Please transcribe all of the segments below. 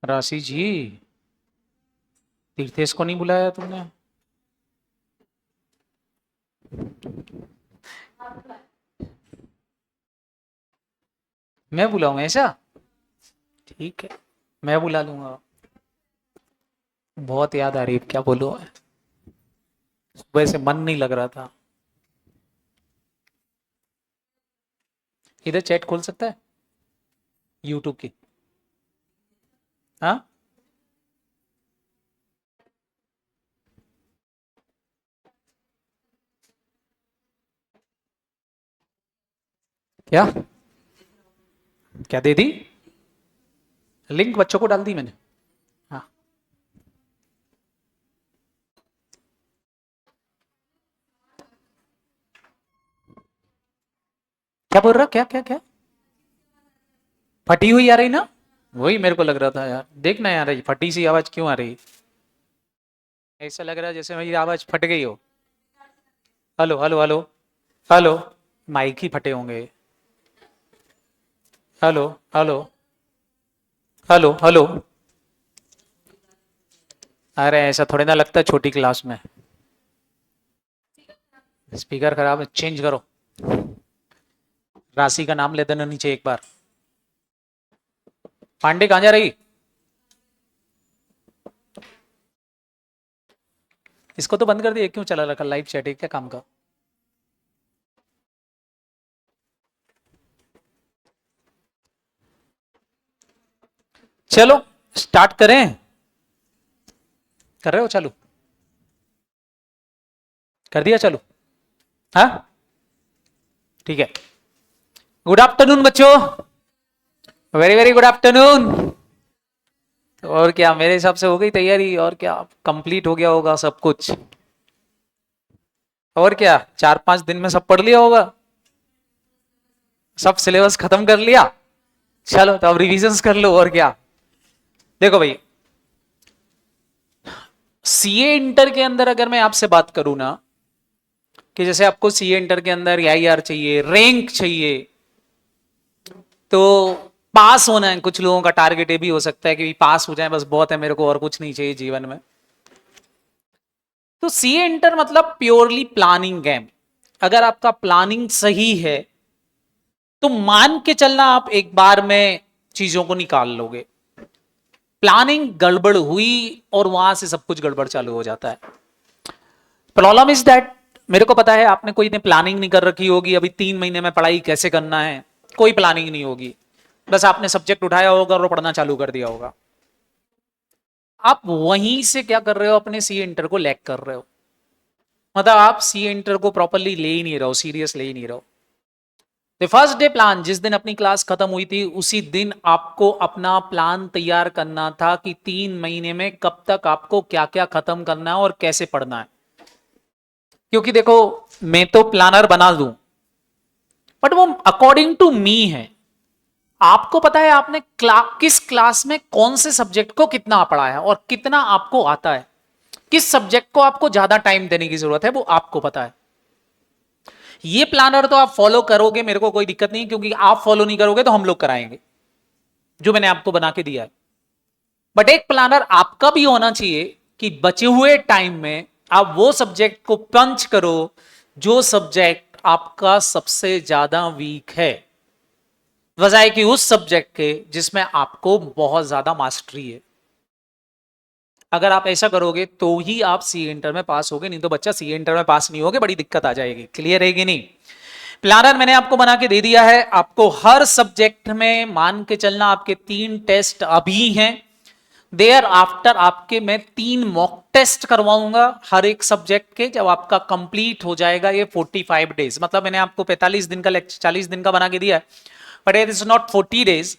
राशि जी, तीर्थेश को नहीं बुलाया तुमने? मैं बुलाऊं ऐसा? ठीक है, मैं बुला लूंगा। बहुत याद आ रही है, क्या बोलूं मैं। सुबह से मन नहीं लग रहा था। इधर चैट खोल सकता है यूट्यूब की? हाँ, क्या? क्या दे दी? लिंक बच्चों को डाल दी मैंने। हाँ, क्या बोल रहा? क्या क्या क्या? फटी हुई आ रही ना? वही मेरे को लग रहा था यार, देखना यार ये फटी सी आवाज क्यों आ रही। ऐसा लग रहा है जैसे मेरी आवाज फट गई हो। Hello hello hello. Hello. Mike ही फटे होंगे। Hello hello hello hello. अरे ऐसा थोड़ी ना लगता है छोटी क्लास में। स्पीकर खराब है, चेंज करो। राशि का नाम ले देना नीचे एक बार। पांडे कहाँ जा रही? इसको तो बंद कर दिया, क्यों चला रखा लाइव चैट? क्या काम का? चलो स्टार्ट करें। कर रहे हो चालू? कर दिया चालू? हाँ, ठीक है। गुड आफ्टरनून बच्चों। Very very good afternoon. और क्या, मेरे हिसाब से हो गई तैयारी, और क्या कंप्लीट हो गया होगा सब कुछ। और क्या, 4-5 दिन में सब पढ़ लिया होगा। सब सिलेबस खत्म कर लिया। चलो तो अब रिविजन्स कर लो, और क्या। देखो भाई, सीए इंटर के अंदर अगर मैं आपसे बात करूं ना, कि जैसे आपको सीए इंटर के अंदर आईआर चाहिए, रैंक चाहिए, तो पास होना है। कुछ लोगों का टारगेट ये भी हो सकता है कि पास हो जाए बस बहुत है मेरे को, और कुछ नहीं चाहिए जीवन में। तो सीए इंटर मतलब प्योरली प्लानिंग गेम। अगर आपका प्लानिंग सही है तो मान के चलना आप एक बार में चीजों को निकाल लोगे। प्लानिंग गड़बड़ हुई और वहां से सब कुछ गड़बड़ चालू हो जाता है। प्रॉब्लम इज दैट, मेरे को पता है आपने कोई ने प्लानिंग नहीं कर रखी होगी अभी 3 महीने में पढ़ाई कैसे करना है। कोई प्लानिंग नहीं होगी, बस आपने सब्जेक्ट उठाया होगा और पढ़ना चालू कर दिया होगा। आप वहीं से क्या कर रहे हो, अपने सी इंटर को लैग कर रहे हो। मतलब आप सी इंटर को प्रॉपरली ले ही नहीं रहो, सीरियस ले ही नहीं रहो। द फर्स्ट डे प्लान, जिस दिन अपनी क्लास खत्म हुई थी उसी दिन आपको अपना प्लान तैयार करना था कि 3 महीने में कब तक आपको क्या क्या खत्म करना है और कैसे पढ़ना है। क्योंकि देखो, मैं तो प्लानर बना दूं, बट वो अकॉर्डिंग टू मी है। आपको पता है आपने किस क्लास में कौन से सब्जेक्ट को कितना पढ़ा है और कितना आपको आता है। किस सब्जेक्ट को आपको ज्यादा टाइम देने की जरूरत है वो आपको पता है। ये प्लानर तो आप फॉलो करोगे, मेरे को कोई दिक्कत नहीं, क्योंकि आप फॉलो नहीं करोगे तो हम लोग कराएंगे जो मैंने आपको बना के दिया है। बट एक प्लानर आपका भी होना चाहिए कि बचे हुए टाइम में आप वो सब्जेक्ट को पंच करो जो सब्जेक्ट आपका सबसे ज्यादा वीक है, वजह कि उस सब्जेक्ट के जिसमें आपको बहुत ज्यादा मास्टरी है। अगर आप ऐसा करोगे तो ही आप सी इंटर में पास होगे, नहीं तो बच्चा सी इंटर में पास नहीं होगे, बड़ी दिक्कत आ जाएगी। क्लियर है कि नहीं? प्लानर मैंने आपको बना के दे दिया है। आपको हर सब्जेक्ट में मान के चलना आपके 3 टेस्ट अभी हैं। देयर आफ्टर आपके मैं 3 मॉक टेस्ट करवाऊंगा हर एक सब्जेक्ट के, जब आपका कंप्लीट हो जाएगा ये 45 डेज। मतलब मैंने आपको 45 दिन का लेक्चर 40 दिन का बना के दिया है, but it is not 40 days.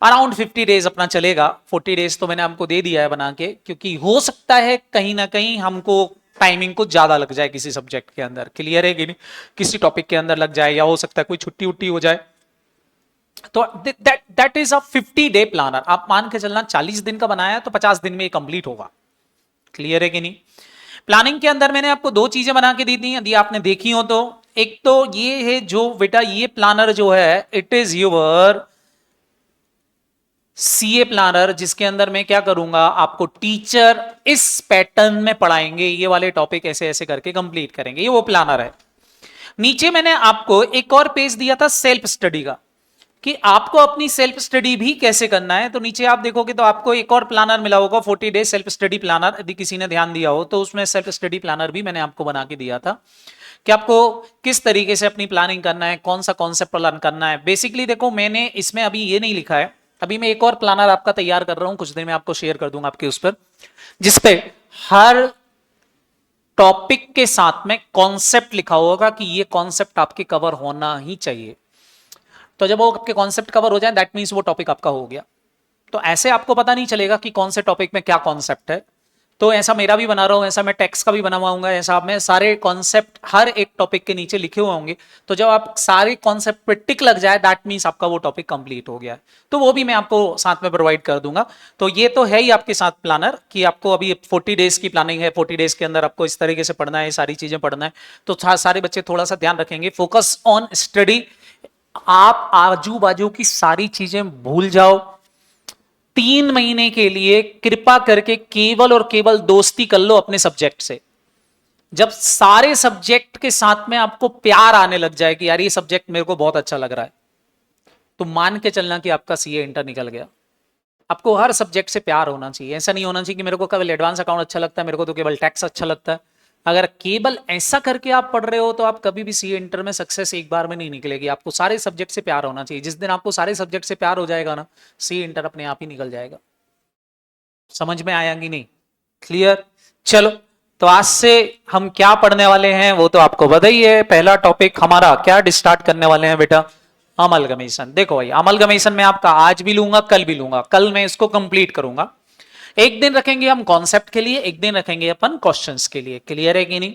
Around 50 days अपना चलेगा। 40 डेज तो मैंने आपको दे दिया है बना के, क्योंकि हो सकता है कहीं ना कहीं हमको टाइमिंग को ज्यादा लग जाए किसी सब्जेक्ट के अंदर। क्लियर है कि नहीं? किसी टॉपिक के अंदर लग जाए, या हो सकता है कोई छुट्टी उट्टी हो जाए। तो that is a 50 day planner. आप मान के चलना 40 दिन का बनाया है तो 50 दिन में ये कंप्लीट होगा। क्लियर है कि नहीं? प्लानिंग के अंदर मैंने आपको 2 चीजें बना के दी थी, यदि आपने देखी हो तो। एक तो ये है जो बेटा, ये प्लानर जो है it is your CA planner, जिसके अंदर मैं क्या करूंगा, आपको टीचर इस पैटर्न में पढ़ाएंगे, ये वाले टॉपिक ऐसे ऐसे करके कंप्लीट करेंगे, ये वो प्लानर है। नीचे मैंने आपको एक और पेज दिया था सेल्फ स्टडी का, कि आपको अपनी सेल्फ स्टडी भी कैसे करना है। तो नीचे आप देखोगे तो आपको एक और प्लानर मिला होगा, 40 डेज सेल्फ स्टडी प्लानर, यदि किसी ने ध्यान दिया हो तो उसमें सेल्फ स्टडी प्लानर भी मैंने आपको बना के दिया था कि आपको किस तरीके से अपनी प्लानिंग करना है, कौन सा कॉन्सेप्ट प्लान करना है। बेसिकली देखो, मैंने इसमें अभी ये नहीं लिखा है, अभी मैं एक और प्लानर आपका तैयार कर रहा हूं, कुछ दिन में आपको शेयर कर दूंगा आपके उस पर, जिसपे हर टॉपिक के साथ में कॉन्सेप्ट लिखा होगा कि ये कॉन्सेप्ट आपके कवर होना ही चाहिए। तो जब वो आपके कॉन्सेप्ट कवर हो जाए, दैट मींस वो टॉपिक आपका हो गया। तो ऐसे आपको पता नहीं चलेगा कि कौन से टॉपिक में क्या कॉन्सेप्ट है। तो ऐसा मेरा भी बना रहा हूं, ऐसा मैं टेक्स्ट का भी बनवाऊंगा, ऐसा मैं सारे कॉन्सेप्ट हर एक टॉपिक के नीचे लिखे हुए होंगे। तो जब आप सारे कॉन्सेप्ट पे टिक लग जाए, दैट मींस आपका वो टॉपिक कंप्लीट हो गया है। तो वो भी मैं आपको साथ में प्रोवाइड कर दूंगा। तो ये तो है ही आपके साथ प्लानर कि आपको अभी 40 डेज की प्लानिंग है, 40 डेज के अंदर आपको इस तरीके से पढ़ना है, सारी चीजें पढ़ना है। तो सारे बच्चे थोड़ा सा ध्यान रखेंगे, फोकस ऑन स्टडी। आप आजू बाजू की सारी चीजें भूल जाओ। 3 महीने के लिए कृपा करके केवल और केवल दोस्ती कर लो अपने सब्जेक्ट से। जब सारे सब्जेक्ट के साथ में आपको प्यार आने लग जाए कि यार ये सब्जेक्ट मेरे को बहुत अच्छा लग रहा है, तो मान के चलना कि आपका सीए इंटर निकल गया। आपको हर सब्जेक्ट से प्यार होना चाहिए। ऐसा नहीं होना चाहिए कि मेरे को केवल एडवांस अकाउंट अच्छा लगता है, मेरे को तो केवल टैक्स अच्छा लगता है। अगर केवल ऐसा करके आप पढ़ रहे हो तो आप कभी भी सीए इंटर में सक्सेस एक बार में नहीं निकलेगी। आपको सारे सब्जेक्ट से प्यार होना चाहिए। जिस दिन आपको सारे सब्जेक्ट से प्यार हो जाएगा ना, सीए इंटर अपने आप ही निकल जाएगा। समझ में आया कि नहीं? क्लियर? चलो, तो आज से हम क्या पढ़ने वाले हैं वो तो आपको पता ही है। पहला टॉपिक हमारा क्या स्टार्ट करने वाले हैं बेटा? अमलगमेशन। देखो भाई, अमलगमेशन में आपका आज भी लूंगा, कल भी लूंगा, कल मैं इसको कंप्लीट करूंगा। एक दिन रखेंगे हम कॉन्सेप्ट के लिए, एक दिन रखेंगे अपन क्वेश्चंस के लिए। क्लियर है कि नहीं?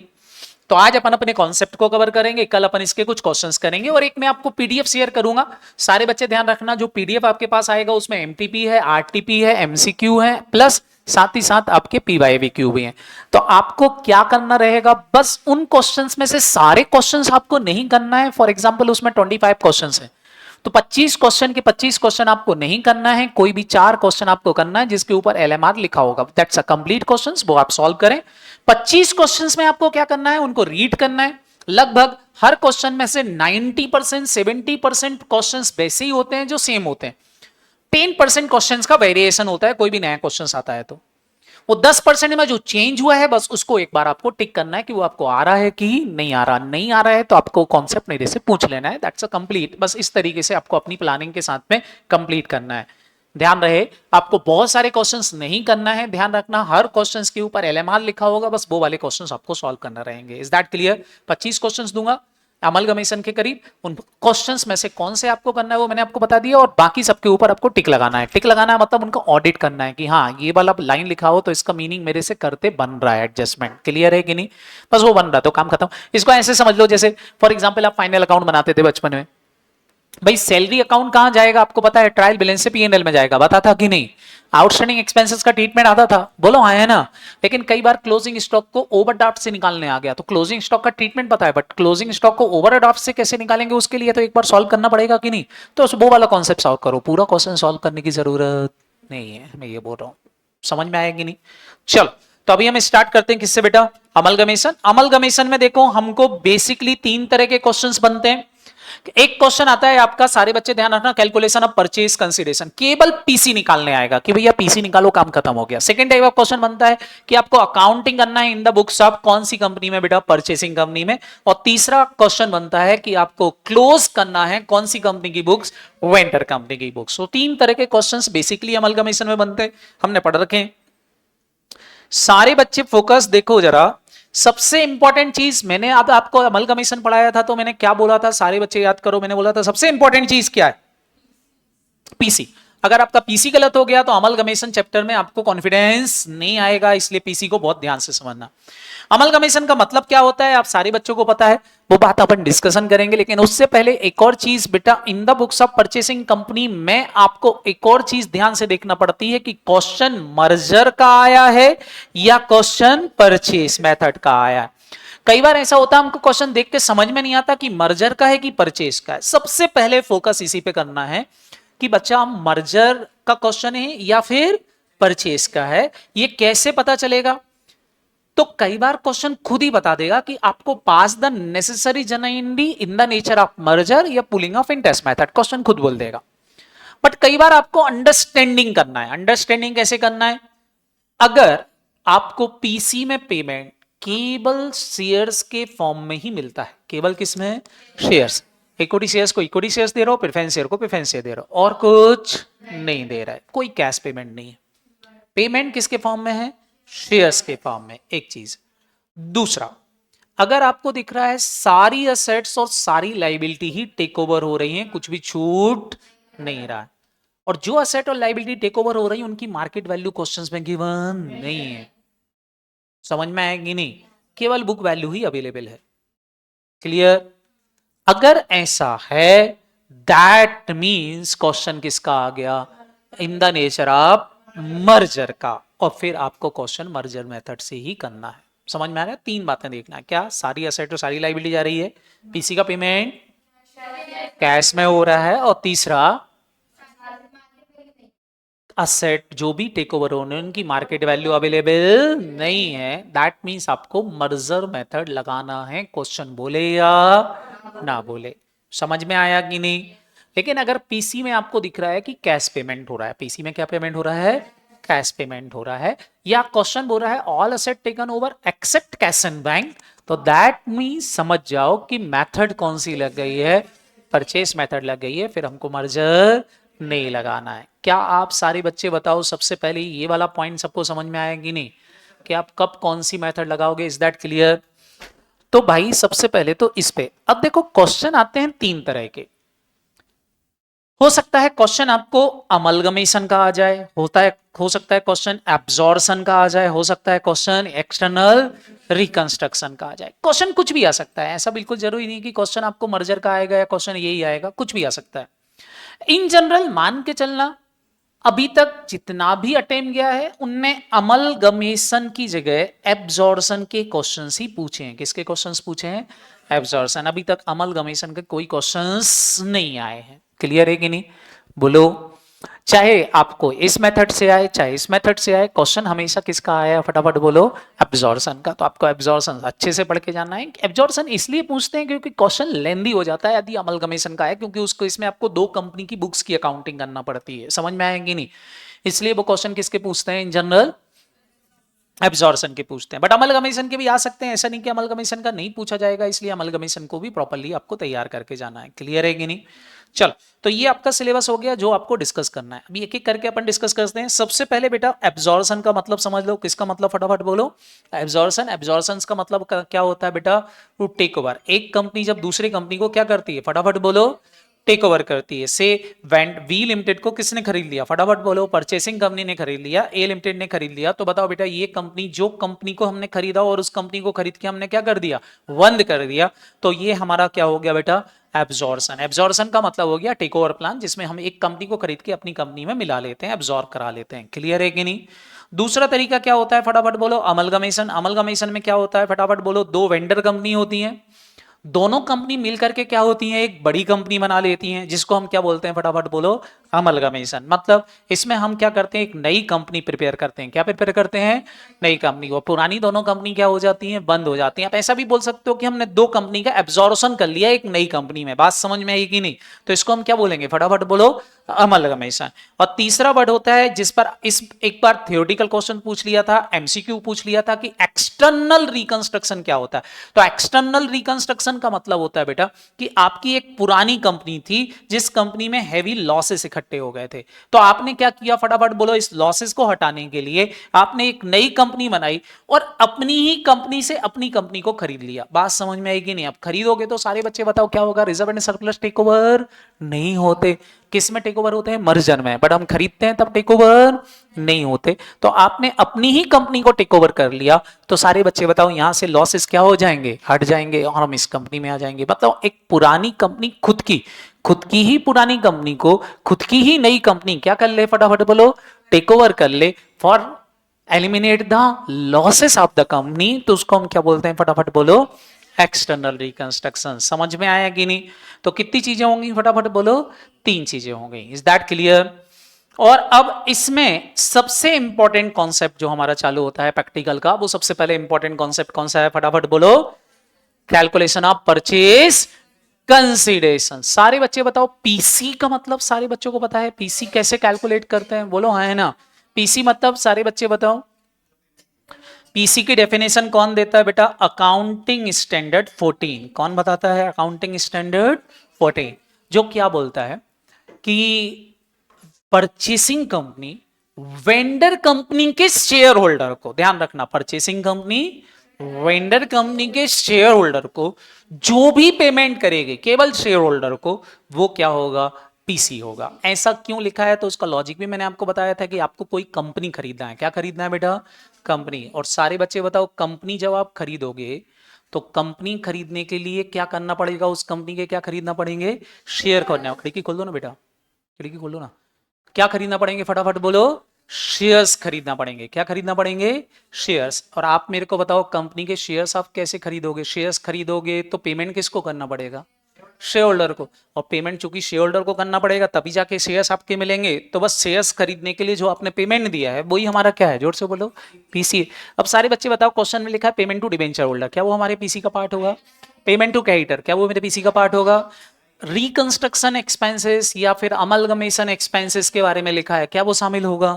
तो आज अपन अपने कॉन्सेप्ट को कवर करेंगे, कल अपन इसके कुछ क्वेश्चंस करेंगे, और एक मैं आपको पीडीएफ शेयर करूंगा। सारे बच्चे ध्यान रखना, जो पीडीएफ आपके पास आएगा उसमें एमटीपी है, आरटीपी है, एमसीक्यू है, प्लस साथ ही साथ आपके पीवाईक्यू भी हैं। तो आपको क्या करना रहेगा, बस उन क्वेश्चंस में से सारे क्वेश्चंस आपको नहीं करना है। फॉर एग्जांपल उसमें 25 क्वेश्चंस है, तो 25 क्वेश्चन के 25 क्वेश्चन आपको नहीं करना है, कोई भी 4 क्वेश्चन आपको करना है जिसके ऊपर एलएमआर लिखा होगा। दैट्स अ कंप्लीट क्वेश्चंस, वो आप सॉल्व करें। 25 क्वेश्चंस में आपको क्या करना है, उनको रीड करना है। लगभग हर क्वेश्चन में से 90% 70% क्वेश्चंस वैसे ही होते हैं जो सेम होते हैं। 10% क्वेश्चंस का वेरिएशन होता है, कोई भी नया क्वेश्चन आता है तो वो 10% में जो चेंज हुआ है बस उसको एक बार आपको टिक करना है कि वो आपको आ रहा है कि नहीं आ रहा। नहीं आ रहा है तो आपको कॉन्सेप्ट मेरे से पूछ लेना है। That's a complete. बस इस तरीके से आपको अपनी प्लानिंग के साथ में कंप्लीट करना है। ध्यान रहे, आपको बहुत सारे क्वेश्चंस नहीं करना है। ध्यान रखना, हर क्वेश्चंस के ऊपर एलएमआर लिखा होगा, बस वो वाले क्वेश्चंस आपको सॉल्व करना रहेंगे। Is that clear? 25 क्वेश्चंस दूंगा अमलगमेशन के करीब। उन क्वेश्चंस में से कौन से आपको करना है वो मैंने आपको बता दिया, और बाकी सबके ऊपर आपको टिक लगाना है। टिक लगाना है मतलब उनका ऑडिट करना है कि हाँ ये वाला लाइन लिखा हो तो इसका मीनिंग मेरे से करते बन रहा है, एडजस्टमेंट। क्लियर है कि नहीं? बस वो बन रहा तो काम खत्म। इसको ऐसे समझ लो जैसे फॉर एग्जाम्पल आप फाइनल अकाउंट बनाते थे बचपन में। भाई सैलरी अकाउंट कहां जाएगा आपको पता है? ट्रायल बैलेंस से पीएनएल में जाएगा। पता था कि नहीं? आउटस्टैंडिंग एक्सपेंसेस का ट्रीटमेंट आता था, बोलो हाँ है ना? लेकिन कई बार क्लोजिंग स्टॉक को ओवरड्राफ्ट से निकालने आ गया, तो क्लोजिंग स्टॉक का ट्रीटमेंट पता है, बट क्लोजिंग स्टॉक को ओवरड्राफ्ट से कैसे निकालेंगे उसके लिए तो एक बार सॉल्व करना पड़ेगा कि नहीं? तो वो वाला कॉन्सेप्ट सॉल्व करो, पूरा क्वेश्चन सॉल्व करने की जरूरत नहीं है, मैं ये बोल रहा हूँ। समझ में आएगी नहीं? चलो, तो अभी हम स्टार्ट करते हैं किससे बेटा? अमलगमेशन। अमलगमेशन में देखो हमको बेसिकली 3 तरह के क्वेश्चंस बनते हैं। एक क्वेश्चन आता है आपका, सारे बच्चे ध्यान रखना, कैलकुलेशन ऑफ परचेज कंसीडरेशन, केवल पीसी निकालने आएगा कि भैया पीसी निकालो, काम खत्म हो गया। सेकंड टाइप ऑफ क्वेश्चन बनता है कि आपको अकाउंटिंग करना है इन द बुक्स ऑफ कौन सी कंपनी में बेटा? परचेसिंग कंपनी में। और तीसरा क्वेश्चन बनता है कि आपको क्लोज करना है कौन सी कंपनी की बुक्स? वेंडर कंपनी की बुक्स। तो 3 तरह के क्वेश्चंस बेसिकली अमलगमेशन में बनते हैं, हमने पढ़ रखे हैं। सारे बच्चे फोकस देखो जरा। सबसे इंपॉर्टेंट चीज, मैंने अब आपको अमलगमेशन पढ़ाया था तो मैंने क्या बोला था, सारे बच्चे याद करो। मैंने बोला था सबसे इंपॉर्टेंट चीज क्या है? पीसी। अगर आपका पीसी गलत हो गया तो अमलगमेशन चैप्टर में आपको कॉन्फिडेंस नहीं आएगा, इसलिए पीसी को बहुत ध्यान से समझना। अमलगमेशन का मतलब क्या होता है आप सारे बच्चों को पता है, वो बात अपन डिस्कशन करेंगे। लेकिन उससे पहले एक और चीज बेटा, in the books of purchasing company में आपको एक और चीज ध्यान से देखना पड़ती है कि क्वेश्चन मर्जर का आया है या क्वेश्चन परचेस मेथड का आया है। कई बार ऐसा होता है हमको क्वेश्चन देख के समझ में नहीं आता कि मर्जर का है कि परचेस का है। सबसे पहले फोकस इसी पे करना है कि बच्चा मर्जर का क्वेश्चन है या फिर परचेस का है, ये कैसे पता चलेगा? तो कई बार क्वेश्चन खुद ही बता देगा कि आपको pass the necessary generally in the nature of merger या pooling of interest method, question खुद बोल देगा। बट कई बार आपको अंडरस्टैंडिंग करना है। अंडरस्टैंडिंग कैसे करना है? अगर आपको पीसी में पेमेंट केवल शेयर्स के फॉर्म में ही मिलता है, केवल किस में? शेयर्स। इक्विटी शेयर्स को इक्विटी शेयर्स दे रहा हो, प्रेफरेंस शेयर को प्रेफरेंस शेयर दे रहा हो, और कुछ नहीं दे रहा है, कोई कैश पेमेंट नहीं है, पेमेंट किसके फॉर्म में है? शेयर्स के फॉर्म में। एक चीज। दूसरा, अगर आपको दिख रहा है सारी एसेट्स और सारी लाइबिलिटी ही टेक ओवर हो रही हैं, कुछ भी छूट नहीं रहा है, और जो एसेट और लाइबिलिटी टेक ओवर हो रही है उनकी मार्केट वैल्यू क्वेश्चंस में गिवन नहीं है, समझ में आएगी नहीं, केवल बुक वैल्यू ही अवेलेबल है। क्लियर? अगर ऐसा है, दैट मीन्स क्वेश्चन किसका आ गया? इन द नेचर ऑफ मर्जर का, और फिर आपको क्वेश्चन मर्जर मेथड से ही करना है। समझ में आ रहा है? तीन बातें देखना है। क्या? सारी एसेट और सारी लाइबिलिटी जा रही है, पीसी का पेमेंट कैश में हो रहा है, और तीसरा असेट जो भी टेक ओवर होने उनकी मार्केट वैल्यू अवेलेबल नहीं है। दैट मीन्स आपको मर्जर मेथड लगाना है, क्वेश्चन बोले या ना बोले। समझ में आया कि नहीं? लेकिन अगर पीसी में आपको दिख रहा है कि कैश पेमेंट हो रहा है, पीसी में क्या पेमेंट हो रहा है? कैश पेमेंट हो रहा है, या क्वेश्चन बोल रहा है all asset taken over except cash and bank, तो दैट मीन्स समझ जाओ कि मेथड कौन सी लग गई है? परचेस मेथड लग गई है, फिर हमको मर्जर नहीं लगाना है। क्या आप सारे बच्चे बताओ, सबसे पहले ये वाला पॉइंट सबको समझ में आया कि नहीं, कि आप कब कौन सी मेथड लगाओगे? Is that clear? तो भाई सबसे पहले तो इस पे अब देखो, क्वेश्चन आते हैं तीन तरह के। हो सकता है क्वेश्चन आपको अमलगमेशन का आ जाए, हो सकता है क्वेश्चन एब्जॉर्शन का आ जाए, हो सकता है क्वेश्चन एक्सटर्नल रिकंस्ट्रक्शन का आ जाए। क्वेश्चन कुछ भी आ सकता है, ऐसा बिल्कुल जरूरी नहीं कि क्वेश्चन आपको मर्जर का आएगा या क्वेश्चन यही आएगा, कुछ भी आ सकता है। इन जनरल मान के चलना, अभी तक जितना भी अटेम्प्ट गया है उनमें अमलगमेशन की जगह एब्जॉर्शन के क्वेश्चंस ही पूछे हैं। किसके क्वेश्चंस पूछे हैं? एब्जॉर्शन। अभी तक अमलगमेशन के कोई क्वेश्चंस नहीं आए हैं। क्लियर है कि नहीं? बोलो। चाहे आपको इस मेथड से आए चाहे इस मेथड से आए, क्वेश्चन हमेशा किसका आया? फटाफट बोलो। एब्जॉर्शन का। तो आपको एब्जॉर्शन अच्छे से पढ़ के जानना है। एब्जॉर्शन इसलिए पूछते हैं क्योंकि क्वेश्चन लेंदी हो जाता है यदि अमलगमेशन का है, क्योंकि उसको इसमें आपको दो कंपनी की बुक्स की अकाउंटिंग करना पड़ती है। समझ में आएगी नहीं? इसलिए वो क्वेश्चन किसके पूछते हैं? इन जनरल एब्जॉर्शन के पूछते हैं। बट अमलगमेशन के भी आ सकते हैं, ऐसा नहीं कि अमलगमेशन का नहीं पूछा जाएगा, इसलिए अमलगमेशन को भी प्रॉपर्ली आपको तैयार करके जाना है। क्लियर है कि नहीं? चलो, तो ये आपका सिलेबस हो गया जो आपको डिस्कस करना है। अभी एक एक करके अपन डिस्कस करते हैं। सबसे पहले बेटा एब्जॉर्शन का मतलब समझ लो। किसका मतलब? फटाफट बोलो। एब्जॉर्शन। एब्जॉर्शन का मतलब क्या होता है बेटा? To take over. एक कंपनी जब दूसरी कंपनी को क्या करती है? फटाफट बोलो। टेक ओवर करती है। से वी लिमिटेड को किसने खरीद लिया? फटाफट बोलो। परचेसिंग कंपनी ने खरीद लिया, ए लिमिटेड ने खरीद लिया। तो बताओ बेटा, ये कंपनी, जो कंपनी को हमने खरीदा और उस कंपनी को खरीद के हमने क्या कर दिया? बंद कर दिया। तो ये हमारा क्या हो गया बेटा? एब्जॉर्शन। एब्जॉर्शन का मतलब हो गया टेक ओवर प्लान, जिसमें हम एक कंपनी को खरीद के अपनी कंपनी में मिला लेते हैं, एब्जॉर्ब करा लेते हैं। क्लियर है कि नहीं? दूसरा तरीका क्या होता है? फटाफट बोलो। अमलगमेशन। अमलगमेशन में क्या होता है? फटाफट बोलो। दो वेंडर कंपनी होती है, दोनों कंपनी मिलकर के क्या होती हैं? एक बड़ी कंपनी बना लेती हैं, जिसको हम क्या बोलते हैं? फटाफट बोलो। अमलगमेशन। मतलब इसमें हम क्या करते हैं? एक नई कंपनी प्रिपेयर करते हैं। क्या प्रिपेयर करते हैं? नई कंपनी। वो पुरानी दोनों कंपनी क्या हो जाती हैं? बंद हो जाती हैं। आप ऐसा भी बोल सकते हो कि हमने दो कंपनी का एब्जॉर्प्शन कर लिया एक नई कंपनी में। बात समझ में आई कि नहीं? तो इसको हम क्या बोलेंगे? फटाफट बोलो। अमलगमेशन। और तीसरा वर्ड होता है जिस पर इस एक बार थियोरेटिकल क्वेश्चन पूछ लिया था, एमसीक्यू पूछ लिया था, कि एक्सटर्नल रिकंस्ट्रक्शन क्या होता है। तो एक्सटर्नल रिकंस्ट्रक्शन का मतलब होता है बेटा कि आपकी एक पुरानी कंपनी थी जिस कंपनी में हैवी लॉसेस इकट्ठे हो गए थे, तो आपने क्या किया? फटाफट बोलो। इस लॉसेस को हटाने के लिए आपने एक नई कंपनी बनाई और अपनी ही कंपनी से अपनी कंपनी को खरीद लिया। बात समझ में आएगी नहीं? अब खरीदोगे तो सारे बच्चे बताओ क्या होगा? Reserve and surplus take over नहीं होते। किस में टेक ओवर होते हैं? मर्जर में। बट हम खरीदते हैं तब टेक ओवर नहीं होते। तो आपने अपनी ही कंपनी को टेक ओवर कर लिया, तो सारे बच्चे बताओ यहां से लॉसेस क्या हो जाएंगे? हट जाएंगे, और हम इस कंपनी में आ जाएंगे। मतलब एक पुरानी कंपनी खुद की ही पुरानी कंपनी को खुद की ही नई कंपनी क्या कर ले? फटाफट बोलो। टेक ओवर कर ले for eliminate the losses of the company. तो उसको हम क्या बोलते हैं? फटाफट बोलो। External reconstruction. समझ में आया कि नहीं? तो कितनी चीजें होंगी फटाफट बोलो? 3 चीजें होंगी। Is that clear? और अब इसमें सबसे इंपॉर्टेंट कॉन्सेप्ट जो हमारा चालू होता है प्रैक्टिकल का, वो सबसे पहले इंपॉर्टेंट कॉन्सेप्ट कौन सा है फटाफट बोलो? Calculation of purchase consideration. सारे बच्चे बताओ पीसी का मतलब सारे बच्चों को पता है? पीसी कैसे कैलकुलेट करते हैं बोलो? हाँ है ना? पीसी मतलब सारे बच्चे बताओ पीसी की डेफिनेशन कौन देता है बेटा? Accounting standard 14। कौन बताता है? अकाउंटिंग स्टैंडर्ड 14, जो क्या बोलता है कि परचेसिंग कंपनी वेंडर कंपनी के शेयर होल्डर को, ध्यान रखना, परचेसिंग कंपनी वेंडर कंपनी के शेयर होल्डर को जो भी पेमेंट करेगी केवल शेयर होल्डर को, वो क्या होगा? पीसी होगा। ऐसा क्यों लिखा है? तो उसका लॉजिक भी मैंने आपको बताया था कि आपको कोई कंपनी खरीदना है। क्या खरीदना है बेटा? कंपनी। और सारे बच्चे बताओ कंपनी जब आप खरीदोगे तो कंपनी खरीदने के लिए क्या करना पड़ेगा? उस कंपनी के क्या खरीदना पड़ेंगे? शेयर खरीदना। खिड़की खोल दो ना बेटा, खिड़की खोल दो ना। क्या खरीदना पड़ेंगे फटाफट बोलो? शेयर्स खरीदना पड़ेंगे। क्या खरीदना पड़ेंगे? शेयर्स। और आप मेरे को बताओ कंपनी के शेयर्स आप कैसे खरीदोगे? शेयर्स खरीदोगे तो पेमेंट किसको करना पड़ेगा? शेयर होल्डर को। और पेमेंट चूंकि शेयर होल्डर को करना पड़ेगा तभी जाके शेयर्स आपके मिलेंगे, तो बस शेयर्स खरीदने के लिए जो आपने पेमेंट दिया है वही हमारा क्या है? जोर से बोलो, पीसी। अब सारे बच्चे बताओ क्वेश्चन में लिखा है पेमेंट टू डिबेंचर होल्डर, क्या वो हमारे पीसी का पार्ट होगा? पेमेंट टू क्रेडिटर, क्या वो मेरे पीसी का पार्ट होगा? रिकंस्ट्रक्शन एक्सपेंसेस या फिर अमलगमेशन एक्सपेंसेस के बारे में लिखा है, क्या वो शामिल होगा?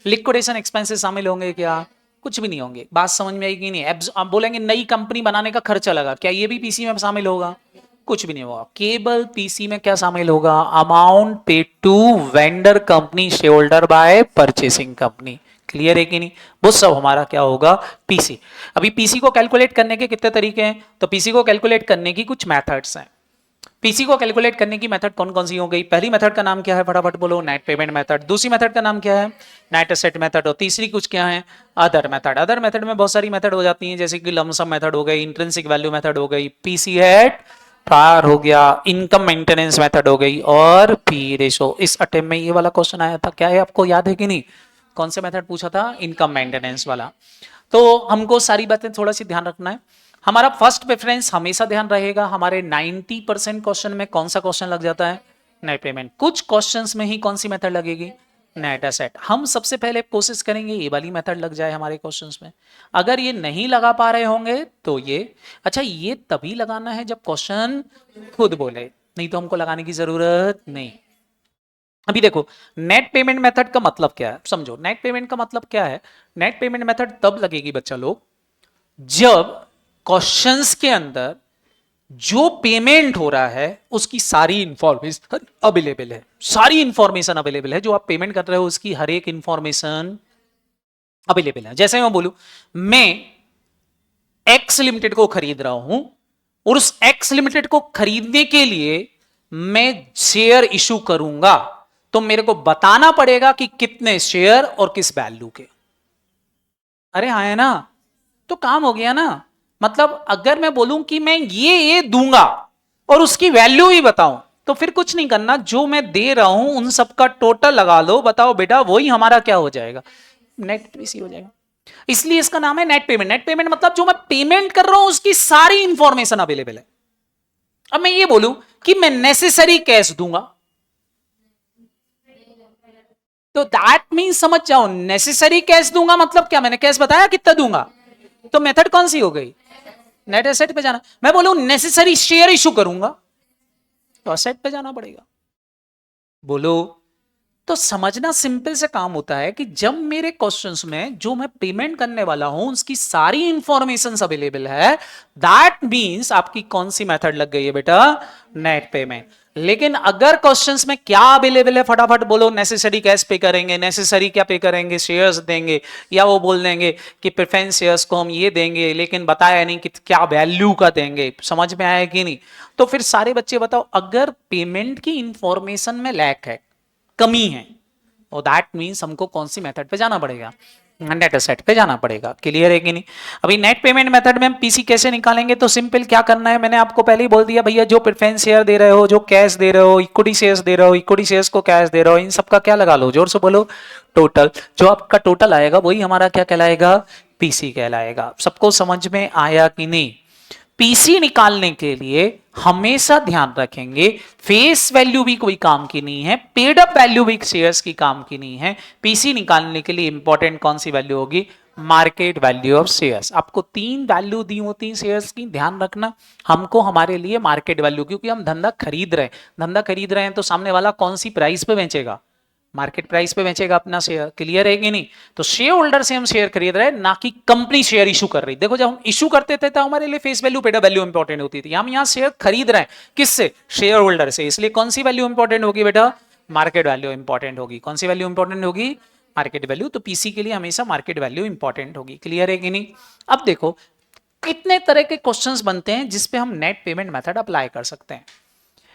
लिक्विडेशन एक्सपेंसेस शामिल होंगे क्या? कुछ भी नहीं होंगे। बात समझ में आएगी नहीं? आप बोलेंगे नई कंपनी बनाने का खर्चा लगा, क्या ये भी पीसी में शामिल होगा? कुछ भी नहीं होगा। केवल पीसी में क्या शामिल होगा? Amount paid to vendor company share holder by purchasing company. Clear है कि नहीं? वो सब हमारा क्या होगा? पीसी। अभी पीसी को कैलकुलेट करने के कितने तरीके हैं? तो पीसी को कैलकुलेट करने की कुछ मेथड्स हैं। पीसी को कैलकुलेट करने की मेथड कौन कौन सी हो गई? पहली मेथड का नाम क्या है फटाफट बोलो? Net payment method. दूसरी मेथड का नाम क्या है? Net asset method. और तीसरी कुछ क्या है? Other method. अदर मेथड में बहुत सारी मेथड हो जाती हैं, जैसे कि लमसम मेथड हो गई, इंट्रिंसिक वैल्यू मेथड हो गई, पीसी एट पार हो गया, इनकम मेंटेनेंस मेथड हो गई, और पी रेशो। इस अटेम्प्ट में ये वाला क्वेश्चन आया था, क्या है आपको याद है कि नहीं? कौन से मेथड पूछा था? इनकम मेंटेनेंस वाला। तो हमको सारी बातें थोड़ा सी ध्यान रखना है। हमारा फर्स्ट प्रेफरेंस हमेशा ध्यान रहेगा, हमारे 90% क्वेश्चन में कौन सा क्वेश्चन लग जाता है? Net payment. कुछ क्वेश्चंस में ही कौन सी मेथड लगेगी? Net asset. हम सबसे पहले कोशिश करेंगे ये वाली मेथड लग जाए हमारे क्वेश्चंस में। अगर ये नहीं लगा पा रहे होंगे तो ये, अच्छा ये तभी लगाना है जब क्वेश्चन खुद बोले, नहीं तो हमको लगाने की जरूरत नहीं। अभी देखो नेट पेमेंट मेथड का मतलब क्या है, समझो। नेट पेमेंट का मतलब क्या है? नेट पेमेंट मेथड तब लगेगी बच्चा लोग जब क्वेश्चंस के अंदर जो पेमेंट हो रहा है उसकी सारी इंफॉर्मेशन अवेलेबल है। सारी इंफॉर्मेशन अवेलेबल है, जो आप पेमेंट कर रहे हो उसकी हर एक इंफॉर्मेशन अवेलेबल है। जैसे मैं बोलूं मैं एक्स लिमिटेड को खरीद रहा हूं, और उस एक्स लिमिटेड को खरीदने के लिए मैं शेयर इशू करूंगा, तो मेरे को बताना पड़ेगा कि कितने शेयर और किस वैल्यू के। अरे हाँ है ना? तो काम हो गया ना। मतलब अगर मैं बोलूं कि मैं ये दूंगा और उसकी वैल्यू ही बताऊं, तो फिर कुछ नहीं करना, जो मैं दे रहा हूं उन सबका टोटल लगा लो, बताओ बेटा, वही हमारा क्या हो जाएगा? नेट पीसी हो जाएगा। इसलिए इसका नाम है नेट पेमेंट। नेट पेमेंट मतलब जो मैं पेमेंट कर रहा हूं उसकी सारी इंफॉर्मेशन अवेलेबल है। अब मैं ये बोलूं कि मैं नेसेसरी कैश दूंगा, तो दैट मीन समझ जाओ, नेसेसरी कैश दूंगा मतलब क्या? मैंने कैश बताया कितना दूंगा, तो मेथड कौन सी हो गई? नेट एसेट पे जाना। मैं बोलूं नेसेसरी शेयर इशू करूंगा, तो एसेट पे जाना पड़ेगा। बोलो। तो समझना सिंपल से काम होता है कि जब मेरे क्वेश्चंस में जो मैं पेमेंट करने वाला हूं उसकी सारी इंफॉर्मेशन अवेलेबल है, दैट मींस आपकी कौन सी मेथड लग गई है बेटा? Net payment. लेकिन अगर क्वेश्चंस में क्या अवेलेबल है फटाफट बोलो? नेसेसरी कैश पे करेंगे, नेसेसरी क्या पे करेंगे? शेयर्स देंगे, या वो बोल देंगे कि प्रेफरेंस शेयर्स को हम ये देंगे लेकिन बताया नहीं कि क्या वैल्यू का देंगे। समझ में आया कि नहीं? तो फिर सारे बच्चे बताओ, अगर पेमेंट की इंफॉर्मेशन में लैक है, कमी है, और दैट मींस हमको कौन सी मेथड पे जाना पड़ेगा? नेट एसेट पे जाना पड़ेगा। क्लियर है कि नहीं? अभी नेट पेमेंट मेथड में हम पीसी कैसे निकालेंगे? तो सिंपल क्या करना है, मैंने आपको पहले ही बोल दिया भैया, जो प्रेफरेंस शेयर दे रहे हो, जो कैश दे रहे हो, इक्विटी शेयर्स दे रहे हो, इक्विटी शेयर्स को कैश दे रहे हो, इन सबका क्या लगा लो? जोर से बोलो, टोटल। जो आपका टोटल आएगा वही हमारा क्या कहलाएगा? पीसी कहलाएगा। सबको समझ में आया कि नहीं? पीसी निकालने के लिए हमेशा ध्यान रखेंगे फेस वैल्यू भी कोई काम की नहीं है, पेड अप वैल्यू भी शेयर्स की काम की नहीं है। पीसी निकालने के लिए इंपॉर्टेंट कौन सी वैल्यू होगी? Market value of shares. आपको 3 वैल्यू दी होती है शेयर्स की, ध्यान रखना। हमको हमारे लिए मार्केट वैल्यू, क्योंकि हम धंधा खरीद रहे हैं, धंधा खरीद रहे हैं तो सामने वाला कौन सी प्राइस पे बेचेगा? मार्केट प्राइस पे बेचेगा अपना शेयर। क्लियर है कि नहीं? तो शेयर होल्डर से हम शेयर खरीद रहे हैं, ना कि कंपनी शेयर इशू कर रही। देखो जब हम इशू करते थे तो हमारे लिए face value paid value important होती थी। हम यहाँ शेयर खरीद रहे हैं किससे? शेयर होल्डर से। इसलिए कौन सी वैल्यू इंपॉर्टेंट होगी बेटा? मार्केट वैल्यू इंपॉर्टेंट होगी। कौन सी वैल्यू इंपॉर्टेंट होगी? Market value. तो पीसी के लिए हमेशा मार्केट वैल्यू इंपॉर्टेंट होगी। क्लियर है कि नहीं? अब देखो कितने तरह के क्वेश्चंस बनते हैं जिसपे हम नेट पेमेंट मेथड अप्लाई कर सकते हैं।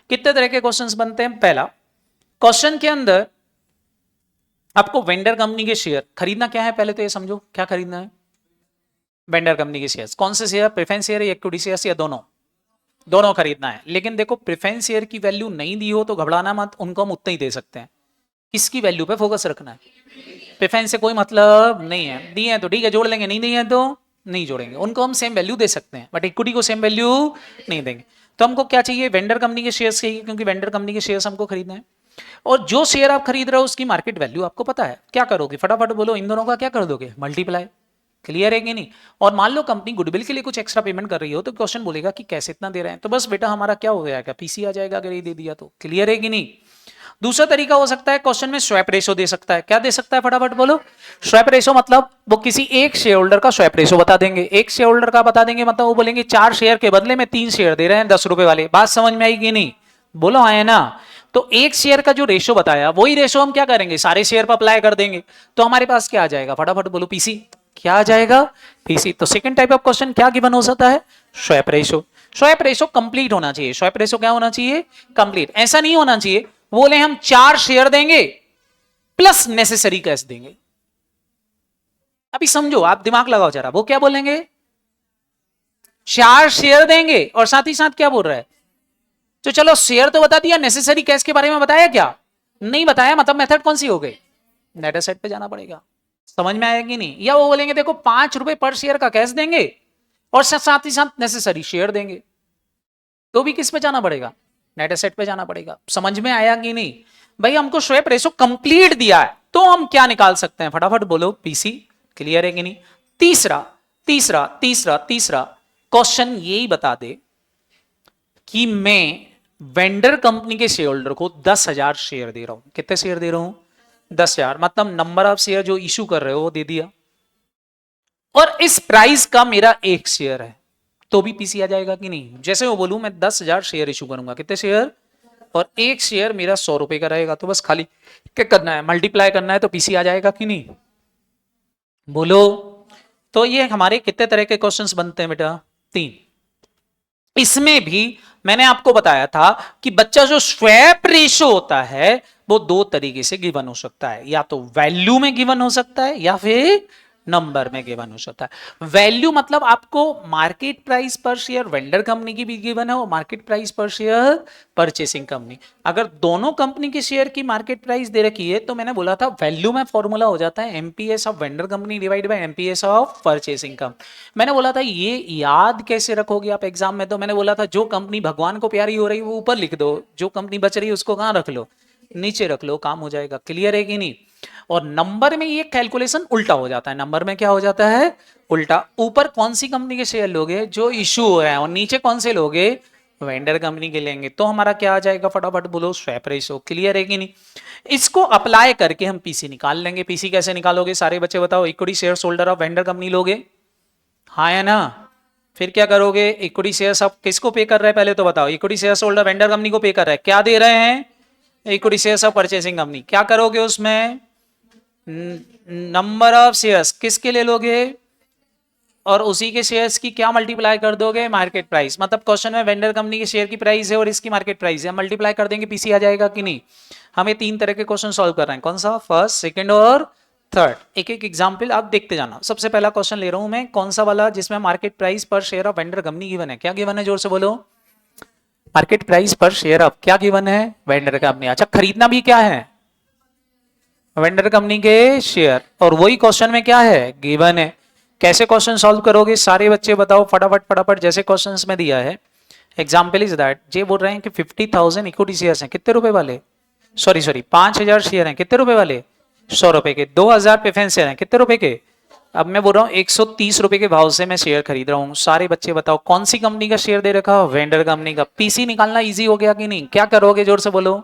कितने तरह के क्वेश्चंस बनते हैं? पहला क्वेश्चन के अंदर आपको वेंडर कंपनी के शेयर खरीदना क्या है, पहले तो ये समझो क्या खरीदना है। वेंडर कंपनी के शेयर, कौन से शेयर? प्रेफरेंस शेयर या इक्विटी शेयर या दोनों? दोनों खरीदना है। लेकिन देखो प्रेफरेंस शेयर की वैल्यू नहीं दी हो तो घबराना मत, उनको हम उतना ही दे सकते हैं। किसकी वैल्यू पे फोकस रखना है? प्रेफरेंस से कोई मतलब नहीं है, दिए हैं तो ठीक है जोड़ लेंगे, नहीं दिए हैं तो नहीं जोड़ेंगे। उनको हम सेम वैल्यू दे सकते हैं बट इक्विटी को सेम वैल्यू नहीं देंगे। तो हमको क्या चाहिए? वेंडर कंपनी के शेयर्स चाहिए, क्योंकि वेंडर कंपनी के शेयर्स हमको खरीदना है। और जो शेयर आप खरीद रहे हो उसकी मार्केट वैल्यू आपको पता है। क्या करोगे? फटाफट बोलो, इन दोनों का क्या कर दोगे? मल्टीप्लाई। क्लियर है कि नहीं? और मान लो कंपनी गुडविल के लिए कुछ एक्स्ट्रा पेमेंट कर रही हो तो क्वेश्चन बोलेगा कि कैसे इतना दे रहे हैं, तो बस बेटा हमारा क्या हो जाएगा? पीसी आ जाएगा अगर ये दे दिया तो। क्लियर है कि नहीं? दूसरा तरीका हो सकता है क्वेश्चन में स्वैप रेशो दे सकता है। क्या दे सकता है? फटाफट बोलो। स्वैप रेशो मतलब वो किसी एक शेयर होल्डर का स्वैप रेशो बता देंगे। एक शेयर होल्डर का बता देंगे मतलब वो बोलेंगे 4 शेयर के बदले में 3 शेयर दे रहे हैं 10 रुपए वाले। बात समझ में आएगी नहीं? बोलो हाँ है ना? तो एक शेयर का जो रेशो बताया वही रेशो हम क्या करेंगे? सारे शेयर पर अप्लाई कर देंगे। तो हमारे पास क्या आ जाएगा? फटाफट बोलो। पीसी। क्या आ जाएगा? पीसी। तो सेकंड टाइप ऑफ क्वेश्चन क्या गिवन हो सकता है? Swap ratio. Swap ratio complete होना चाहिए। स्वैप रेशो क्या होना चाहिए? कंप्लीट। ऐसा नहीं होना चाहिए बोले हम 4 शेयर देंगे प्लस नेसेसरी कैश देंगे। अभी समझो, आप दिमाग लगाओ जरा। वो क्या बोलेंगे? 4 शेयर देंगे और साथ ही साथ क्या बोल रहा है? तो चलो शेयर तो बता दिया, नेसेसरी कैश के बारे में बताया क्या? नहीं बताया। मतलब मेथड कौन सी हो गई? नेट एसेट पे जाना पड़ेगा। समझ में आएगी नहीं? या वो बोलेंगे देखो 5 रुपए पर शेयर का कैश देंगे और साथ ही साथ नेसेसरी शेयर देंगे, तो भी किस पे जाना पड़ेगा? नेट एसेट पे जाना पड़ेगा। समझ में आया कि नहीं? भाई हमको स्वैप रेशो कंप्लीट दिया है तो हम क्या निकाल सकते हैं? फटाफट बोलो। पीसी। क्लियर है कि नहीं? तीसरा तीसरा तीसरा तीसरा क्वेश्चन यही बता दे कि मैं वेंडर कंपनी के शेयर होल्डर को 10,000 शेयर दे रहा हूं। कितने शेयर दे रहा हूं? 10,000। मतलब नंबर ऑफ शेयर जो इशू कर रहे हो वो दे दिया, और इस प्राइस का मेरा एक शेयर है, तो भी पीसी आ जाएगा कि नहीं? जैसे वो बोलूं मैं 10,000 शेयर इशू करूंगा। कितने शेयर? और एक शेयर मेरा 100 रुपए का रहेगा, तो बस खाली क्या करना है? मल्टीप्लाई करना है, तो पीसी आ जाएगा कि नहीं? बोलो। तो ये हमारे कितने तरह के क्वेश्चंस बनते हैं बेटा? 3। इसमें भी मैंने आपको बताया था कि बच्चा जो स्वैप रेशो होता है वो 2 तरीके से गिवन हो सकता है, या तो वैल्यू में गिवन हो सकता है या फिर नंबर में गिवन हो सकता है। वैल्यू मतलब आपको मार्केट प्राइस पर शेयर वेंडर कंपनी की भी गिवन है और मार्केट प्राइस पर शेयर परचेसिंग कंपनी। अगर दोनों कंपनी के शेयर की मार्केट प्राइस दे रखी है तो मैंने बोला था वैल्यू में फॉर्मूला हो जाता है MPS of vendor company divide by MPS of purchasing company. मैंने बोला था ये याद कैसे रखोगे आप एग्जाम में? तो मैंने बोला था जो कंपनी भगवान को प्यारी हो रही है वो ऊपर लिख दो, जो कंपनी बच रही है उसको कहां रख लो? नीचे रख लो, काम हो जाएगा। क्लियर है कि नहीं? और नंबर में ये कैलकुलेशन उल्टा हो जाता है। नंबर में क्या हो जाता है? उल्टा। ऊपर कौन सी कंपनी के शेयर लोगे? जो इशू हो रहा है। और नीचे कौन से लोगे? वेंडर कंपनी के लेंगे। तो हमारा क्या आ जाएगा? फटाफट बोलो। Swap ratio. क्लियर है कि नहीं? इसको अप्लाई करके हम पीसी निकाल लेंगे। पीसी कैसे निकालोगे सारे बच्चे बताओ? Equity share holder of vendor company लोगे, हाँ या ना? फिर क्या करोगे? इक्विटी शेयर्स आप किसको पे कर रहे हैं पहले तो बताओ? Equity shares holder vendor company को पे कर रहे हैं। क्या दे रहे हैं? Equity shares of purchasing company. क्या करोगे उसमें? नंबर ऑफ शेयर्स किसके ले लोगे और उसी के शेयर्स की क्या मल्टीप्लाई कर दोगे? Market price. मतलब क्वेश्चन में वेंडर कंपनी के शेयर की प्राइस है और इसकी मार्केट प्राइस है, मल्टीप्लाई कर देंगे, पीसी आ जाएगा कि नहीं? हमें 3 तरह के क्वेश्चन सॉल्व कर रहे हैं। कौन सा? फर्स्ट, सेकंड और थर्ड। एक एक एग्जांपल आप देखते जाना। सबसे पहला क्वेश्चन ले रहा हूं मैं, कौन सा वाला? जिसमें मार्केट प्राइस पर share of vendor company given है। क्या गिवन है? जोर से बोलो। मार्केट प्राइस पर शेयर ऑफ क्या गिवन है? Vendor company. अच्छा, खरीदना भी क्या है? वेंडर कंपनी के शेयर। और वही क्वेश्चन में क्या है? गिवन है। कैसे क्वेश्चन सॉल्व करोगे सारे बच्चे बताओ फटाफट फटाफट। जैसे क्वेश्चंस में दिया है, एग्जाम्पल इज दैट, ये बोल रहे हैं कि 50,000 इक्विटी शेयर्स हैं, कितने रुपए वाले, सॉरी 5,000 शेयर हैं, कितने रुपए वाले, 100 रुपए के। 2,000 प्रेफरेंस शेयर हैं, कितने रुपए के, अब मैं बोल रहा हूँ 130 रुपए के भाव से मैं शेयर खरीद रहा हूँ। सारे बच्चे बताओ कौन सी कंपनी का शेयर दे रखा, वेंडर कंपनी का। पीसी निकालना इजी हो गया कि नहीं, क्या करोगे जोर से बोलो,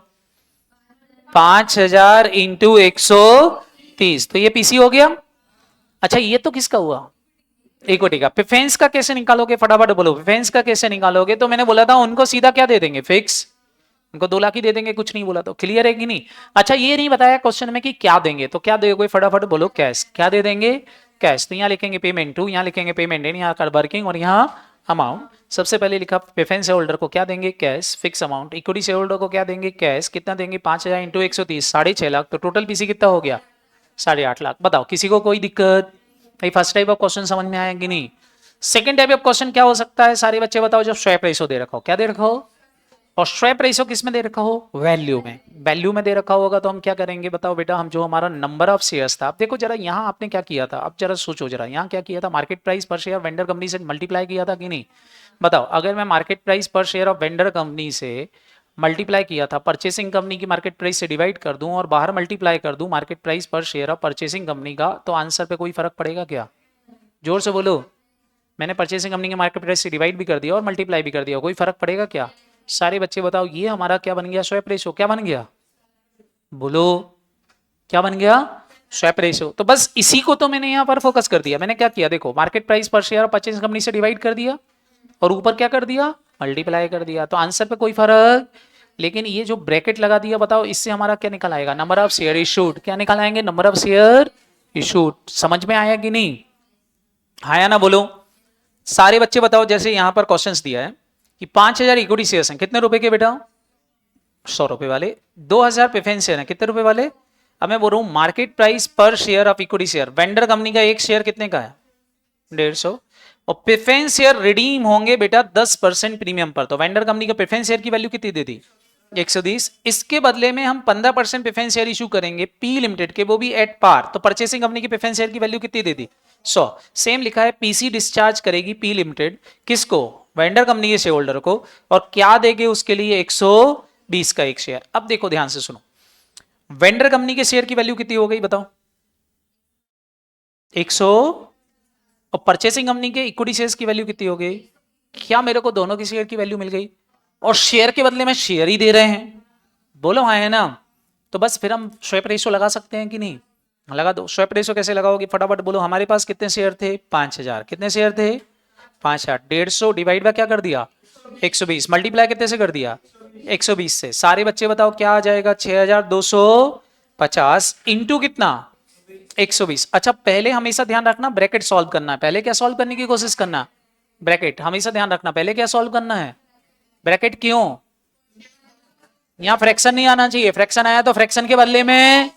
5,000 इंटू 130, तो ये पीसी हो गया। अच्छा ये तो किसका हुआ, इक्विटी का। प्रेफरेंस का कैसे निकालोगे, फटाफट बोलो, प्रेफरेंस का कैसे निकालोगे। तो मैंने बोला था उनको सीधा क्या दे देंगे, फिक्स, उनको 2 लाख ही दे देंगे, कुछ नहीं बोला तो, क्लियर है कि नहीं। अच्छा ये नहीं बताया क्वेश्चन में कि क्या देंगे, तो क्या दोगे, फटाफट बोलो, कैश। क्या दे देंगे, कैश। तो यहाँ लिखेंगे पेमेंट टू, यहाँ लिखेंगे पेमेंट इन, यहाँ कर वर्किंग, और यहाँ अमाउंट। सबसे पहले लिखा प्रेफरेंस शेयर होल्डर को क्या देंगे, cash, fix amount. Equity share holder को क्या देंगे, कैश। कितना देंगे, 5,000 इंटू 130, 6.5 लाख। तो टोटल पीसी कितना हो गया, 8.5 लाख। बताओ किसी को कोई दिक्कत, फर्स्ट टाइप ऑफ क्वेश्चन समझ में आया कि नहीं। सेकंड टाइप ऑफ क्वेश्चन क्या हो सकता है, सारे बच्चे बताओ, जब स्वैप रेशो दे रखा हो, क्या दे रखा हो, और स्वैप रेशो किस में दे रखा हो, वैल्यू में। वैल्यू में दे रखा होगा तो हम क्या करेंगे, बताओ बेटा, हम जो हमारा नंबर ऑफ शेयर्स था, अब देखो जरा यहाँ आपने क्या किया था, अब जरा सोचो जरा, यहाँ क्या किया था, मार्केट प्राइस पर शेयर वेंडर कंपनी से मल्टीप्लाई किया था कि नहीं। बताओ अगर मैं मार्केट प्राइस पर शेयर ऑफ वेंडर कंपनी से मल्टीप्लाई किया था, परचेसिंग कंपनी की मार्केट प्राइस से डिवाइड कर दूं और बाहर मल्टीप्लाई कर दूं मार्केट प्राइस पर शेयर ऑफ परचेसिंग कंपनी का, तो आंसर पे कोई फर्क पड़ेगा क्या, जोर से बोलो। मैंने परचेसिंग कंपनी के मार्केट प्राइस से डिवाइड भी कर दिया और मल्टीप्लाई भी कर दिया, कोई फर्क पड़ेगा क्या। सारे बच्चे बताओ, ये हमारा क्या बन गया, स्वैप रेशो। क्या बन गया, बोलो, क्या बन गया, स्वैप रेशो। तो बस इसी को तो मैंने यहाँ पर फोकस कर दिया। मैंने क्या किया, देखो मार्केट प्राइस पर शेयर परचेसिंग कंपनी से डिवाइड कर दिया और ऊपर क्या कर दिया, मल्टीप्लाई कर दिया, तो आंसर पे कोई फर्क। लेकिन ये जो ब्रैकेट लगा दिया, बताओ इससे हमारा क्या निकल आएगा, नंबर ऑफ शेयर इशूड। क्या निकल आएंगे, नंबर ऑफ शेयर इशूड। समझ में आया कि नहीं, आया ना, बोलो। सारे बच्चे बताओ, जैसे यहां पर क्वेश्चंस दिया है कि 5,000 इक्विटी शेयर्स हैं, कितने रुपए के बेटा, 100 रुपए वाले। 2,000 प्रेफरेंस शेयर हैं, कितने रुपए वाले। अब मैं बोल रहा हूं मार्केट प्राइस पर share of equity share, vendor company का एक शेयर कितने का है, 150, और प्रेफरेंस शेयर रिडीम होंगे बेटा 10% प्रीमियम पर। तो वेंडर कंपनी का प्रेफरेंस शेयर की वैल्यू कितनी दे दी, 120। इसके बदले में हम 15% प्रेफरेंस शेयर इशू करेंगे पी लिमिटेड के, वो भी एट पार। तो परचेसिंग कंपनी की प्रेफरेंस शेयर की वैल्यू कितनी दे दी, 100। सेम लिखा है पीसी डिस्चार्ज करेगी पी लिमिटेड, किसको, वेंडर कंपनी के शेयर होल्डर को, और क्या देंगे उसके लिए, 120 का एक शेयर। अब देखो ध्यान से सुनो, वेंडर कंपनी के शेयर की वैल्यू कितनी हो गई बताओ, 100, और परचेसिंग कंपनी के इक्विटी शेयर्स की वैल्यू कितनी हो गई। क्या मेरे को दोनों की शेयर की वैल्यू मिल गई, और शेयर के बदले में शेयर ही दे रहे हैं, बोलो हाँ है ना। तो बस फिर हम स्वैप रेशो लगा सकते हैं कि नहीं, लगा दो। स्वैप रेशो कैसे लगाओगे, फटाफट बोलो। हमारे पास कितने शेयर थे, 5,000, कितने शेयर थे, 5,000, 150 डिवाइड बाय क्या कर दिया, 120, मल्टीप्लाई कितने से कर दिया, 120 से। सारे बच्चे बताओ क्या आ जाएगा, 6,250 इंटू कितना, 120। अच्छा पहले हमेशा ध्यान रखना ब्रैकेट सॉल्व करना है, पहले क्या सॉल्व करने की कोशिश करना, ब्रैकेट। हमेशा ध्यान रखना पहले क्या सॉल्व करना है, ब्रैकेट। क्यों, यहां फ्रैक्शन नहीं आना चाहिए, फ्रैक्शन आया तो फ्रैक्शन के बदले में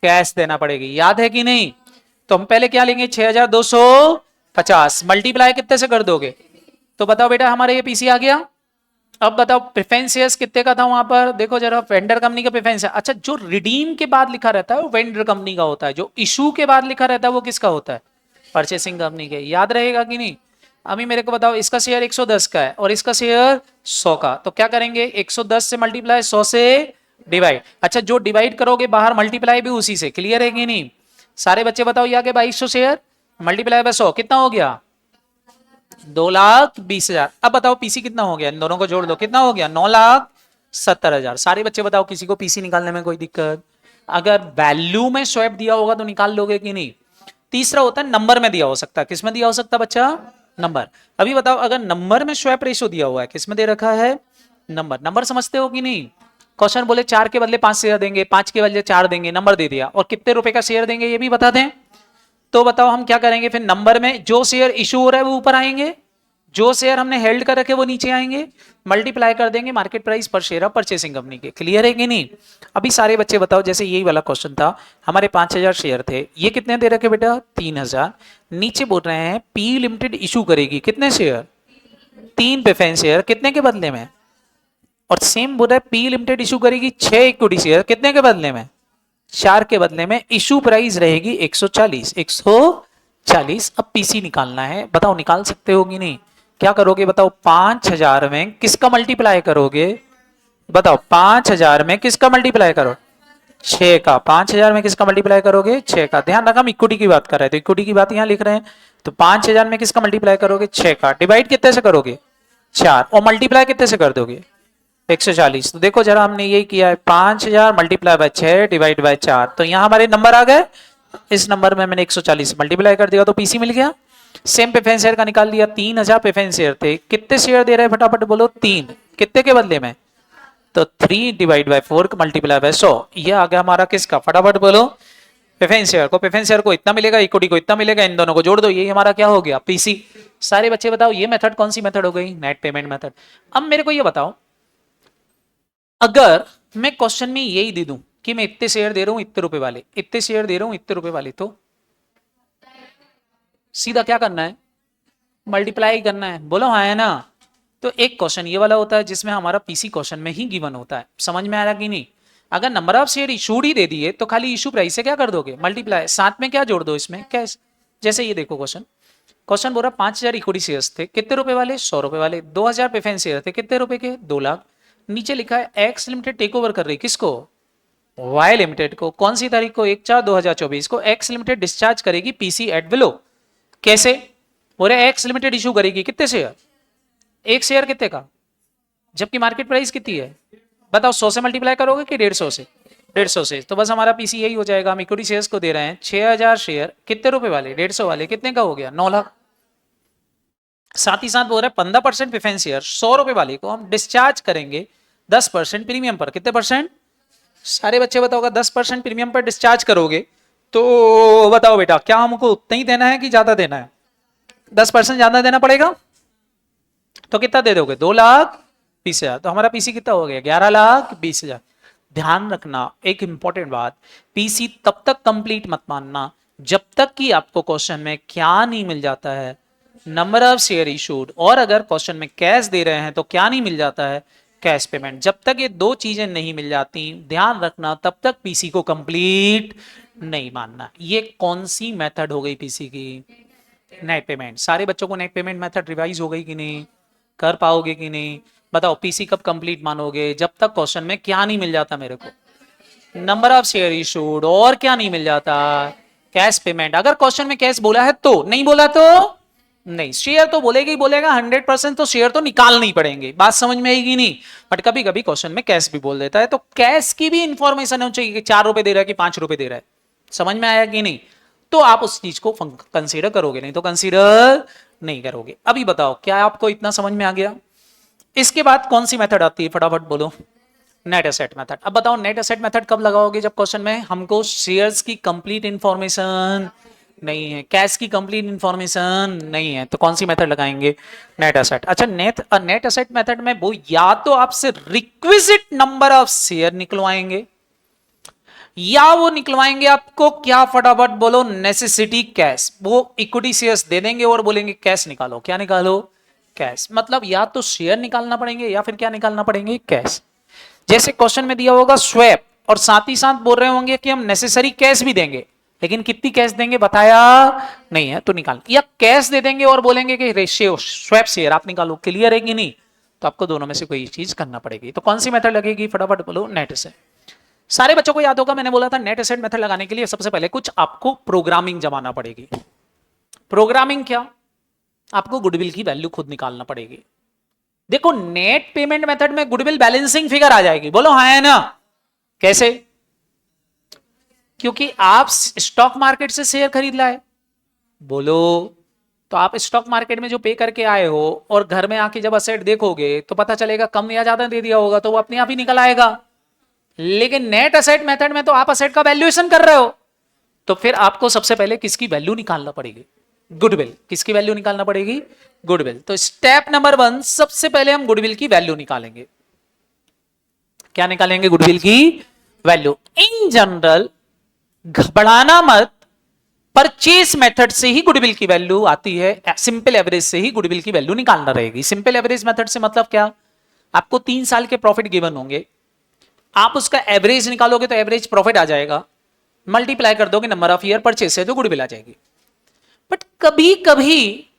कैश देना पड़ेगी, याद है कि नहीं। तो हम पहले क्या लेंगे, 6,250 मल्टीप्लाई कितने से कर दोगे, तो बताओ बेटा हमारे ये पीसी आ गया। अब बताओ प्रेफरेंस शेयर्स कितने का था वहां पर, देखो जरा, वेंडर कंपनी का प्रेफरेंस है। अच्छा जो रिडीम के बाद लिखा रहता है वो वेंडर कंपनी का होता है, जो इशू के बाद लिखा रहता है वो किसका होता है, परचेसिंग कंपनी के। याद रहेगा कि नहीं। अभी मेरे को बताओ, इसका शेयर 110 का है और इसका शेयर 100 का, तो क्या करेंगे, 110 से मल्टीप्लाई, 100 से डिवाइड। अच्छा जो डिवाइड करोगे बाहर मल्टीप्लाई भी उसी से, क्लियर है कि नहीं। सारे बच्चे बताओ, ये आ गया 2200 शेयर मल्टीप्लाई बाय 100, कितना हो गया, 2,20,000। अब बताओ पीसी कितना हो गया, इन दोनों को जोड़ दो, कितना हो गया, 9,70,000। सारे बच्चे बताओ किसी को पीसी निकालने में कोई दिक्कत, अगर वैल्यू में स्वैप दिया होगा तो निकाल लोगे कि नहीं। तीसरा होता है नंबर में दिया हो सकता है, किस में दिया हो सकता है बच्चा, नंबर। अभी बताओ अगर नंबर में स्वैप रेशो दिया हुआ है, किस में दे रखा है, नंबर। नंबर समझते हो कि नहीं। क्वेश्चन बोले 4 के बदले 5 शेयर देंगे, 5 के बदले 4 देंगे, नंबर दे दिया, और कितने रुपए का शेयर देंगे ये भी बता दें। तो बताओ हम क्या करेंगे फिर, नंबर में जो शेयर इशू हो रहा है वो ऊपर आएंगे, जो शेयर हमने हेल्ड कर रखे वो नीचे आएंगे, मल्टीप्लाई कर देंगे मार्केट प्राइस पर शेयर ऑफ परचेसिंग कंपनी के। क्लियर है कि नहीं। अभी सारे बच्चे बताओ, जैसे यही वाला क्वेश्चन था, हमारे 5,000 शेयर थे, ये कितने दे रखे बेटा, 3,000। नीचे बोल रहे हैं पी लिमिटेड इशू करेगी कितने शेयर, 3 प्रेफरेंस शेयर, कितने के बदले में। और सेम बोल रहा है पी लिमिटेड इशू करेगी 6 इक्विटी शेयर, कितने के बदले में, 4 के बदले में। इशू प्राइस रहेगी 140, 140। 40। अब पीसी निकालना है, बताओ निकाल सकते हो कि नहीं? क्या करोगे बताओ? 5000 में किसका मल्टीप्लाई करोगे? बताओ 5000 में किसका मल्टीप्लाई करो? 6 का। 5000 में किसका मल्टीप्लाई करोगे? 6 का। ध्यान रखा हम इक्विटी की बात कर रहे हैं, तो इक्विटी की बात यहां लिख रहे हैं। तो 5000 में किसका मल्टीप्लाई करोगे? 6 का। डिवाइड कितने से करोगे? 4। और मल्टीप्लाई कितने से कर दोगे? 140। तो देखो जरा हमने यही किया है, 5000 मल्टीप्लाई बाय 6 डिवाइड बाय 4, तो यहां हमारे नंबर आ गए। इस नंबर में मैंने 140 मल्टीप्लाई कर दिया तो पीसी मिल गया। सेम प्रेफरेंस शेयर का निकाल लिया, 3000 प्रेफरेंस शेयर थे, कितने शेयर दे रहे हैं फटाफट बोलो? 3। कितने के बदले में? तो 3 डिवाइड बाय 4 मल्टीप्लाई बाय 100, ये आ गया हमारा किसका? फटाफट बोलो। प्रेफरेंस शेयर को। प्रेफरेंस शेयर को इतना मिलेगा, इक्विटी को इतना मिलेगा, इन दोनों को जोड़ दो, ये हमारा क्या हो गया? पीसी। सारे बच्चे बताओ ये मेथड कौन सी मेथड हो गई? Net payment method. अब मेरे को ये बताओ, अगर मैं क्वेश्चन में यही दे दूं कि मैं इतने शेयर दे रहा हूं इतने रुपए वाले, इतने शेयर दे रहा हूं इतने रुपए वाले, तो सीधा क्या करना है? मल्टीप्लाई करना है। बोलो हाँ है ना? तो एक क्वेश्चन ये वाला होता है जिसमें हमारा पीसी क्वेश्चन में ही गिवन होता है। समझ में आ रहा कि नहीं? अगर नंबर ऑफ शेयर इशूड ही दे दिए तो खाली इशू प्राइस से क्या कर दोगे? मल्टीप्लाई। साथ में क्या जोड़ दो इसमें? कैश। जैसे ये देखो क्वेश्चन, क्वेश्चन बोल रहा 5000 इक्विटी शेयर्स थे, कितने रुपए वाले? 100 रुपए वाले। 2000 प्रेफरेंस शेयर थे, कितने रुपए के? 2 लाख। नीचे लिखा है एक्स लिमिटेड टेक ओवर कर रही, किसको? वाई लिमिटेड को। कौन सी तारीख को? 1/4/2024 को एक्स लिमिटेड डिस्चार्ज करेगी पीसी एट बिलो। कैसे? बोले एक्स लिमिटेड इशू करेगी कितने शेयर? एक शेयर कितने का? जबकि मार्केट प्राइस कितनी है? बताओ 100 से मल्टीप्लाई करोगे कि 150 से? 150 से। तो बस हमारा पीसी यही हो जाएगा। हम इक्विटी शेयर्स को दे रहे हैं 6000 शेयर, कितने रुपए वाले? 150 वाले। कितने का हो गया? 9 लाख। साथ ही साथ बोल रहे हैं 15% प्रेफरेंस शेयर 100 रुपए वाले को हम डिस्चार्ज करेंगे 10% प्रीमियम पर। कितने परसेंट? सारे बच्चे बताओगा 10% प्रीमियम पर डिस्चार्ज करोगे तो बताओ बेटा क्या हमको उतना ही देना है कि ज्यादा देना है? 10% ज्यादा देना पड़ेगा। तो कितना दे दोगे? 2,20,000। तो हमारा पीसी कितना हो गया? 11,20,000। ध्यान रखना एक इंपॉर्टेंट बात, पीसी तब तक कंप्लीट मत मानना जब तक कि आपको क्वेश्चन में क्या नहीं मिल जाता है? Number of share issued. और अगर क्वेश्चन में कैश दे रहे हैं तो क्या नहीं मिल जाता है? Cash payment. जब तक ये दो चीजें नहीं मिल जाती, ध्यान रखना, तब तक पीसी को कंप्लीट नहीं मानना। ये कौन सी मेथड हो गई पीसी की? Net payment. सारे बच्चों को नेट पेमेंट मेथड रिवाइज हो गई कि नहीं? कर पाओगे कि नहीं? बताओ पीसी कब कंप्लीट मानोगे? जब तक क्वेश्चन में क्या नहीं मिल जाता मेरे को? Number of share issued. और क्या नहीं मिल जाता? Cash payment. अगर क्वेश्चन में कैश बोला है तो, नहीं बोला तो नहीं। शेयर तो बोलेगा ही बोलेगा, 100% तो शेयर तो निकालने ही पड़ेंगे। बात समझ में आएगी नहीं? बट कभी कभी क्वेश्चन में कैश भी बोल देता है, तो कैश की भी इंफॉर्मेशन होनी चाहिए कि 4 रुपए दे रहा है कि 5 रुपए दे रहा है। समझ में आया कि नहीं? तो आप उस चीज को कंसीडर करोगे, नहीं तो कंसीडर नहीं करोगे। अभी बताओ क्या आपको इतना समझ में आ गया? इसके बाद कौन सी मेथड आती है फटाफट बोलो? Net asset method. अब बताओ नेट एसेट मेथड कब लगाओगे? जब क्वेश्चन में हमको शेयर्स की कंप्लीट इंफॉर्मेशन नहीं है, कैश की कंप्लीट इंफॉर्मेशन नहीं है, तो कौन सी मेथड लगाएंगे? Net asset. अच्छा नेट एसेट मेथड में वो या तो आपसे रिक्विजिट नंबर ऑफ शेयर निकलवाएंगे या वो निकलवाएंगे आपको क्या? फटाफट बोलो। Necessity cash. वो इक्विटी शेयर्स दे देंगे और बोलेंगे कैश निकालो। क्या निकालो? कैश। मतलब या तो शेयर निकालना पड़ेंगे या फिर क्या निकालना पड़ेंगे? कैश। जैसे क्वेश्चन में दिया होगा स्वैप, और साथ ही साथ बोल रहे होंगे कि हम नेसेसरी कैश भी देंगे, लेकिन कितनी कैश देंगे बताया नहीं है, तो निकाल। या कैश दे देंगे और बोलेंगे कि रेशियो स्वैप शेयर आप निकालो। क्लियर है कि नहीं? तो आपको दोनों में से कोई चीज करना पड़ेगी। तो कौन सी मेथड लगेगी? फटाफट बोलो। Net asset. सारे बच्चों को याद होगा मैंने बोला था नेट एसेट मेथड लगाने के लिए सबसे पहले कुछ आपको प्रोग्रामिंग जमाना पड़ेगी। प्रोग्रामिंग क्या? आपको गुडविल की वैल्यू खुद निकालना पड़ेगी। देखो नेट पेमेंट मेथड में गुडविल बैलेंसिंग फिगर आ जाएगी। बोलो हाँ है ना? कैसे? क्योंकि आप स्टॉक मार्केट से शेयर खरीद लाए, बोलो, तो आप स्टॉक मार्केट में जो पे करके आए हो और घर में आके जब असेट देखोगे तो पता चलेगा कम या ज्यादा दे दिया होगा, तो वो अपने आप ही निकल आएगा। लेकिन नेट असेट मेथड में तो आप असेट का वैल्यूएशन कर रहे हो, तो फिर आपको सबसे पहले किसकी वैल्यू निकालना पड़ेगी? गुडविल। किसकी वैल्यू निकालना पड़ेगी? गुडविल। तो स्टेप नंबर 1, सबसे पहले हम गुडविल की वैल्यू निकालेंगे। क्या निकालेंगे? गुडविल की वैल्यू। इन जनरल घबराना मत, परचेस मेथड से ही गुडविल की वैल्यू आती है, सिंपल एवरेज से ही गुडविल की वैल्यू निकालना रहेगी। सिंपल एवरेज मेथड से मतलब क्या? आपको 3 साल के प्रॉफिट गिवन होंगे, आप उसका एवरेज निकालोगे तो एवरेज प्रॉफिट आ जाएगा, मल्टीप्लाई कर दोगे नंबर ऑफ ईयर परचेस से तो गुडविल आ जाएगी। बट कभी कभी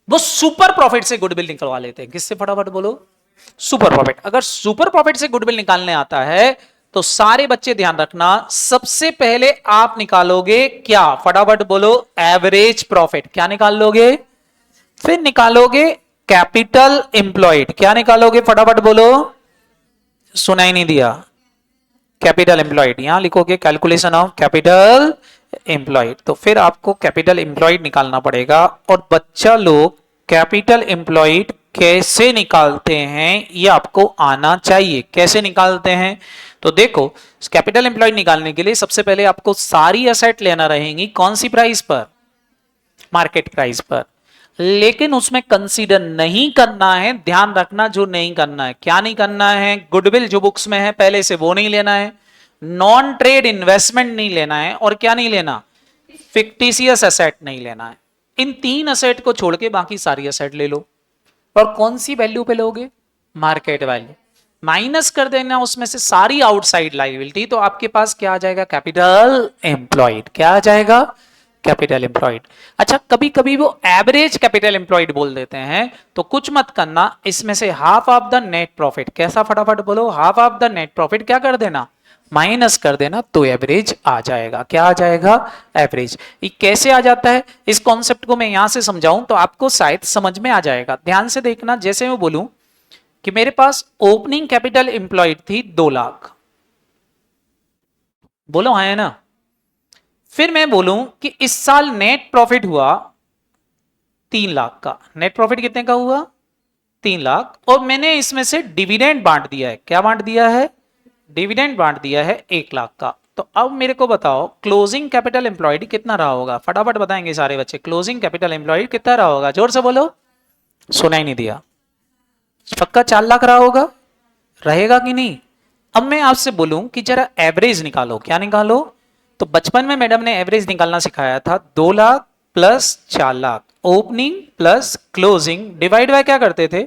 वो सुपर प्रॉफिट से गुडविल निकलवा लेते हैं। किससे? फटाफट बोलो। Super profit. अगर सुपर प्रॉफिट से गुडविल निकालने आता है तो सारे बच्चे ध्यान रखना, सबसे पहले आप निकालोगे क्या? फटाफट बोलो। Average profit. क्या निकाल लोगे? फिर निकालोगे कैपिटल एम्प्लॉयड। क्या निकालोगे? फटाफट बोलो। सुनाई नहीं दिया। Capital employed. यहां लिखोगे कैलकुलेशन ऑफ कैपिटल एम्प्लॉयड। तो फिर आपको कैपिटल एम्प्लॉयड निकालना पड़ेगा। और बच्चा लोग कैपिटल एम्प्लॉयड कैसे निकालते हैं ये आपको आना चाहिए। कैसे निकालते हैं? तो देखो, कैपिटल एम्प्लॉयड निकालने के लिए सबसे पहले आपको सारी एसेट लेना रहेंगी। कौन सी प्राइस पर? मार्केट प्राइस पर। लेकिन उसमें कंसीडर नहीं करना है, ध्यान रखना जो नहीं करना है। क्या नहीं करना है? गुडविल जो बुक्स में है पहले से वो नहीं लेना है, नॉन ट्रेड इन्वेस्टमेंट नहीं लेना है, और क्या नहीं लेना? फिक्टिशियस एसेट नहीं लेना है। इन तीन एसेट को छोड़ के बाकी सारी एसेट ले लो। और कौन सी वैल्यू पे लोगे? Market value. माइनस कर देना उसमें से सारी आउटसाइड लायबिलिटी, तो आपके पास क्या आ जाएगा? Capital employed. क्या आ जाएगा? Capital employed. अच्छा, कभी कभी वो एवरेज कैपिटल एम्प्लॉयड बोल देते हैं, तो कुछ मत करना, इसमें से half of the net profit. कैसा? फटाफट बोलो। Half of the net profit क्या कर देना? माइनस कर देना, तो एवरेज आ जाएगा। क्या आ जाएगा? एवरेज। ये कैसे आ जाता है? इस कॉन्सेप्ट को मैं यहां से समझाऊं तो आपको शायद समझ में आ जाएगा। ध्यान से देखना। जैसे मैं बोलूं कि मेरे पास ओपनिंग कैपिटल एम्प्लॉयड थी 2 लाख, बोलो हाँ है ना। फिर मैं बोलूं कि इस साल नेट प्रॉफिट हुआ 3 लाख का। नेट प्रॉफिट कितने का हुआ? 3 लाख। और मैंने इसमें से डिविडेंड बांट दिया है। क्या बांट दिया है? डिविडेंड बांट दिया है 1 लाख का। तो अब मेरे को बताओ क्लोजिंग कैपिटल एम्प्लॉयड कितना रहा होगा? फटाफट बताएंगे सारे बच्चे। क्लोजिंग कैपिटल एम्प्लॉयड कितना रहा होगा? जोर से बोलो। सुनाई नहीं दिया। पक्का 4 लाख रहा होगा? रहेगा कि नहीं? अब मैं आपसे बोलूं कि जरा एवरेज निकालो। क्या निकालो? तो बचपन में मैडम ने एवरेज निकालना सिखाया था। 2 lakh plus 4 lakh, opening plus closing, divide by क्या करते थे?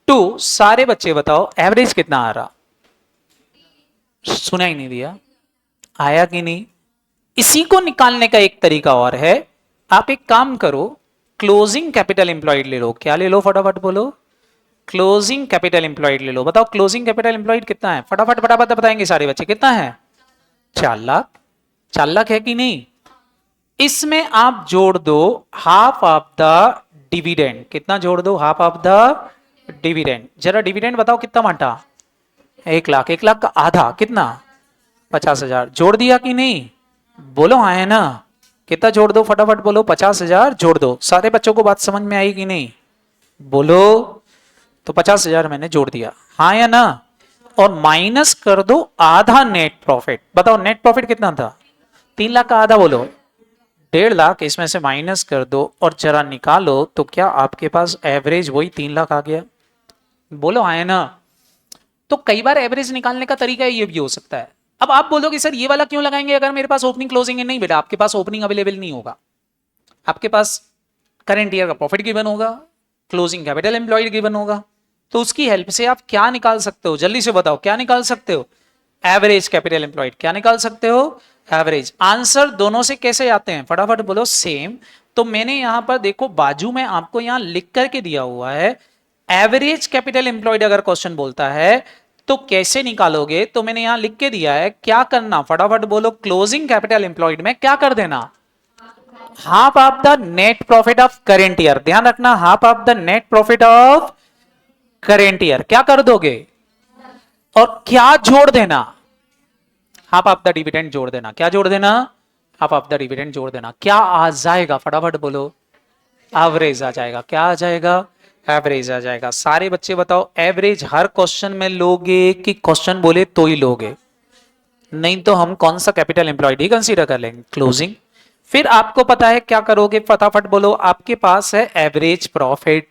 2। सारे बच्चे बताओ एवरेज कितना आ रहा? सुना ही नहीं दिया। आया कि नहीं? इसी को निकालने का एक तरीका और है। आप एक काम करो, क्लोजिंग कैपिटल एम्प्लॉयड ले लो। क्या ले लो? फटाफट बोलो। क्लोजिंग कैपिटल एम्प्लॉयड ले लो। बताओ क्लोजिंग कैपिटल एम्प्लॉयड कितना है? फटाफट फटाफट बताएंगे सारे बच्चे। कितना है? 4 लाख। 4 लाख है कि नहीं? इसमें आप जोड़ दो हाफ ऑफ द डिविडेंड। कितना जोड़ दो? Half of the dividend. जरा डिविडेंड बताओ कितना बांटा? 1 लाख। 1 लाख का आधा कितना? 50,000। जोड़ दिया कि नहीं? बोलो हाँ है ना। कितना जोड़ दो? फटाफट बोलो। 50,000 जोड़ दो। सारे बच्चों को बात समझ में आई कि नहीं? बोलो। तो 50,000 मैंने जोड़ दिया, हाँ या ना। और माइनस कर दो आधा नेट प्रॉफिट। बताओ नेट प्रॉफिट कितना था? 3 लाख का आधा बोलो 1.5 लाख। इसमें से माइनस कर दो और जरा निकालो, तो क्या आपके पास एवरेज वही 3 लाख आ गया? बोलो हाँ है ना। तो कई बार एवरेज निकालने का तरीका ये भी हो सकता है। अब आप बोलोगे सर ये वाला क्यों लगाएंगे अगर मेरे पास ओपनिंग क्लोजिंग है? नहीं बेटा, आपके पास ओपनिंग अवेलेबल नहीं होगा। आपके पास करेंट ईयर का प्रॉफिट गिवन होगा, क्लोजिंग कैपिटल एम्प्लॉयड गिवन होगा। तो उसकी हेल्प से आप क्या निकाल सकते हो? जल्दी से बताओ क्या निकाल सकते हो? Average capital employed. क्या निकाल सकते हो? एवरेज। आंसर दोनों से कैसे आते हैं? फटाफट बोलो। सेम। तो मैंने यहां पर देखो बाजू में आपको यहां लिख करके दिया हुआ है एवरेज कैपिटल एम्प्लॉयड। अगर क्वेश्चन बोलता है तो कैसे निकालोगे, तो मैंने यहां लिख के दिया है। क्या करना? फटाफट बोलो। क्लोजिंग कैपिटल एम्प्लॉयड में क्या कर देना? Half of the net profit of current year. ध्यान रखना, half of the net profit of current year क्या कर दोगे? और क्या जोड़ देना? हाफ ऑफ द डिविडेंड जोड़ देना। क्या जोड़ देना? हाफ ऑफ द डिविडेंड जोड़ देना। क्या आ जाएगा? फटाफट बोलो। एवरेज आ जाएगा। क्या आ जाएगा? एवरेज आ जाएगा। सारे बच्चे बताओ एवरेज हर क्वेश्चन में लोगे कि क्वेश्चन बोले तो ही लोगे? नहीं तो हम कौन सा कैपिटल एम्प्लॉयड ही कंसीडर कर लेंगे, क्लोजिंग। फिर आपको पता है क्या करोगे? फटाफट बोलो। आपके पास है एवरेज प्रॉफिट,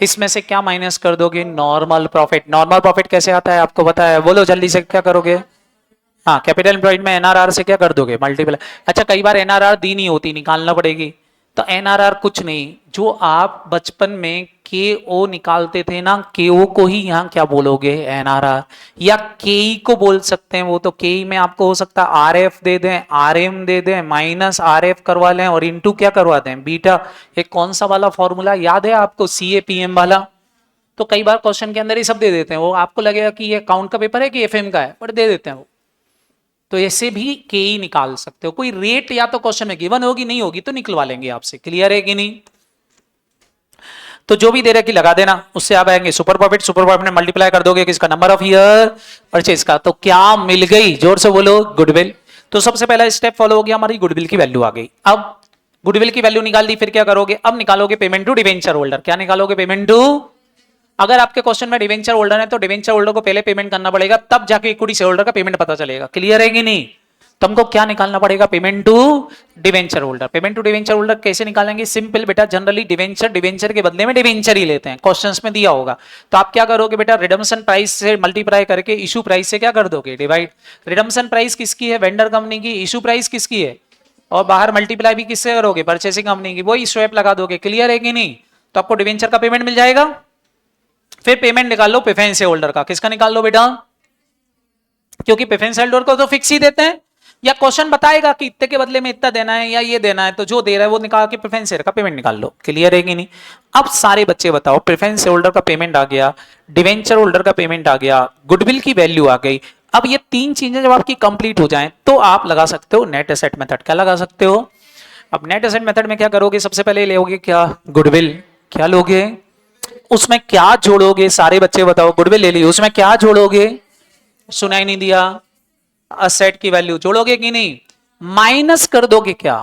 इसमें से क्या माइनस कर दोगे? Normal profit. नॉर्मल प्रॉफिट कैसे आता है आपको पता है? बोलो जल्दी से। क्या करोगे? हाँ, कैपिटल एम्प्लॉयड में एनआरआर से क्या कर दोगे? मल्टीप्लाई। अच्छा, कई बार एनआरआर दी नहीं होती, निकालना पड़ेगी। तो एनआरआर कुछ नहीं, जो आप बचपन में के ओ निकालते थे ना, के ओ को ही यहाँ क्या बोलोगे, एनआरआर, या के ई को बोल सकते हैं। वो तो के ई में आपको हो सकता है आर एफ दे दें, आर एम दे दें, माइनस आर एफ करवा लें और इंटू क्या करवा दें, बीटा। एक कौन सा वाला फॉर्मूला याद है आपको, सी ए पी एम वाला। तो कई बार क्वेश्चन के अंदर ये सब दे देते हैं, वो आपको लगेगा कि ये अकाउंट का पेपर है कि एफएम का है, पर दे देते हैं वो। तो ऐसे भी के ई निकाल सकते हो। कोई रेट या तो क्वेश्चन में गिवन होगी, नहीं होगी तो निकलवा लेंगे आपसे। क्लियर है कि नहीं? तो जो भी दे रहे कि लगा देना, उससे आप आएंगे सुपर प्रॉफिट। सुपर प्रॉफिट में मल्टीप्लाई कर दोगे किसका, नंबर ऑफ ईयर परचेज का। तो क्या मिल गई, जोर से बोलो, गुडविल। तो सबसे पहला स्टेप फॉलो हो गया, हमारी गुडविल की वैल्यू आ गई। अब गुडविल की वैल्यू निकाल दी, फिर क्या करोगे, अब निकालोगे पेमेंट टू डिवेंचर होल्डर। क्या निकालोगे, पेमेंट टू, अगर आपके क्वेश्चन में डिवेंचर होल्डर है तो डिवेंचर होल्डर को पहले पेमेंट करना पड़ेगा, तब जाके इक्विटी शेयर होल्डर का पेमेंट पता चलेगा। क्लियर है कि नहीं? तो हमको क्या निकालना पड़ेगा, payment to debenture holder. Payment to debenture holder कैसे निकालेंगे, सिंपल बेटा, जनरली डिवेंचर के बदले में डिवेंचर ही लेते हैं, क्वेश्चंस में दिया होगा। तो आप क्या करोगे बेटा, रिडम्पशन प्राइस से मल्टीप्लाई करके इशू प्राइस से क्या कर दोगे, डिवाइड। रिडम्पशन प्राइस किसकी है, वेंडर कंपनी की। इशू प्राइस किसकी है, और बाहर मल्टीप्लाई भी किससे करोगे, परचेसिंग कंपनी की। वही स्वैप लगा दोगे। क्लियर है कि नहीं? तो आपको डिवेंचर का पेमेंट मिल जाएगा। फिर पेमेंट निकाल लो प्रेफरेंस शेयर होल्डर का। किसका निकाल लो बेटा, क्योंकि प्रेफरेंस शेयर होल्डर को तो फिक्स ही देते हैं, या क्वेश्चन बताएगा कि इतने के बदले में इतना देना है या ये देना है, तो जो दे रहा है वो निकाल के प्रेफरेंस शेयर का पेमेंट निकाल लो। क्लियर है कि नहीं? अब सारे बच्चे बताओ, प्रेफरेंस शेयर होल्डर का पेमेंट आ गया, डिवेंचर होल्डर का पेमेंट आ गया, गुडविल की वैल्यू आ गई। अब ये तीन चीजें जब आपकी कंप्लीट हो जाएं तो आप लगा सकते हो नेट एसेट मेथड। क्या लगा सकते हो? अब नेट एसेट मेथड में क्या करोगे, सबसे पहले लोगे क्या, गुडविल। क्या लोगे, उसमें क्या जोड़ोगे, सारे बच्चे बताओ, गुडविल ले ली, उसमें क्या जोड़ोगे, सुनाई नहीं दिया, असेट की वैल्यू जोड़ोगे कि नहीं, माइनस कर दोगे क्या,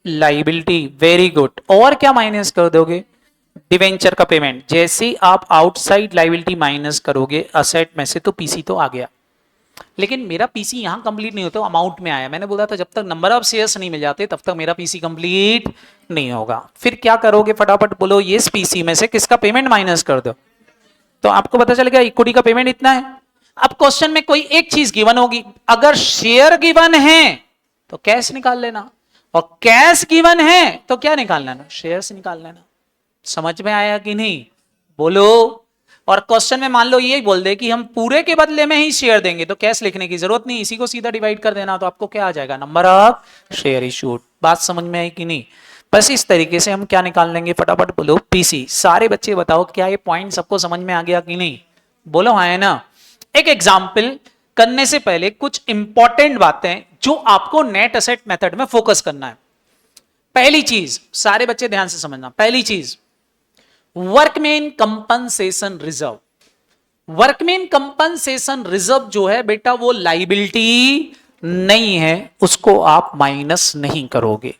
लाइबिलिटी। Very good. और क्या माइनस कर दोगे, डिवेंचर का पेमेंट। जैसे आप आउटसाइड लाइबिलिटी माइनस करोगे असेट में से, तो पीसी तो आ गया। लेकिन मेरा पीसी यहां कंप्लीट नहीं होता, अमाउंट में आया। मैंने बोला था जब तक नंबर ऑफ शेयर्स नहीं मिल जाते तब तक मेरा पीसी कंप्लीट नहीं होगा। फिर क्या करोगे, फटाफट बोलो, ये पीसी में से किसका पेमेंट माइनस कर दो, तो आपको पता चलेगा इक्विटी का पेमेंट इतना है। अब क्वेश्चन में कोई एक चीज गिवन होगी, अगर शेयर गिवन है तो कैश निकाल लेना, और कैश गिवन है तो क्या निकाल लेना, शेयर्स निकाल लेना। समझ में आया कि नहीं, बोलो। और क्वेश्चन में मान लो यही बोल दे कि हम पूरे के बदले में ही शेयर देंगे, तो कैश लिखने की जरूरत नहीं, इसी को सीधा डिवाइड कर देना, तो आपको क्या आ जाएगा, नंबर ऑफ शेयर इशूड। बात समझ में आई कि नहीं? बस इस तरीके से हम क्या निकाल लेंगे, फटाफट बोलो, पीसी। सारे बच्चे बताओ क्या ये पॉइंट सबको समझ में आ गया कि नहीं, बोलो हाँ है ना। एक एग्जाम्पल करने से पहले कुछ इंपॉर्टेंट बातें जो आपको नेट एसेट मेथड में फोकस करना है। पहली चीज, सारे बच्चे ध्यान से समझना, पहली चीज, workman compensation reserve. Workman compensation reserve जो है बेटा, वो लाइबिलिटी नहीं है, उसको आप माइनस नहीं करोगे।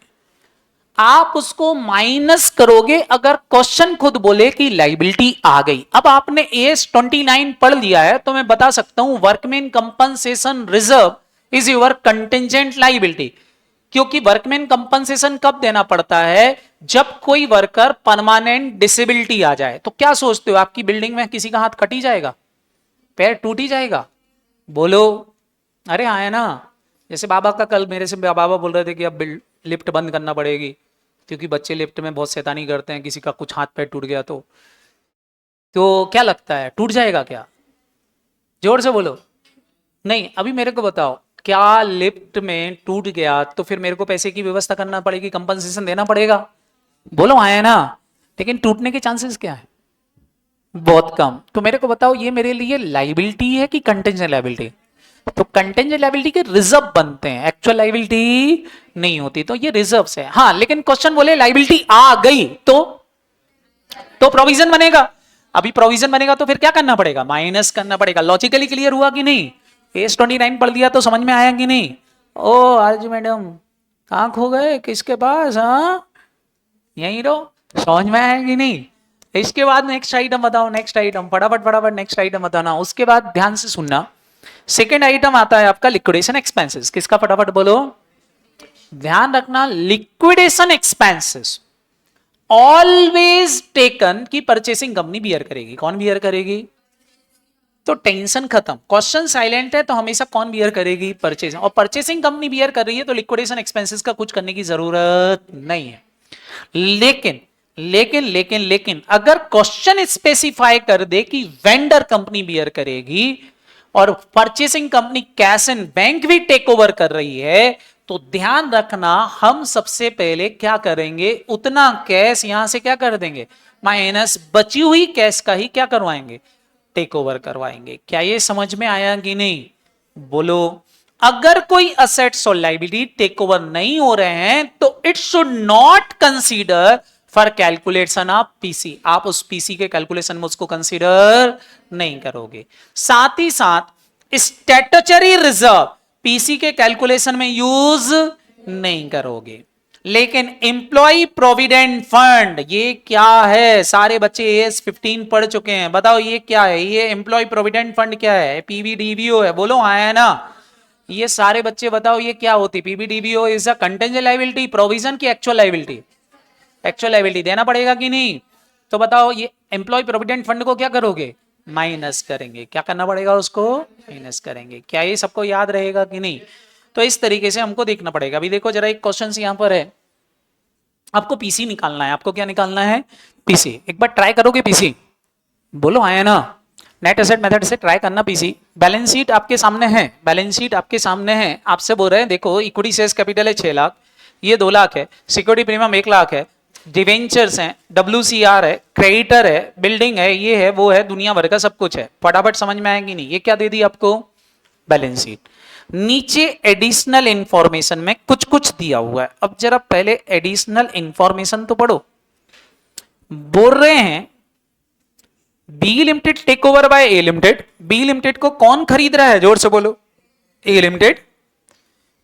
आप उसको माइनस करोगे अगर क्वेश्चन खुद बोले कि लाइबिलिटी आ गई। अब आपने एस 29 पढ़ लिया है तो मैं बता सकता हूं, workman compensation reserve is your contingent liability. क्योंकि वर्कमैन कंपनसेशन कब देना पड़ता है, जब कोई वर्कर परमानेंट डिसेबिलिटी आ जाए। तो क्या सोचते हो, आपकी बिल्डिंग में किसी का हाथ कट ही जाएगा, पैर टूट ही जाएगा, बोलो अरे हाँ है ना। जैसे बाबा का कल मेरे से बाबा बोल रहे थे कि अब लिफ्ट बंद करना पड़ेगी, क्योंकि बच्चे लिफ्ट में बहुत शैतानी करते हैं, किसी का कुछ हाथ पैर टूट गया तो क्या लगता है, टूट जाएगा क्या, जोर से बोलो। नहीं, अभी मेरे को बताओ, क्या लिफ्ट में टूट गया तो फिर मेरे को पैसे की व्यवस्था करना पड़ेगी, कंपनसेशन देना पड़ेगा, बोलो हाँ है ना। लेकिन टूटने के चांसेस क्या है, बहुत कम। तो मेरे को बताओ, ये मेरे लिए लाइबिलिटी है कि कंटेंजेंट लाइबिलिटी? तो कंटेंजेंट लायबिलिटी के रिजर्व बनते हैं, एक्चुअल लायबिलिटी नहीं होती, तो ये रिजर्व है। हाँ, लेकिन क्वेश्चन बोले लायबिलिटी आ गई तो प्रोविजन बनेगा। अभी प्रोविजन बनेगा तो फिर क्या करना पड़ेगा, माइनस करना पड़ेगा। लॉजिकली क्लियर हुआ कि नहीं? एस 29 पढ़ दिया तो समझ में आया कि नहीं? ओ आज मैडम कहाँ खो गए, किसके पास, हाँ यहीं रहो, समझ में आया कि नहीं? इसके बाद नेक्स्ट आइटम बताओ, नेक्स्ट आइटम फटाफट नेक्स्ट आइटम बताना। उसके बाद ध्यान से सुनना, सेकेंड आइटम आता है आपका लिक्विडेशन एक्सपेंसेस। किसका, फटाफट बोलो, ध्यान रखना, लिक्विडेशन एक्सपेंसेस ऑलवेज टेकन की परचेसिंग कंपनी बियर करेगी। कौन बियर करेगी? तो टेंशन खत्म, क्वेश्चन साइलेंट है तो हमेशा कौन बियर करेगी, परचेसिंग। और परचेसिंग कंपनी बियर कर रही है तो लिक्विडेशन एक्सपेंसेस का कुछ करने की जरूरत नहीं है। लेकिन लेकिन लेकिन लेकिन अगर क्वेश्चन स्पेसिफाई कर दे कि वेंडर कंपनी बियर करेगी और purchasing company cash and bank भी टेक ओवर कर रही है, तो ध्यान रखना हम सबसे पहले क्या करेंगे, उतना कैश यहां से क्या कर देंगे, माइनस बची हुई कैश का ही क्या करवाएंगे, टेक ओवर करवाएंगे। क्या ये समझ में आया कि नहीं? बोलो। अगर कोई असेट्स और लायबिलिटी टेक ओवर नहीं हो रहे हैं तो it should not consider for calculation of PC. आप उस पीसी के कैलकुलेशन में उसको कंसीडर नहीं करोगे। साथ ही साथ स्टैट्यूटरी रिजर्व पीसी के कैलकुलेशन में यूज नहीं करोगे। लेकिन एम्प्लॉय प्रोविडेंट फंड ये क्या है? सारे बच्चे एएस 15 पढ़ चुके हैं, बताओ ये क्या है? ये एम्प्लॉय प्रोविडेंट फंड क्या है? पीवीडीबीओ है, बोलो हाँ है ना? ये सारे बच्चे बताओ ये क्या होती? PVDBO is a contingent liability, provision की एक्चुअल लायबिलिटी? एक्चुअल लायबिलिटी देना पड़ेगा कि नहीं? तो बताओ ये एम्प्लॉय प्रोविडेंट फंड को क्या करोगे? माइनस करेंगे। क्या करना पड़ेगा उसको? माइनस करेंगे। क्या ये सबको याद रहेगा कि नहीं? तो इस तरीके से हमको देखना पड़ेगा। अभी देखो जरा एक क्वेश्चन यहां पर है, आपको पीसी निकालना है। आपको क्या निकालना है? पीसी। एक बार ट्राई करोगे पीसी? बोलो आया ना? नेट एसेट मेथड से ट्राई करना पीसी। बैलेंस शीट आपके सामने है, बैलेंस शीट आपके सामने है। आपसे बोल रहे हैं देखो इक्विटी शेयर्स कैपिटल है 6 लाख, ये 2 लाख है, सिक्योरिटी प्रीमियम 1 लाख है, डिवेंचर्स हैं, WCR है, क्रेडिटर है, बिल्डिंग है, ये है वो है, दुनिया भर का सब कुछ है। फटाफट समझ में आएगी नहीं? ये क्या दे दी आपको? Balance sheet. नीचे एडिशनल इंफॉर्मेशन में कुछ कुछ दिया हुआ है। अब जरा पहले एडिशनल इंफॉर्मेशन तो पढ़ो। बोल रहे हैं B limited take over by A limited. B limited को कौन खरीद रहा है? जोर से बोलो। A limited.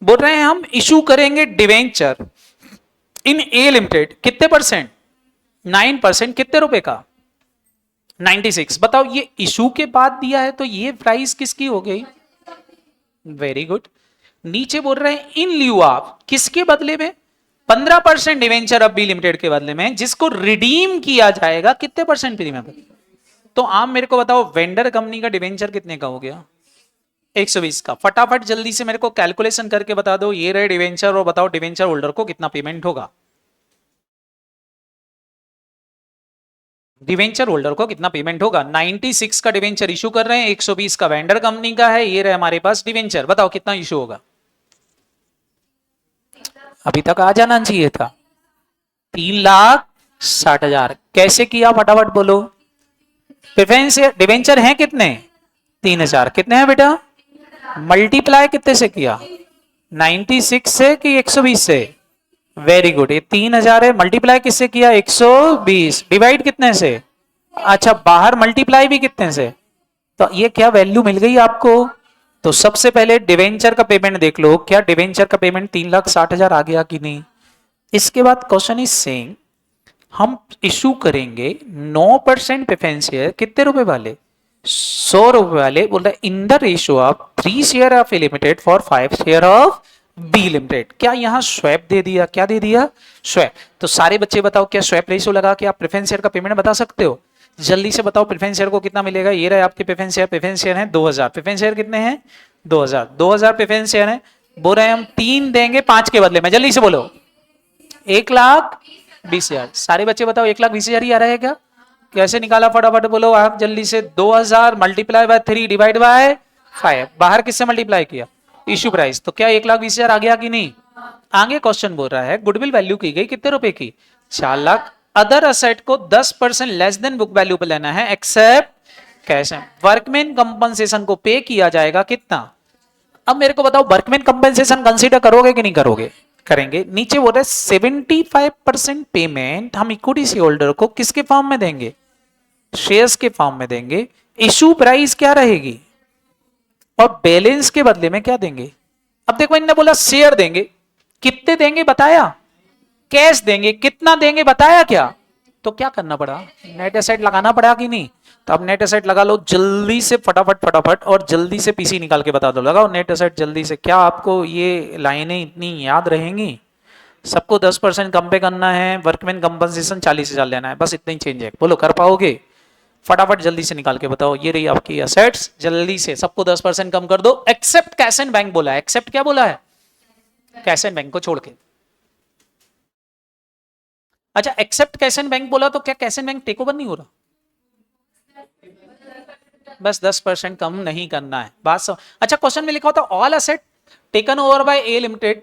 बोल रहे हैं हम इशू करेंगे डिवेंचर इन ए लिमिटेड। कितने परसेंट? 9%। कितने रुपए का? 96। बताओ ये इशू के बाद दिया है तो ये प्राइस किसकी हो गई? Very good. नीचे बोल रहे हैं इन ल्यू ऑफ, किसके बदले में? 15% डिवेंचर ऑफ बी लिमिटेड के बदले में, जिसको रिडीम किया जाएगा कितने परसेंट प्रीमियम? तो आप मेरे को बताओ वेंडर कंपनी का डिवेंचर कितने का हो गया? 120 का। फटाफट जल्दी से मेरे को कैलकुलेशन करके बता दो। ये रहे डिवेंचर और बताओ डिवेंचर होल्डर को कितना पेमेंट होगा? डिवेंचर होल्डर को कितना पेमेंट होगा? 96 का डिवेंचर इशू कर रहे हैं, 120 का वेंडर कंपनी का है। ये रहे हमारे पास डिवेंचर। बताओ कितना इशू होगा? अभी तक आ जाना चाहिए था। 3,60,000। कैसे किया? फटाफट बोलो। प्रेफरेंस डिवेंचर हैं कितने? 3,000। कितने हैं बेटा? मल्टीप्लाई कितने से किया? 96 से कि 120 से? Very good. ये 3,000 है, मल्टीप्लाई किससे किया? 120। डिवाइड कितने से? अच्छा बाहर मल्टीप्लाई भी कितने से? तो ये क्या वैल्यू मिल गई आपको? तो सबसे पहले डिवेंचर का पेमेंट देख लो। क्या डिवेंचर का पेमेंट 3,60,000 आ गया कि नहीं? इसके बाद क्वेश्चन इज सेइंग हम इशू करेंगे 9% प्रेफरेंस शेयर। कितने रुपए वाले? 100 रुपए वाले। बोल रहे in the ratio of 3 share of A limited for 5 share of B limited. क्या यहां स्वैप दे दिया? क्या दे दिया? स्वैप। तो सारे बच्चे बताओ क्या स्वैप रेशियो लगा के आप प्रेफरेंस शेयर का पेमेंट बता सकते हो? जल्दी से बताओ प्रेफरेंस शेयर को कितना मिलेगा? ये रहे आपके प्रेफरेंस शेयर। प्रेफरेंस शेयर है 2,000। प्रेफरेंस शेयर कितने हैं? 2,000। 2,000 प्रेफरेंस शेयर है। बोल रहे हैं हम 3 देंगे 5 के बदले में। जल्दी से बोलो। 1,20,000। सारे बच्चे बताओ 1,20,000 ही आ रहा है क्या? कैसे निकाला? फटाफट बोलो आप जल्दी से। 2,000 मल्टीप्लाई बाय 3 डिवाइड बाय 5। बाहर किससे मल्टीप्लाई किया? Issue price. तो क्या 1,20,000 आ गया कि नहीं? आगे क्वेश्चन बोल रहा है गुडविल वैल्यू की गई कितने रुपए की? 4 लाख। अदर असेट को 10% लेस देन बुक वैल्यू पे लेना है एक्सेप्ट कैश। वर्कमैन कंपनसेशन को पे किया जाएगा कितना? अब मेरे को बताओ वर्कमैन कंपनसेशन कंसीडर करोगे कि नहीं करोगे? करेंगे। नीचे बोल रहे 75% पेमेंट हम इक्विटी शेयर होल्डर को किसके फॉर्म में देंगे? शेयर्स के फॉर्म में देंगे। इशू प्राइस क्या रहेगी? और बैलेंस के बदले में क्या देंगे? अब देखो इन्होंने बोला शेयर देंगे। कितने देंगे बताया? कैश देंगे। कितना देंगे बताया क्या? तो क्या करना पड़ा? नेट एसेट लगाना पड़ा कि नहीं? तो अब नेट एसेट लगा लो जल्दी से फटाफट फटाफट और जल्दी से पीसी निकाल के बता दो। लगाओ नेट एसेट जल्दी से। क्या आपको ये लाइनें इतनी याद रहेंगी? सबको 10% कम पे करना है। वर्कमैन कंपनसेशन 40,000 लेना है। बस इतना ही चेंज है। बोलो कर पाओगे? फटाफट जल्दी से निकाल के बताओ। ये रही आपकी असेट्स। जल्दी से सबको 10% कम कर दो एक्सेप्ट कैश एंड बैंक बोला है। एक्सेप्ट क्या बोला है? कैश एंड बैंक को छोड़ के। अच्छा, एक्सेप्ट कैश एंड बैंक बोला तो क्या cash and bank take over नहीं हो रहा? बस 10% कम नहीं करना है, अच्छा, क्वेश्चन में लिखा होता all asset taken over by A limited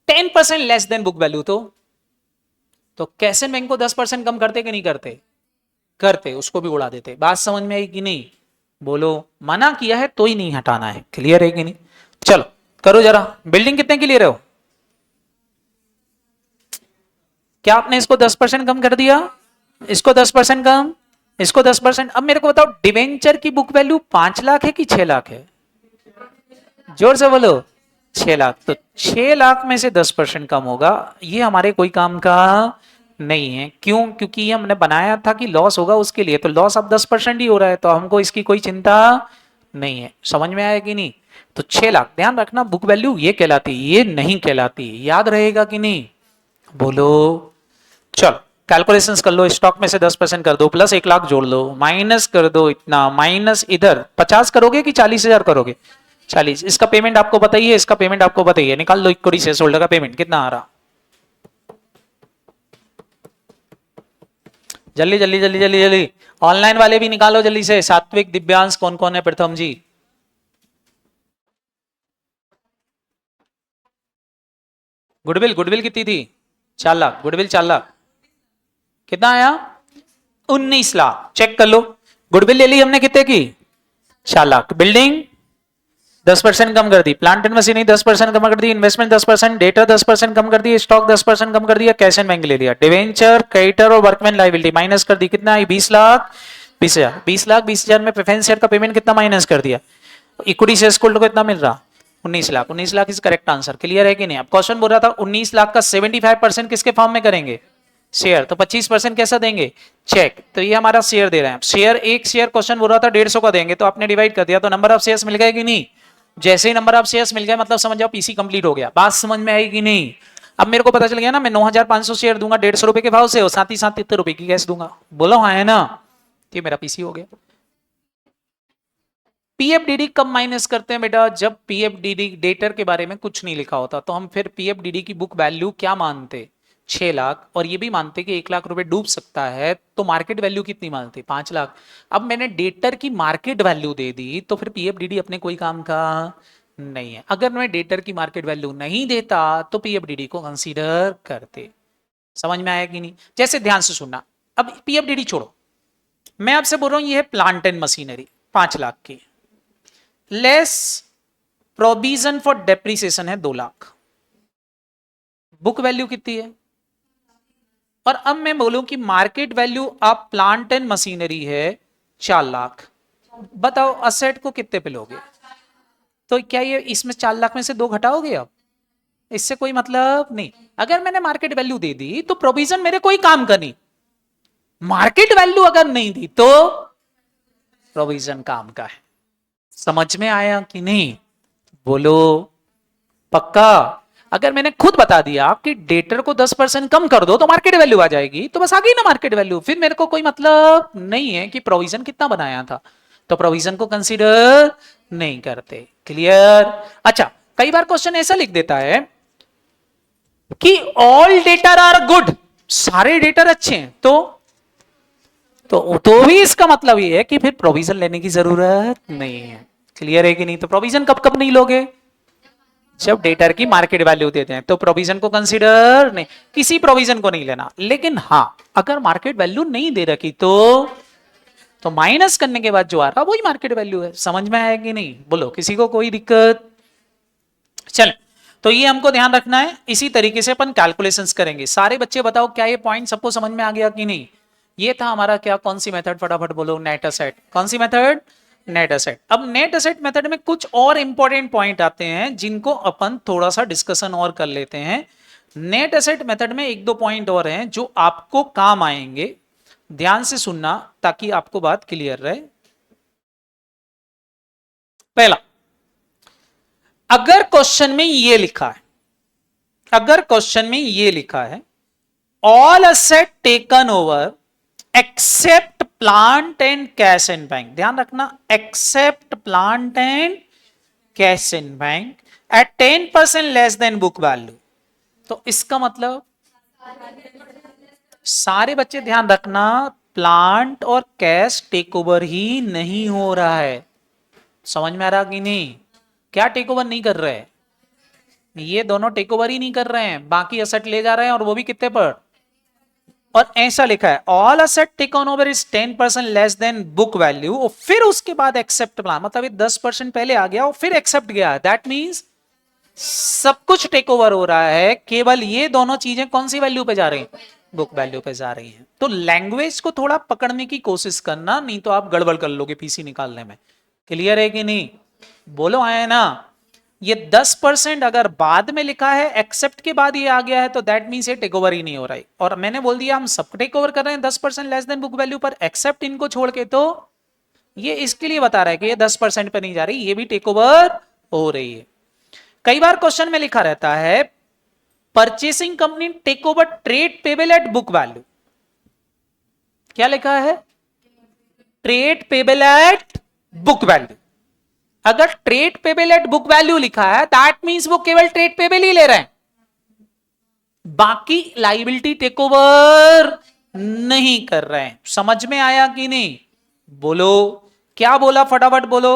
10% less than book value, तो कैश एंड बैंक को 10% कम करते कि नहीं करते? करते, उसको भी उड़ा देते। बात समझ में आई कि नहीं? बोलो, मना किया है तो ही नहीं हटाना है, क्लियर है कि नहीं? चलो करो जरा, बिल्डिंग कितने क्लियर हो? क्या आपने इसको 10% कम कर दिया? इसको 10% कम, इसको 10%। अब मेरे को बताओ, डिवेंचर की बुक वैल्यू 5 लाख है कि 6 लाख है? जोर से बोलो। 6 लाख, तो 6 लाख में से 10% कम होगा, ये हमारे कोई काम का नहीं है। क्यों? क्योंकि ये हमने बनाया था कि लॉस होगा उसके लिए, तो लॉस अब 10% ही हो रहा है, तो हमको इसकी कोई चिंता नहीं है। समझ में आया कि नहीं? तो 6 लाख, ध्यान रखना बुक वैल्यू ये कहलाती, ये नहीं कहलाती, याद रहेगा कि नहीं? बोलो। चलो कैलकुलेशंस कर लो, स्टॉक में से 10% कर दो, प्लस 1 लाख जोड़ लो, माइनस कर दो इतना, माइनस इधर 50 करोगे कि 40,000 करोगे? 40। इसका पेमेंट आपको पता ही है, इसका पेमेंट आपको पता ही है, निकाल लो इक्विटी शेयर होल्डर का पेमेंट कितना आ रहा। जल्दी जल्दी जल्दी जल्दी जल्दी, ऑनलाइन वाले भी निकालो जल्दी से। सात्विक, दिव्यांश, कौन कौन है? प्रथम जी, गुडविल, गुडविल कितनी थी? 4 लाख, गुडविल 4 लाख। कितना आया? 19 लाख। चेक कर लो, गुडविल ले ली हमने कितने की? 4 लाख। बिल्डिंग 10% कम कर दी, प्लांट एंड मशीनरी 10% कम कर दी, इन्वेस्टमेंट 10%, डेटा 10% कम कर दी, स्टॉक 10% कम कर दिया, कैश एंड बैंक ले लिया, डिवेंचर, क्रेडिटर और वर्कमैन लायबिलिटी माइनस कर दी। कितना आई? 20 लाख 20,000। 20 लाख 20,000 में प्रेफरेंस शेयर का पेमेंट कितना माइनस कर दिया? इक्विटी शेयर होल्डर को कितना मिल रहा? 19 lakh. 19 lakh is correct answer, clear है कि नहीं? अब क्वेश्चन बोल रहा था 19 लाख का 75% किसके फॉर्म में करेंगे? शेयर, तो 25% कैसा देंगे? चेक। तो ये हमारा शेयर दे रहे हैं, शेयर, एक शेयर क्वेश्चन बोल रहा था 150 का देंगे, तो आपने डिवाइड कर दिया, तो नंबर ऑफ शेयर्स मिल गए कि नहीं? जैसे ही नंबर ऑफ शेयर्स मिल गए मतलब समझ जाओ पीसी कंप्लीट हो गया। बात समझ में आएगी नहीं? अब मेरे को पता चल गया ना, मैं 9,500 शेयर दूंगा 150 रुपए के भाव से, और साथ ही साथ इतने रुपए की कैश दूंगा। बोलो हाँ है ना? ये मेरा पीसी हो गया। पीएफडीडी कब माइनस करते हैं बेटा? जब पीएफडीडी डेटर के बारे में कुछ नहीं लिखा होता, तो हम फिर पीएफडीडी की बुक वैल्यू क्या मानते? 6 लाख, और ये भी मानते कि 1 लाख रुपए डूब सकता है, तो मार्केट वैल्यू कितनी मानते? 5 लाख। अब मैंने डेटर की मार्केट वैल्यू दे दी, तो फिर पीएफडीडी अपने कोई काम का नहीं है। अगर मैं डेटर की मार्केट वैल्यू नहीं देता तो पीएफडीडी को कंसीडर करते। समझ में आया कि नहीं? जैसे ध्यान से सुनना, अब पीएफडीडी छोड़ो, मैं आपसे बोल रहा हूं ये है प्लांट एंड मशीनरी 5 लाख की, लेस प्रोविजन फॉर डेप्रिसिएशन है 2 लाख, बुक वैल्यू कितनी है? और अब मैं बोलूं कि मार्केट वैल्यू आप प्लांट एंड मशीनरी है 4 लाख, बताओ असेट को कितने पे लोगे? तो क्या ये इसमें 4 लाख में से 2 घटाओगे? अब इससे कोई मतलब नहीं। अगर मैंने मार्केट वैल्यू दे दी तो प्रोविजन मेरे कोई काम का नहीं, मार्केट वैल्यू अगर नहीं दी तो प्रोविजन काम का है। समझ में आया कि नहीं? बोलो पक्का? अगर मैंने खुद बता दिया कि डेटर को 10% कम कर दो तो मार्केट वैल्यू आ जाएगी, तो बस आ गई ना मार्केट वैल्यू, फिर मेरे को कोई मतलब नहीं है कि प्रोविजन कितना बनाया था, तो प्रोविजन को कंसीडर नहीं करते। क्लियर? अच्छा, कई बार क्वेश्चन ऐसा लिख देता है कि ऑल डेटर आर गुड, सारे डेटर अच्छे हैं, तो भी इसका मतलब ये है कि फिर प्रोविजन लेने की जरूरत नहीं है। क्लियर है कि नहीं? तो प्रोविजन कब कब नहीं लोगे? जब डेटर की मार्केट वैल्यू देते हैं, तो प्रोविजन को कंसीडर नहीं, किसी प्रोविजन को नहीं लेना। लेकिन हाँ, अगर मार्केट वैल्यू नहीं दे रखी तो माइनस करने के बाद जो आ रहा वही मार्केट वैल्यू है। समझ में आया कि नहीं? बोलो, किसी को कोई दिक्कत? चल, तो ये हमको ध्यान रखना है, इसी तरीके से अपन कैलकुलेशंस करेंगे। सारे बच्चे बताओ क्या ये पॉइंट सबको समझ में आ गया कि नहीं? ये था हमारा क्या, कौन सी मेथड? फटाफट बोलो। Net asset. कौन सी मेथड? Net asset. अब नेट असेट मेथड में कुछ और इंपॉर्टेंट पॉइंट आते हैं जिनको अपन थोड़ा सा डिस्कशन और कर लेते हैं। नेट असेट मेथड में एक दो पॉइंट और हैं जो आपको काम आएंगे, ध्यान से सुनना ताकि आपको बात क्लियर रहे। पहला, अगर क्वेश्चन में ये लिखा है, अगर क्वेश्चन में ये लिखा है all asset taken over except plant and cash and bank, ध्यान रखना, except plant and cash and bank at 10% less than book value, तो इसका मतलब सारे बच्चे ध्यान रखना, प्लांट और कैश टेक ओवर ही नहीं हो रहा है। समझ में आ रहा कि नहीं? क्या टेक ओवर नहीं कर रहे? ये दोनों टेक ओवर ही नहीं कर रहे हैं, बाकी असेट ले जा रहे हैं, और वो भी कितने पर? और ऐसा लिखा है all asset taken over is 10% less than book value, और फिर उसके बाद एक्सेप्ट प्लान, मतलब ये 10% पहले आ गया और फिर एक्सेप्ट गया। दैट मींस सब कुछ टेक ओवर हो रहा है, केवल ये दोनों चीजें कौन सी वैल्यू पे जा रही हैं? बुक वैल्यू पे जा रही हैं। तो लैंग्वेज को थोड़ा पकड़ने की कोशिश करना, नहीं तो आप गड़बड़ कर लोगे पीसी निकालने में। क्लियर है कि नहीं? बोलो आए ना? ये 10% अगर बाद में लिखा है, एक्सेप्ट के बाद ये आ गया है, तो दैट मींस ये टेक ओवर ही नहीं हो रहा है। और मैंने बोल दिया हम सब टेक ओवर कर रहे हैं 10% लेस देन बुक वैल्यू पर, एक्सेप्ट इनको छोड़ के, तो ये इसके लिए बता रहा है कि ये 10% पर नहीं जा रही, ये भी टेक ओवर हो रही है। कई बार क्वेश्चन में लिखा रहता है purchasing company take over trade payable at book value. क्या लिखा है? Trade payable at book value. अगर trade payable at book value लिखा है, दैट मींस वो केवल ट्रेड पेबल ही ले रहे हैं, बाकी लाइबिलिटी टेक ओवर नहीं कर रहे हैं। समझ में आया कि नहीं? बोलो, क्या बोला? फटाफट बोलो।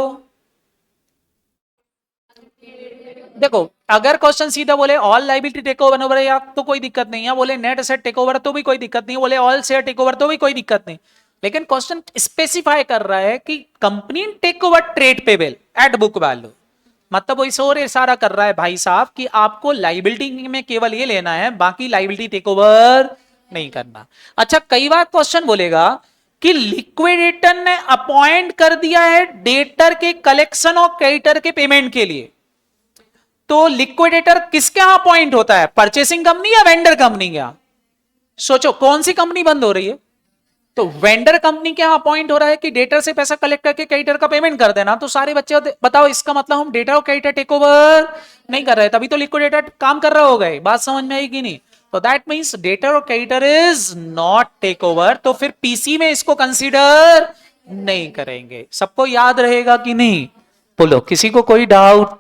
देखो, अगर क्वेश्चन सीधा बोले ऑल लाइबिलिटी टेक ओवर है, तो कोई दिक्कत नहीं है। बोले नेट एसेट टेक ओवर तो भी कोई दिक्कत नहीं है। बोले ऑल शेयर टेक ओवर तो भी कोई दिक्कत नहीं। लेकिन क्वेश्चन स्पेसिफाई कर रहा है कि company take over trade payable at book value, मतलब वो इस और इशारा कर रहा है भाई साहब कि आपको लाइबिलिटी में केवल ये लेना है, बाकी लाइबिलिटी टेक ओवर नहीं करना। अच्छा, कई बार क्वेश्चन बोलेगा कि लिक्विडेटर ने अपॉइंट कर दिया है डेटर के कलेक्शन और क्रेडिटर के पेमेंट के लिए, तो लिक्विडेटर किसके यहां अपॉइंट होता है? परचेसिंग कंपनी या वेंडर कंपनी के यहां? सोचो कौन सी कंपनी बंद हो रही है? तो वेंडर कंपनी के यहां अपॉइंट हो रहा है कि डेटर से पैसा कलेक्ट करके क्रेडिटर का पेमेंट कर देना। तो सारे बच्चे बताओ, इसका मतलब हम डेटर और क्रेडिटर टेक ओवर नहीं कर रहे, तभी तो लिक्विडेटर काम कर रहा होगा। बात समझ में आई कि नहीं? तो दैट मींस डेटर और creditor is not take over, तो फिर पीसी में इसको कंसीडर नहीं करेंगे। सबको याद रहेगा कि नहीं? बोलो, किसी को कोई डाउट?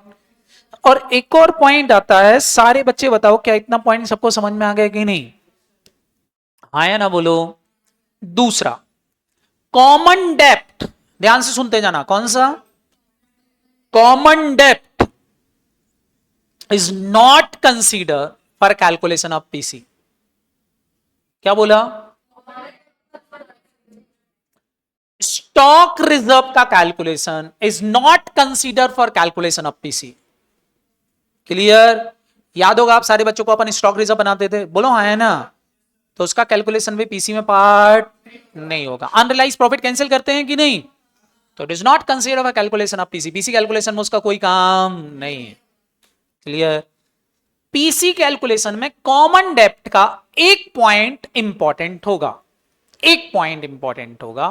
और एक और पॉइंट आता है, सारे बच्चे बताओ क्या इतना पॉइंट सबको समझ में आ गया कि नहीं? हाँ या ना बोलो। दूसरा, कॉमन डेप्ट, ध्यान से सुनते जाना। कौन सा? कॉमन डेप्ट is not consider for calculation of PC. क्या बोला? स्टॉक रिजर्व का calculation is not consider for calculation of PC. Clear? याद होगा आप सारे बच्चों को अपन स्टॉक रिजर्व बनाते थे, बोलो हाँ है ना? तो उसका कैलकुलेशन भी पीसी में पार्ट नहीं होगा। अनरियलाइज प्रॉफिट कैंसिल करते हैं कि नहीं? तो it is not consider for calculation of PC. PC calculation में उसका कोई काम नहीं है। क्लियर? पीसी कैलकुलेशन में कॉमन डेप्ट का एक पॉइंट इंपॉर्टेंट होगा, एक पॉइंट इंपॉर्टेंट होगा।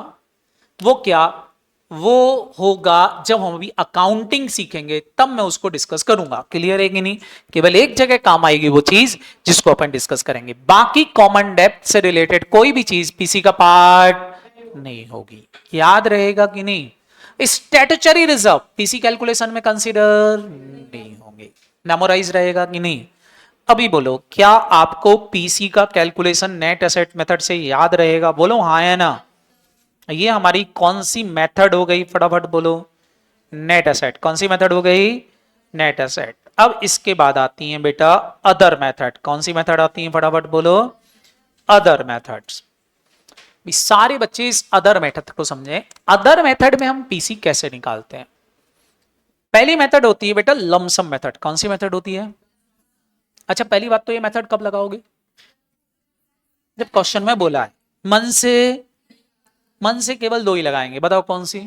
वो क्या? वो होगा जब हम अभी अकाउंटिंग सीखेंगे, तब मैं उसको डिस्कस करूंगा। क्लियर है कि नहीं? केवल एक जगह काम आएगी वो चीज जिसको अपन डिस्कस करेंगे, बाकी कॉमन डेप्थ से रिलेटेड कोई भी चीज पीसी का पार्ट नहीं होगी। याद रहेगा कि नहीं? स्टैट्यूटरी रिजर्व पीसी कैलकुलेशन में कंसीडर नहीं होंगे। मेमोराइज रहेगा कि नहीं? अभी बोलो, क्या आपको पीसी का कैलकुलेशन नेट एसेट मेथड से याद रहेगा? बोलो हाँ या ना? ये हमारी कौन सी मेथड हो गई? फटाफट बोलो। Net asset. कौन सी मेथड हो गई? Net asset. अब इसके बाद आती हैं बेटा अदर मेथड। कौन सी मेथड आती है? फटाफट बोलो। Other methods. सारे बच्चे इस अदर मेथड को समझें। अदर मेथड में हम पीसी कैसे निकालते हैं? पहली मेथड होती है बेटा लमसम मेथड। कौन सी मेथड होती है? अच्छा, पहली बात तो ये मेथड कब लगाओगे? जब क्वेश्चन में बोला है। मन से केवल दो ही लगाएंगे, बताओ कौन सी?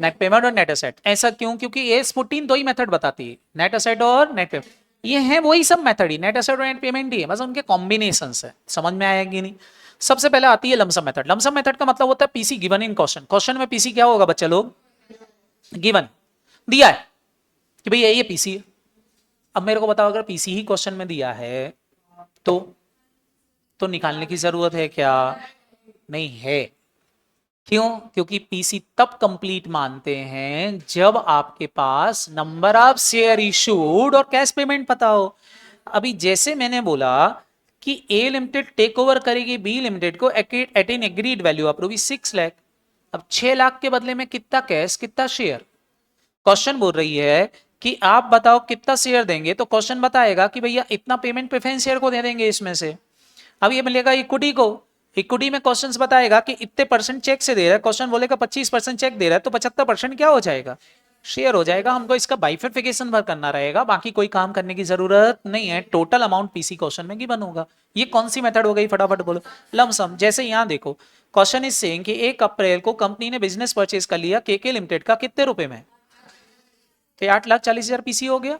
नेट पेमेंट और नेट एसेट। ऐसा क्यों? क्योंकि AS14 दो ही मेथड बताती है, नेट एसेट और नेट पेमेंट। ये है वही सब मेथड ही, नेट एसेट और नेट पेमेंट ही है, बस उनके कॉम्बिनेशन है। समझ में आया कि नहीं? सबसे पहले आती है लमसम मेथड। लमसम मेथड का मतलब होता है PC given in question. Question में पीसी क्या होगा बच्चे लोग? गिवन दिया है कि भाई ये पीसी है। अब मेरे को बताओ, अगर पीसी ही क्वेश्चन में दिया है तो निकालने की जरूरत है क्या? नहीं है। क्यों? क्योंकि पीसी तब कंप्लीट मानते हैं जब आपके पास नंबर ऑफ शेयर इशूड और कैश पेमेंट पता हो। अभी जैसे मैंने बोला कि ए लिमिटेड टेक ओवर करेगी बी लिमिटेड को at an agreed value of rupees 6 lakh. अब 6 लाख के बदले में कितना कैश, कितना शेयर। क्वेश्चन बोल रही है कि आप बताओ कितना शेयर देंगे, तो क्वेश्चन बताएगा कि भैया इतना पेमेंट प्रेफरेंस शेयर को दे देंगे इसमें से। अब ये मिलेगा इक्विटी को, इक्विटी में क्वेश्चन बताएगा कि इतने परसेंट चेक से दे रहा है, क्वेश्चन बोलेगा 25% चेक दे रहा है, तो 75% क्या हो जाएगा, शेयर हो जाएगा। हमको इसका बाइफिकेशन भर करना रहेगा, बाकी कोई काम करने की जरूरत नहीं है। टोटल अमाउंट पीसी क्वेश्चन में गिवन होगा। ये कौन सी मेथड हो गई, फटाफट बोलो। लमसम। जैसे यहाँ देखो क्वेश्चन इज सेइंग कि 1 अप्रैल को कंपनी ने बिजनेस परचेज कर लिया केके लिमिटेड का, कितने रुपए में, तो 8,40,000 पीसी हो गया।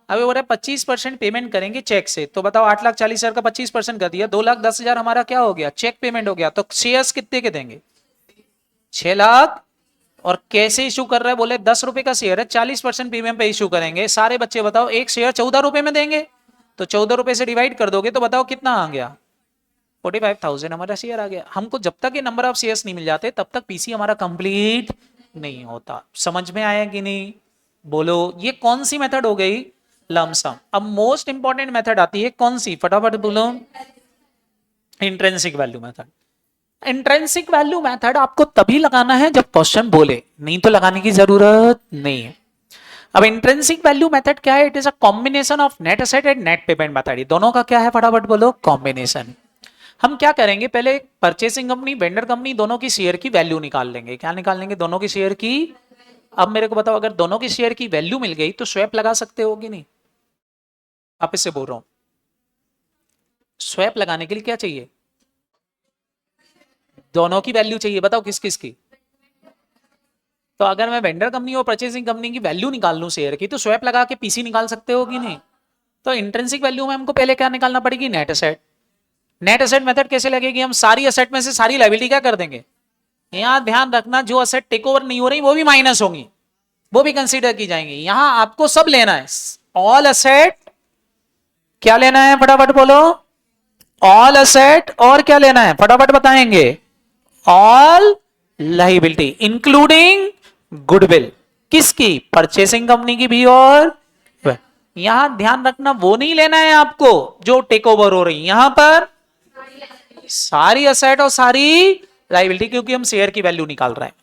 अब हो रहा है 25% पेमेंट करेंगे चेक से, तो बताओ 8,40,000 का 25% कर दिया, 2,10,000 हमारा क्या हो गया, चेक पेमेंट हो गया। तो शेयर्स कितने के देंगे, 6 लाख। और कैसे इशू कर रहा है, बोले 10 रुपए का शेयर है, 40% प्रीमियम पे इशू करेंगे। सारे बच्चे बताओ एक शेयर 14 रुपए में देंगे, तो 14 रुपए से डिवाइड कर दोगे तो बताओ कितना आ गया, 45,000 हमारा शेयर आ गया। हमको जब तक ये नंबर ऑफ शेयर्स नहीं मिल जाते तब तक पीसी हमारा कंप्लीट नहीं होता। समझ में आया कि नहीं, बोलो। ये कौन सी मेथड हो गई, लमसम। अब मोस्ट इंपॉर्टेंट मेथड आती है कौन सी, फटाफट बोलो, intrinsic value method. Intrinsic value method आपको तभी लगाना है जब क्वेश्चन बोले, नहीं तो लगाने की जरूरत नहीं है। अब इंट्रिंसिक वैल्यू मेथड क्या है, it is a combination of net asset and net payment method. दोनों का क्या है, फटाफट बोलो, कॉम्बिनेशन। हम क्या करेंगे, पहले परचेसिंग कंपनी वेंडर कंपनी दोनों की शेयर की वैल्यू निकाल लेंगे। क्या निकाल लेंगे, दोनों की शेयर की। अब मेरे को बताओ अगर दोनों की शेयर की वैल्यू मिल गई तो स्वैप लगा सकते हो कि नहीं, आप इससे बोल रहा हूं। स्वैप लगाने के लिए क्या चाहिए, दोनों की वैल्यू चाहिए, बताओ किस किस की। तो अगर मैं वेंडर कंपनी और परचेसिंग कंपनी की वैल्यू निकाल लूं शेयर की, तो स्वैप लगा के पीसी निकाल सकते हो कि नहीं। तो इंट्रिंसिक वैल्यू में हमको पहले क्या निकालना पड़ेगी, net asset. Net asset method कैसे लगेगी, हम सारी एसेट में से सारी लायबिलिटी क्या कर देंगे। यहां ध्यान रखना, जो एसेट टेक ओवर नहीं हो रही वो भी माइनस होंगी, वो भी कंसीडर की जाएंगी। यहां आपको सब लेना है, ऑल एसेट। क्या लेना है, फटाफट बोलो, ऑल एसेट। और क्या लेना है, फटाफट बताएंगे, ऑल लायबिलिटी इंक्लूडिंग गुडविल। किसकी, परचेसिंग कंपनी की भी। और यहां ध्यान रखना, वो नहीं लेना है आपको जो टेक ओवर हो रही, यहां पर सारी असेट और सारी लायबिलिटी, क्योंकि हम शेयर की वैल्यू निकाल रहे हैं।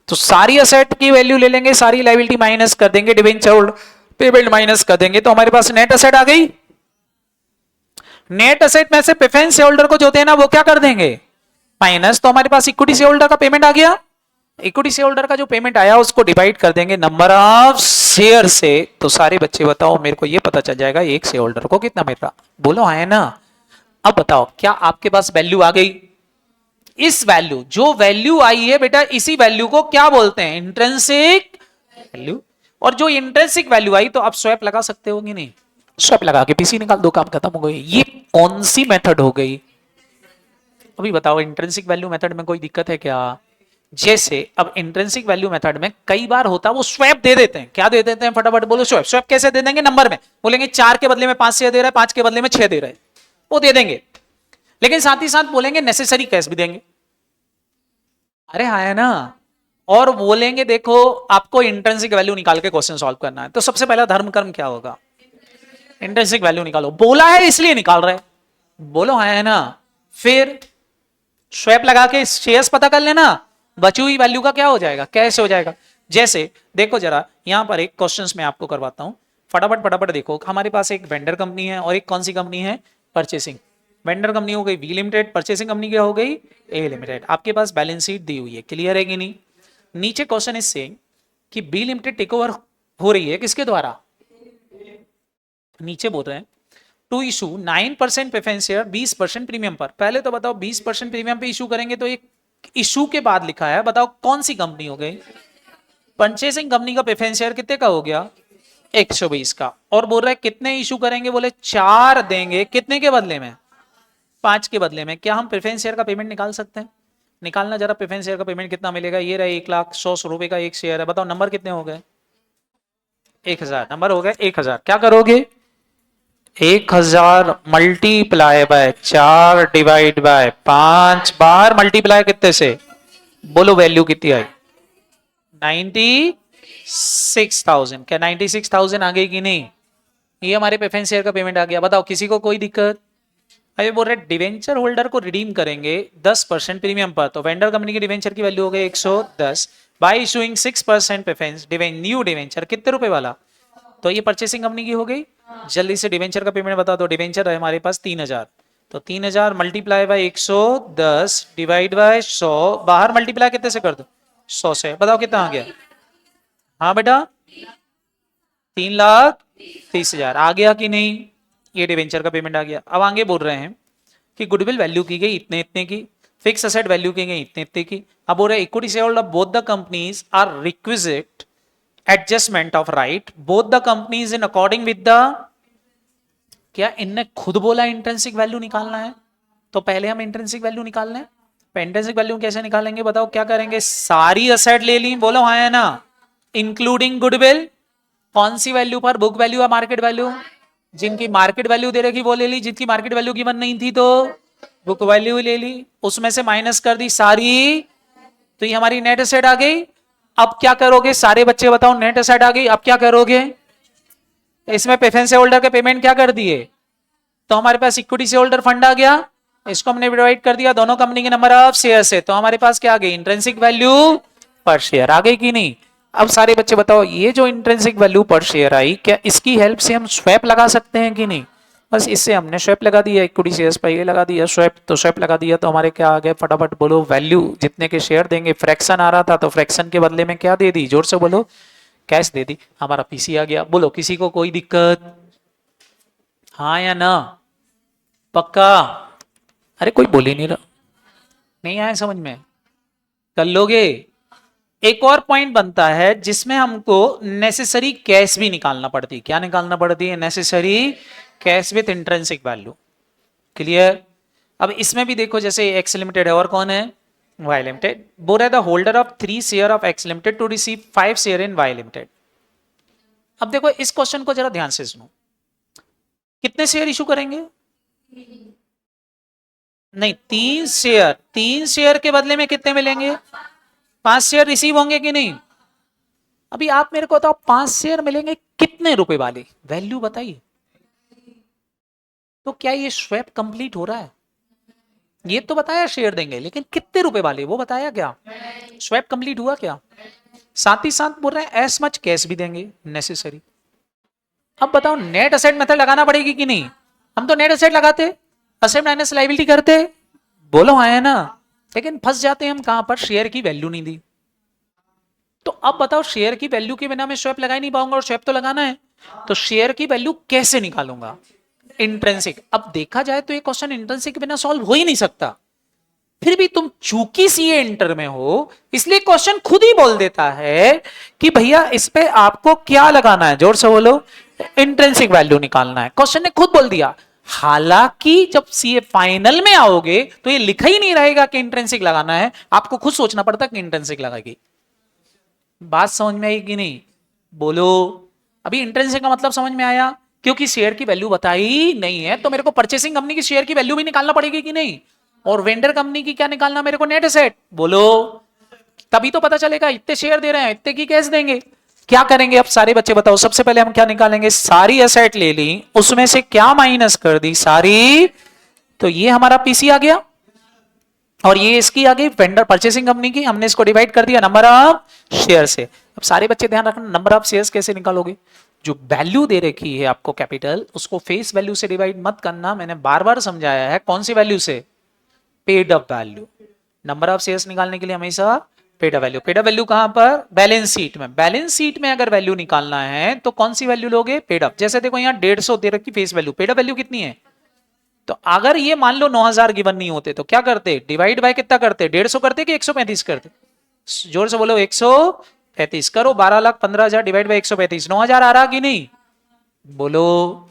तो सारी असेट की वैल्यू ले लेंगे, सारी लायबिलिटी माइनस कर देंगे, डिबेंचर पेमेंट माइनस कर देंगे, तो हमारे पास नेट असेट आ गई। नेट असेट में से प्रेफरेंस शेयर होल्डर को जो देना वो क्या कर देंगे, माइनस। तो हमारे पास इक्विटी शेयर होल्डर का पेमेंट आ गया। इक्विटी शेयर होल्डर का जो पेमेंट आया उसको डिवाइड कर देंगे नंबर ऑफ शेयर से। तो सारे बच्चे बताओ, मेरे को ये पता चल जाएगा एक शेयर होल्डर को कितना मिल रहा, बोलो है ना। अब बताओ क्या आपके पास वैल्यू आ गई, इस वैल्यू, जो वैल्यू आई है बेटा, इसी वैल्यू को क्या बोलते हैं, इंट्रिंसिक वैल्यू। और जो इंट्रिंसिक वैल्यू आई तो आप स्वैप लगा सकते हो कि नहीं, स्वैप लगा के पीसी निकाल दो, काम खत्म हो गई। ये कौन सी मेथड हो गई, अभी बताओ। इंट्रिंसिक वैल्यू मेथड में कोई दिक्कत है क्या, जैसे अब इंट्रिंसिक वैल्यू मेथड में कई बार होता है वो स्वैप दे देते हैं। क्या दे देते हैं, फटाफट बोलो, स्वैप। स्वैप कैसे दे देंगे, नंबर में बोलेंगे 4 के बदले में 5 शेयर दे रहा है, 5 के बदले में 6 दे रहा है, वो दे देंगे। लेकिन साथ ही साथ बोलेंगे नेसेसरी कैश भी देंगे, अरे हाँ है ना। और बोलेंगे देखो आपको इंट्रिंसिक वैल्यू निकाल के क्वेश्चन सॉल्व करना है, तो सबसे पहला धर्म कर्म क्या होगा, इंट्रिंसिक वैल्यू निकालो। बोला है इसलिए निकाल रहे, बोलो हाँ है ना। फिर स्वैप लगा के शेयर्स पता कर लेना, बची हुई वैल्यू का क्या हो जाएगा, कैश हो जाएगा। जैसे देखो जरा यहां पर एक क्वेश्चंस मैं आपको करवाता हूं, फटाफट फटाफट देखो। हमारे पास एक वेंडर कंपनी है और एक कौन सी कंपनी है, परचेसिंग। वेंडर कंपनी हो गई बी लिमिटेड, परचेसिंग कंपनी क्या हो गई, ए लिमिटेड। आपके पास बैलेंस शीट दी हुई है, क्लियर है कि नहीं। नीचे क्वेश्चन इज सेइंग कि बी लिमिटेड टेक ओवर हो रही है किसके द्वारा, नीचे बोल रहे हैं to issue 9% preference share 20% premium पर। पहले तो बताओ 20% प्रीमियम पे इशू करेंगे, तो एक इशू के बाद लिखा है, बताओ कौन सी कंपनी हो गई, परचेसिंग कंपनी का प्रेफरेंस शेयर कितने का हो गया, 120 का। और बोल रहा है कितने इशू करेंगे, बोले 4 देंगे, कितने के बदले में, 5 के बदले में। क्या हम प्रेफरेंस शेयर का पेमेंट निकाल सकते हैं, निकालना जरा, प्रेफरेंस शेयर का पेमेंट कितना मिलेगा, ये रहा 1,00,100 रुपए का एक शेयर है। बताओ नंबर कितने हो गए, 1000 नंबर हो गए 1000। क्या करोगे, 1000 multiply by 4 divide by 5 bar multiply कितने से, बोलो वैल्यू कितनी आई, 96,000। क्या 96,000 आ गई कि नहीं, ये हमारे प्रेफरेंस शेयर का पेमेंट आ गया। बताओ किसी को कोई दिक्कत, अरे बोल रहे डिवेंचर होल्डर को रिडीम करेंगे 10% प्रीमियम पर, तो वेंडर कंपनी की डिवेंचर की वैल्यू हो गई 110 by issuing 6% preference new debenture कितने रुपए वाला, तो ये परचेसिंग कंपनी की हो गई। जल्दी से डिवेंचर का पेमेंट बता दो। डिवेंचर है हमारे पास 3000, तो 3000 मल्टीप्लाई बाई 110 डिवाइड बाई 100, बाहर मल्टीप्लाई कितने से कर दो 100 से, बताओ कितना आ गया। हाँ बेटा 3,30,000 आ गया कि नहीं, ये डिवेंचर का पेमेंट आ गया। अब आगे बोल रहे हैं कि गुडविल वैल्यू की गई इतने इतने की, फिक्स असेट वैल्यू की गई इतने इतने की। अब बोल रहे equity share holder both the companies are requisite adjustment of right both the companies in according with the, क्या इनने खुद बोला इंट्रिंसिक वैल्यू निकालना है, तो पहले हम इंट्रिंसिक वैल्यू निकाल लें। इंट्रिंसिक वैल्यू कैसे निकालेंगे बताओ, क्या करेंगे, सारी असेट ले ली, बोलो हाँ है ना, इंक्लूडिंग गुडविल, कौन सी वैल्यू पर, बुक वैल्यू या मार्केट वैल्यू, जिनकी मार्केट वैल्यू दे रखी वो ले ली, जिनकी मार्केट वैल्यू गिवन नहीं थी तो बुक वैल्यू ले ली, उसमें से माइनस कर दी सारी, तो ये हमारी नेट एसेट आ गई। अब क्या करोगे सारे बच्चे बताओ, नेट एसेट आ गई, अब क्या करोगे, इसमें प्रेफरेंस होल्डर के पेमेंट क्या कर दिए, तो हमारे पास इक्विटी से होल्डर फंड आ गया, इसको हमने डिवाइड कर दिया दोनों कंपनी के नंबर ऑफ शेयर से, तो हमारे पास क्या आ गई, इंट्रिंसिक वैल्यू पर शेयर आ गई कि नहीं। अब सारे बच्चे बताओ ये जो इंट्रिंसिक वैल्यू पर शेयर आई, क्या इसकी हेल्प से हम स्वैप लगा सकते हैं कि नहीं, बस इससे हमने स्वैप लगा दिया, इक्विटी शेयर्स पर ये लगा दिया स्वैप, तो स्वैप लगा दिया तो हमारे क्या आ गए, फटाफट बोलो, वैल्यू जितने के शेयर देंगे, फ्रैक्शन आ रहा था तो फ्रैक्शन के बदले में क्या दे दी, जोर से बोलो, कैश दे दी, हमारा पीसी आ गया। बोलो किसी को कोई दिक्कत, हाँ या ना, पक्का, अरे कोई बोल ही नहीं रहा, नहीं आया समझ में, कर लोगे। एक और पॉइंट बनता है जिसमें हमको नेसेसरी कैश भी निकालना पड़ती है, क्या निकालना पड़ती है, necessary cash with intrinsic value, clear. अब इसमें भी देखो जैसे एक्स लिमिटेड है और कौन है, वाई लिमिटेड, बोल रहा है the holder of 3 share of X limited to receive 5 share in Y limited. अब देखो इस क्वेश्चन को जरा ध्यान से सुनो, कितने शेयर इशू करेंगे, नहीं 3 शेयर, 3 शेयर के बदले में कितने मिलेंगे, 5 शेयर रिसीव होंगे कि नहीं। अभी आप मेरे को बताओ 5 शेयर मिलेंगे कितने रुपए वाले, वैल्यू बताइए, तो क्या ये स्वैप कंप्लीट हो रहा है, ये तो बताया शेयर देंगे लेकिन कितने रुपए वाले वो बताया क्या, स्वैप कंप्लीट हुआ क्या। साथ ही साथ बोल रहे हैं एस मच कैश भी देंगे नेसेसरी। अब बताओ नेट असेट मेथड लगाना पड़ेगी कि नहीं, हम तो नेट असेट लगाते, असेट माइनस लायबिलिटी करते, बोलो हाँ है ना, लेकिन फंस जाते हैं हम कहां पर, शेयर की वैल्यू नहीं दी। तो अब बताओ शेयर की वैल्यू के बिना मैं स्वैप लगा ही नहीं पाऊंगा, और स्वैप तो लगाना है, तो शेयर की वैल्यू कैसे निकालूंगा, इंट्रिंसिक। अब देखा जाए तो ये क्वेश्चन इंट्रिंसिक के बिना सॉल्व हो ही नहीं सकता, फिर भी तुम चूंकि सीए इंटर में हो इसलिए क्वेश्चन खुद ही बोल देता है कि भैया इस पे आपको क्या लगाना है, जोर से बोलो, इंट्रिंसिक वैल्यू निकालना है, क्वेश्चन ने खुद बोल दिया। हालांकि जब सीए फाइनल में आओगे तो ये लिखा ही नहीं रहेगा कि इंट्रिंसिक लगाना है, आपको खुद सोचना पड़ता है कि इंट्रिंसिक लगाएगी। बात समझ में आई कि नहीं, बोलो। अभी इंट्रिंसिक का मतलब समझ में आया, क्योंकि शेयर की वैल्यू बताई नहीं है तो मेरे को परचेसिंग कंपनी की शेयर की वैल्यू भी निकालना पड़ेगी कि नहीं, और वेंडर कंपनी की क्या निकालना मेरे को, नेट एसेट, बोलो, तभी तो पता चलेगा इतने शेयर दे रहे हैं इतने की कैश देंगे। क्या करेंगे अब सारे बच्चे बताओ, सबसे पहले हम क्या निकालेंगे, सारी एसेट ले ली उसमें से क्या माइनस कर दी सारी, तो ये हमारा पीसी आ गया, और ये इसकी आ गई वेंडर परचेसिंग कंपनी की, हमने इसको डिवाइड कर दिया नंबर ऑफ शेयर से। अब सारे बच्चे ध्यान रखना, नंबर ऑफ शेयर्स कैसे निकालोगे, जो वैल्यू दे रखी है आपको कैपिटल, उसको फेस वैल्यू से डिवाइड मत करना, मैंने बार बार समझाया है, कौन सी वैल्यू से, paid up value. Number of shares निकालने के लिए हमेशा paid up value, paid up value कहां पर, बैलेंस शीट में, बैलेंस शीट में अगर वैल्यू निकालना है तो कौन सी वैल्यू लोगे, पेड अप। जैसे देखो यहाँ 150 दे रखी face value, paid up value कितनी है, तो अगर ये मान लो 9000 गिवन नहीं होते तो क्या करते, डिवाइड बाय कितना करते, 150 करते कि 135 करते, जोर से बोलो, 135 करो, 12,15,000 डिवाइड बाय 135, 9000 आ रहा कि नहीं, बोलो।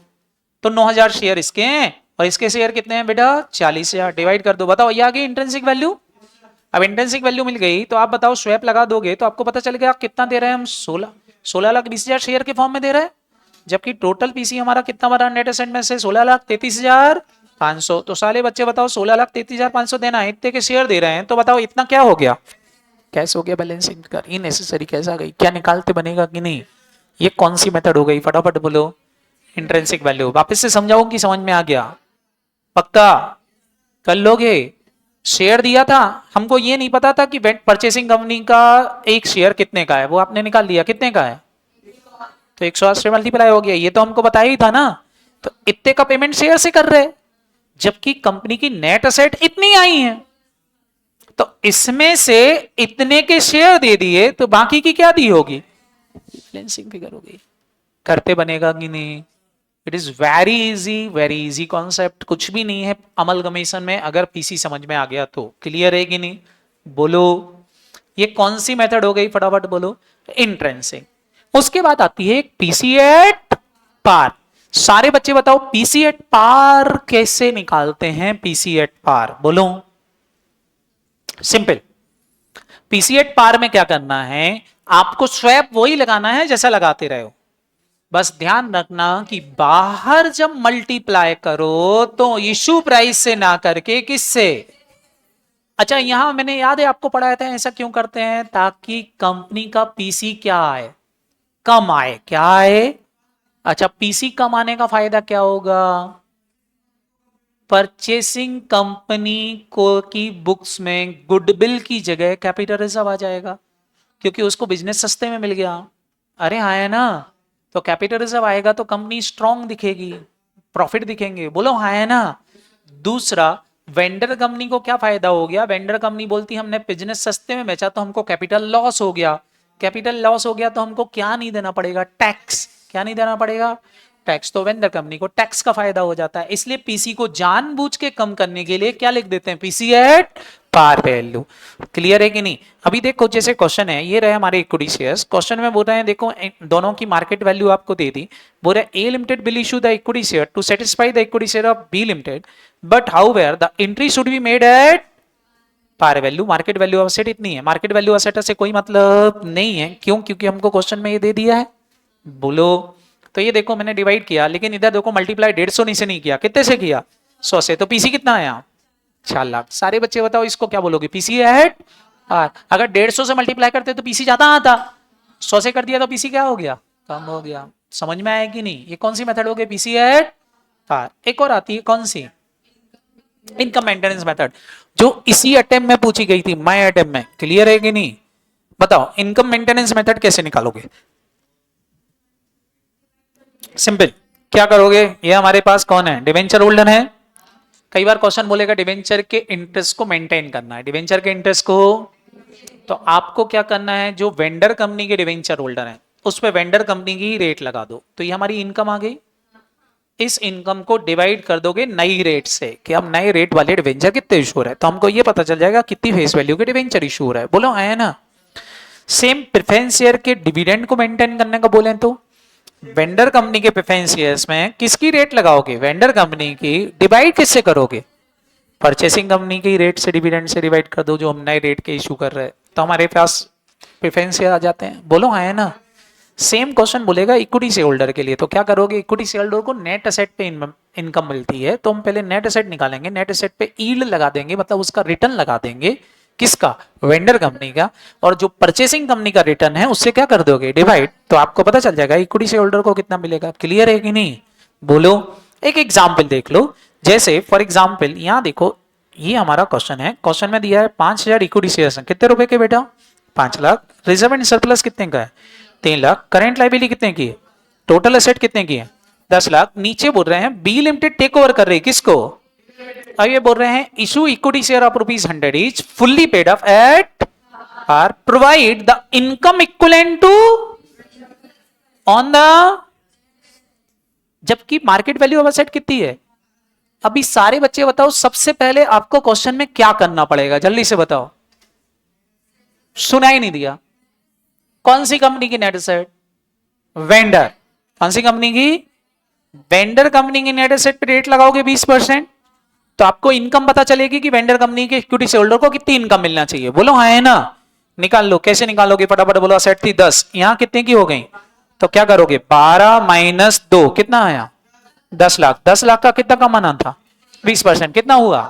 तो 9000 शेयर इसके हैं और इसके शेयर कितने हैं बेटा, 40,000, डिवाइड कर दो, बताओ ये आ गई इंट्रिंसिक वैल्यू। अब इंट्रिंसिक वैल्यू मिल गई तो आप बताओ स्वैप लगा दोगे तो आपको पता चलेगा कितना दे रहे हैं हम, 16,20,000 शेयर के फॉर्म में दे रहे हैं, जबकि टोटल पीसी हमारा कितना बना नेट एसेट में से, 16,33,500। तो साले बच्चे बताओ 16,33,500 देना है, इतने के शेयर दे रहे हैं, तो बताओ इतना क्या हो गया, कैसे हो गया, बैलेंसिंग कर, इननेसेसरी कैसे आ गई, क्या निकालते बनेगा कि नहीं, ये कौन सी मेथड हो गई, फटाफट बोलो, इंट्रिंसिक वैल्यू। वापस से समझाऊं कि समझ में आ गया, पक्का कर लोगे? शेयर दिया था, हमको ये नहीं पता था कि परचेसिंग कंपनी का एक शेयर कितने का है, वो आपने निकाल लिया कितने का है, तो 108 से मल्टीप्लाई हो गया, ये तो हमको बताया ही था ना। तो इतने का पेमेंट शेयर से कर रहे, जबकि कंपनी की नेट असेट इतनी आई है, तो इसमें से इतने के शेयर दे दिए, तो बाकी की क्या दी होगी, बैलेंसिंग फिगर होगी। करते बनेगा कि नहीं? It is very easy concept, कुछ भी नहीं है अमलगमेशन में, अगर पीसी समझ में आ गया तो। क्लियर है कि नहीं? बोलो, ये कौन सी मेथड हो गई, फटाफट बोलो। इंट्रेंसिक। उसके बाद आती है पीसी एट पार। सारे बच्चे बताओ पीसी एट पार कैसे निकालते हैं? पीसी एट पार बोलो। सिंपल, पीसी एट पार में क्या करना है, आपको स्वैप वही लगाना है जैसा लगाते रहे हो, बस ध्यान रखना कि बाहर जब मल्टीप्लाई करो तो इशू प्राइस से ना करके किससे। अच्छा, यहां मैंने याद है आपको पढ़ाया था, ऐसा क्यों करते हैं, ताकि कंपनी का पीसी क्या आए, कम आए। क्या आए? अच्छा, पीसी कम आने का फायदा क्या होगा, परचेसिंग कंपनी को की बुक्स में गुडविल की जगह कैपिटल रिजर्व आ जाएगा, क्योंकि उसको बिजनेस सस्ते में मिल गया। अरे हाँ है ना, तो कैपिटल रिजर्व आएगा तो कंपनी स्ट्रांग दिखेगी, प्रॉफिट दिखेंगे। बोलो हाँ है ना। दूसरा, वेंडर कंपनी को क्या फायदा हो गया, वेंडर कंपनी बोलती हमने बिजनेस सस्ते में बेचा तो हमको कैपिटल लॉस हो गया, कैपिटल लॉस हो गया तो हमको क्या नहीं देना पड़ेगा, टैक्स। क्या नहीं देना पड़ेगा, टैक्स। तो वेंडर कंपनी को टैक्स का फायदा हो जाता है, इसलिए पीसी को जानबूझ के कम करने के लिए क्या लिख देते हैं, PC at par value. Clear है कि नहीं? अभी देखो, जैसे क्वेश्चन है, ये रहे हमारे इक्विटी शेयर्स, क्वेश्चन में बोल रहे हैं देखो दोनों की मार्केट वैल्यू आपको दे दी, बोल रहे A limited will issue the equity share to satisfy the equity share of B limited, but however the entry should be made at par value. Market value of asset इतनी है, market value asset से कोई मतलब नहीं है, क्यों? क्योंकि हमको क्वेश्चन में ये दे दिया है। बोलो, तो ये देखो मैंने डिवाइड किया, लेकिन इधर देखो मल्टीप्लाई 150 से नहीं किया, कितने से किया, 100 से, तो पीसी कितना आया, 4 लाख। सारे बच्चे बताओ इसको क्या बोलोगे, पीसी एट आर। अगर 150 से मल्टीप्लाई करते तो पीसी ज्यादा आता, 100 से कर दिया तो पीसी क्या हो गया, कम हो गया। समझ में आया कि नहीं? ये कौन सी मेथड हो गई, पीसी एट आर। एक और आती है कौन सी, इनकम मेंटेनेंस मेथड, जो इसी अटेम्प्ट में पूछी गई थी, माय अटेम्प्ट में। क्लियर है कि नहीं? बताओ इनकम मेंटेनेंस मेथड कैसे निकालोगे। सिंपल, क्या करोगे, ये हमारे पास कौन है, डिवेंचर होल्डर है। कई बार क्वेश्चन बोलेगा डिवेंचर के इंटरेस्ट को मेंटेन करना है, डिवेंचर के इंटरेस्ट को, तो आपको क्या करना है, जो वेंडर कंपनी के डिवेंचर होल्डर है उस पे वेंडर कंपनी की रेट लगा दो, तो ये हमारी इनकम आ गई। इस इनकम को डिवाइड कर दोगे नई रेट से, कि अब नए रेट वाले डिवेंचर कितने इशू हो रहे हैं, तो हमको ये पता चल जाएगा कितनी फेस वैल्यू के डिवेंचर इशू हो रहा है। बोलो है ना। सेम प्रेफरेंस शेयर के डिविडेंड को मेंटेन करने का बोले तो वेंडर कंपनी के प्रेफरेंस शेयर्स में किसकी रेट लगाओगे, वेंडर कंपनी की, डिवाइड किससे करोगे, परचेसिंग कंपनी की रेट से, डिविडेंड से डिवाइड कर दो, जो हम नए रेट के इशू कर रहे हैं, तो हमारे पास प्रेफरेंस शेयर आ जाते हैं। बोलो हाँ है ना। सेम क्वेश्चन बोलेगा इक्विटी शेयर होल्डर के लिए, तो क्या करोगे, इक्विटी शेयर होल्डर को नेट एसेट पे इनकम मिलती है, तो हम पहले नेट एसेट निकालेंगे, नेट एसेट पे यील्ड लगा देंगे, मतलब उसका रिटर्न लगा देंगे, किसका, वेंडर कंपनी का, और जो परचेसिंग कंपनी का रिटर्न है उससे क्या कर दोगे, डिवाइड, तो आपको पता चल जाएगा इक्विटी शेयर होल्डर को कितना मिलेगा। क्लियर है कि नहीं? बोलो, एक एग्जाम्पल देख लो, जैसे फॉर एग्जाम्पल यहां देखो, ये हमारा क्वेश्चन है, क्वेश्चन में दिया है 5000 इक्विटी शेयर्स हैं, कितने रुपए के बेटा, 5 लाख। रिजर्व एंड सरप्लस कितने का है, 3 लाख। करेंट लायबिलिटी कितने की है, टोटल एसेट कितने की है, 10 लाख। नीचे बोल रहे हैं बी लिमिटेड टेक ओवर कर रही है किसको, अब ये बोल रहे हैं issue equity share of ₹100 each fully paid of at R, provide the income equivalent to on the, जबकि मार्केट वैल्यू ऑफ एसेट कितनी है। अभी सारे बच्चे बताओ, सबसे पहले आपको क्वेश्चन में क्या करना पड़ेगा, जल्दी से बताओ, सुना ही नहीं दिया। कौन सी कंपनी की नेट एसेट, वेंडर। कौन सी कंपनी की, वेंडर कंपनी की नेट एसेट पे रेट लगाओगे 20%, तो आपको इनकम पता चलेगी कि वेंडर कंपनी के इक्विटी शेयर होल्डर को कितनी इनकम मिलना चाहिए। बोलो हाँ है ना। निकाल लो, कैसे निकालोगे, फटाफट बोलो। एसेट थी 10, यहां कितने की हो गई, तो क्या करोगे, 12 माइनस 2 कितना आया, 10 लाख। 10 लाख का कितना कमाना था, 20%, कितना हुआ,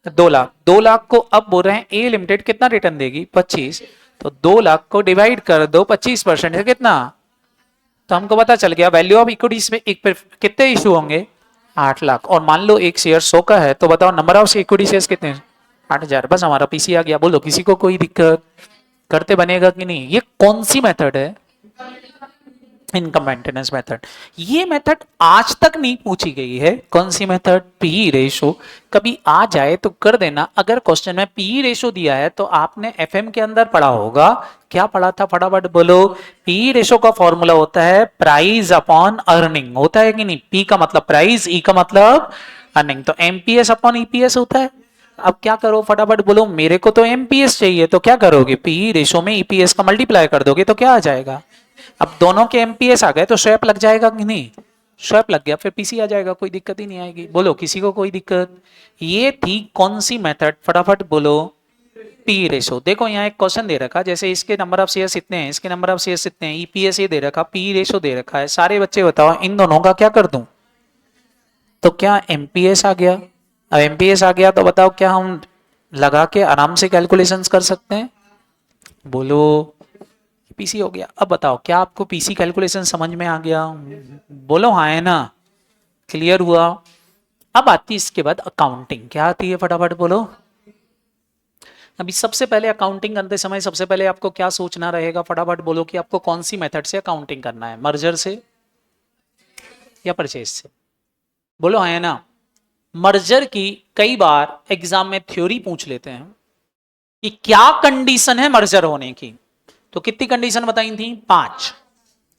2 लाख। 2 लाख को अब बोल रहे हैं ए लिमिटेड कितना रिटर्न देगी, 25, तो 2 लाख को डिवाइड कर दो 25% से, कितना, तो हमको पता चल गया वैल्यू ऑफ इक्विटीज में कितने इशू होंगे, 8 लाख। और मान लो एक शेयर 100 का है, तो बताओ नंबर ऑफ इक्विटी शेयर्स कितने हैं? 8,000। बस हमारा पीसी आ गया। बोलो किसी को कोई दिक्कत? करते बनेगा कि नहीं? ये कौन सी मेथड है? Income maintenance method. ये मेथड आज तक नहीं पूछी गई है। कौन सी मेथड? P ratio. कभी आ जाए तो कर देना। अगर क्वेश्चन में पी रेशो दिया है तो आपने एफएम के अंदर पढ़ा होगा। क्या पढ़ा था? फटाफट बोलो। पी रेशो का फॉर्मूला होता है प्राइस अपॉन अर्निंग। होता है कि नहीं? पी का मतलब प्राइस, ई का मतलब अर्निंग। तो एमपीएस अपॉन ईपीएस होता है। अब क्या करो? फटाफट बोलो। मेरे को तो एमपीएस चाहिए, तो क्या करोगे? पी रेशो में ईपीएस का मल्टीप्लाई कर दोगे तो क्या आ जाएगा? अब दोनों के एमपीएस आ गए तो स्वैप लग जाएगा कि नहीं? स्वैप लग गया, फिर पीसी आ जाएगा, कोई दिक्कत ही नहीं आएगी। बोलो किसी को कोई दिक्कत? ये थी कौन सी मेथड? फटाफट बोलो। P ratio. देखो यहाँ एक क्वेश्चन दे रखा, जैसे इसके नंबर ऑफ शेयर्स इतने हैं, इसके नंबर ऑफ शेयर्स इतने हैं, ईपीएस ये दे रखा, पी रेशो दे रखा है। सारे बच्चे बताओ इन दोनों का क्या कर दूं? तो क्या एमपीएस आ गया? अब एमपीएस आ गया तो बताओ क्या हम लगा के आराम से कैलकुलेशंस कर सकते हैं? बोलो। पीसी हो गया। अब बताओ क्या आपको पीसी कैलकुलेशन समझ में आ गया? बोलो हाँ है ना? क्लियर हुआ? अब आती है इसके बाद अकाउंटिंग। क्या आती है? फटाफट बोलो। अभी सबसे पहले अकाउंटिंग करते समय सबसे पहले आपको क्या सोचना रहेगा? फटाफट बोलो कि आपको कौन सी मेथड से अकाउंटिंग करना है, मर्जर से या परचेज से? बोलो हाँ है ना? मर्जर की कई बार एग्जाम में थ्योरी पूछ लेते हैं कि क्या कंडीशन है मर्जर होने की। तो कितनी कंडीशन बताई थी? 5।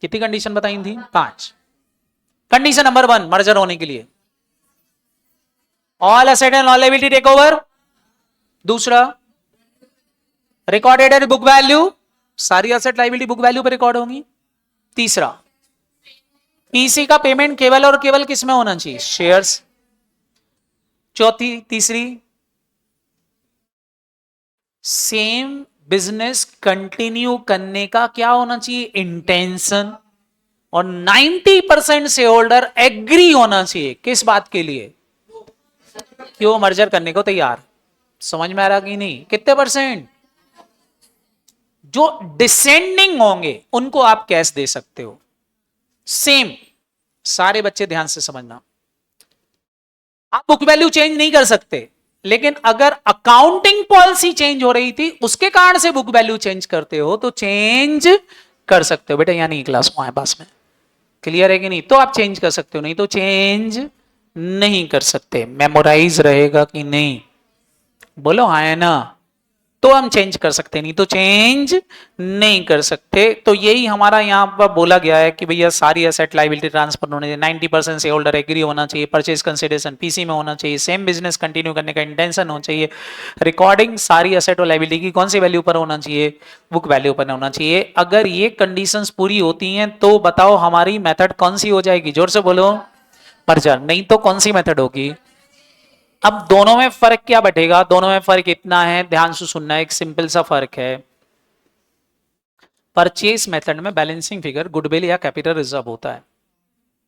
कितनी कंडीशन बताई थी? 5। कंडीशन नंबर 1 मर्जर होने के लिए, all asset and liability take over. दूसरा, रिकॉर्डेड एट बुक वैल्यू, सारी एसेट लायबिलिटी बुक वैल्यू पे रिकॉर्ड होंगी। तीसरा, पीसी का पेमेंट केवल और केवल किस में होना चाहिए? शेयर्स। तीसरी, सेम बिजनेस कंटिन्यू करने का क्या होना चाहिए? इंटेंशन। और 90% शेयर होल्डर एग्री होना चाहिए किस बात के लिए? क्यों मर्जर करने को तैयार। समझ में आ रहा कि नहीं? कितने परसेंट? जो डिसेंडिंग होंगे उनको आप कैश दे सकते हो। सेम। सारे बच्चे ध्यान से समझना। आप बुक वैल्यू चेंज नहीं कर सकते, लेकिन अगर अकाउंटिंग पॉलिसी चेंज हो रही थी उसके कारण से बुक वैल्यू चेंज करते हो तो चेंज कर सकते हो। बेटा यहाँ नहीं, क्लास में पास में क्लियर है कि नहीं? तो आप चेंज कर सकते हो, नहीं तो चेंज नहीं कर सकते। मेमोराइज रहेगा कि नहीं? बोलो हाँ है ना? तो हम चेंज कर सकते, नहीं तो चेंज नहीं कर सकते। तो यही हमारा यहाँ पर बोला गया है कि भैया सारी एसेट लायबिलिटी ट्रांसफर होने चाहिए, 90% शेयर होल्डर एग्री होना चाहिए, परचेज कंसिडरेशन पीसी में होना चाहिए, सेम बिजनेस कंटिन्यू करने का इंटेंशन होना चाहिए, रिकॉर्डिंग सारी एसेट और लायबिलिटी की कौन सी वैल्यू पर होना चाहिए? बुक वैल्यू पर होना चाहिए। अगर ये कंडीशंस पूरी होती हैं तो बताओ हमारी मेथड कौन सी हो जाएगी? जोर से बोलो। मर्जर। नहीं तो कौन सी मेथड होगी? अब दोनों में फर्क क्या बैठेगा? दोनों में फर्क इतना है, ध्यान से सुनना, एक सिंपल सा फर्क है। परचेज मेथड में बैलेंसिंग फिगर गुडविल या कैपिटल रिजर्व होता है।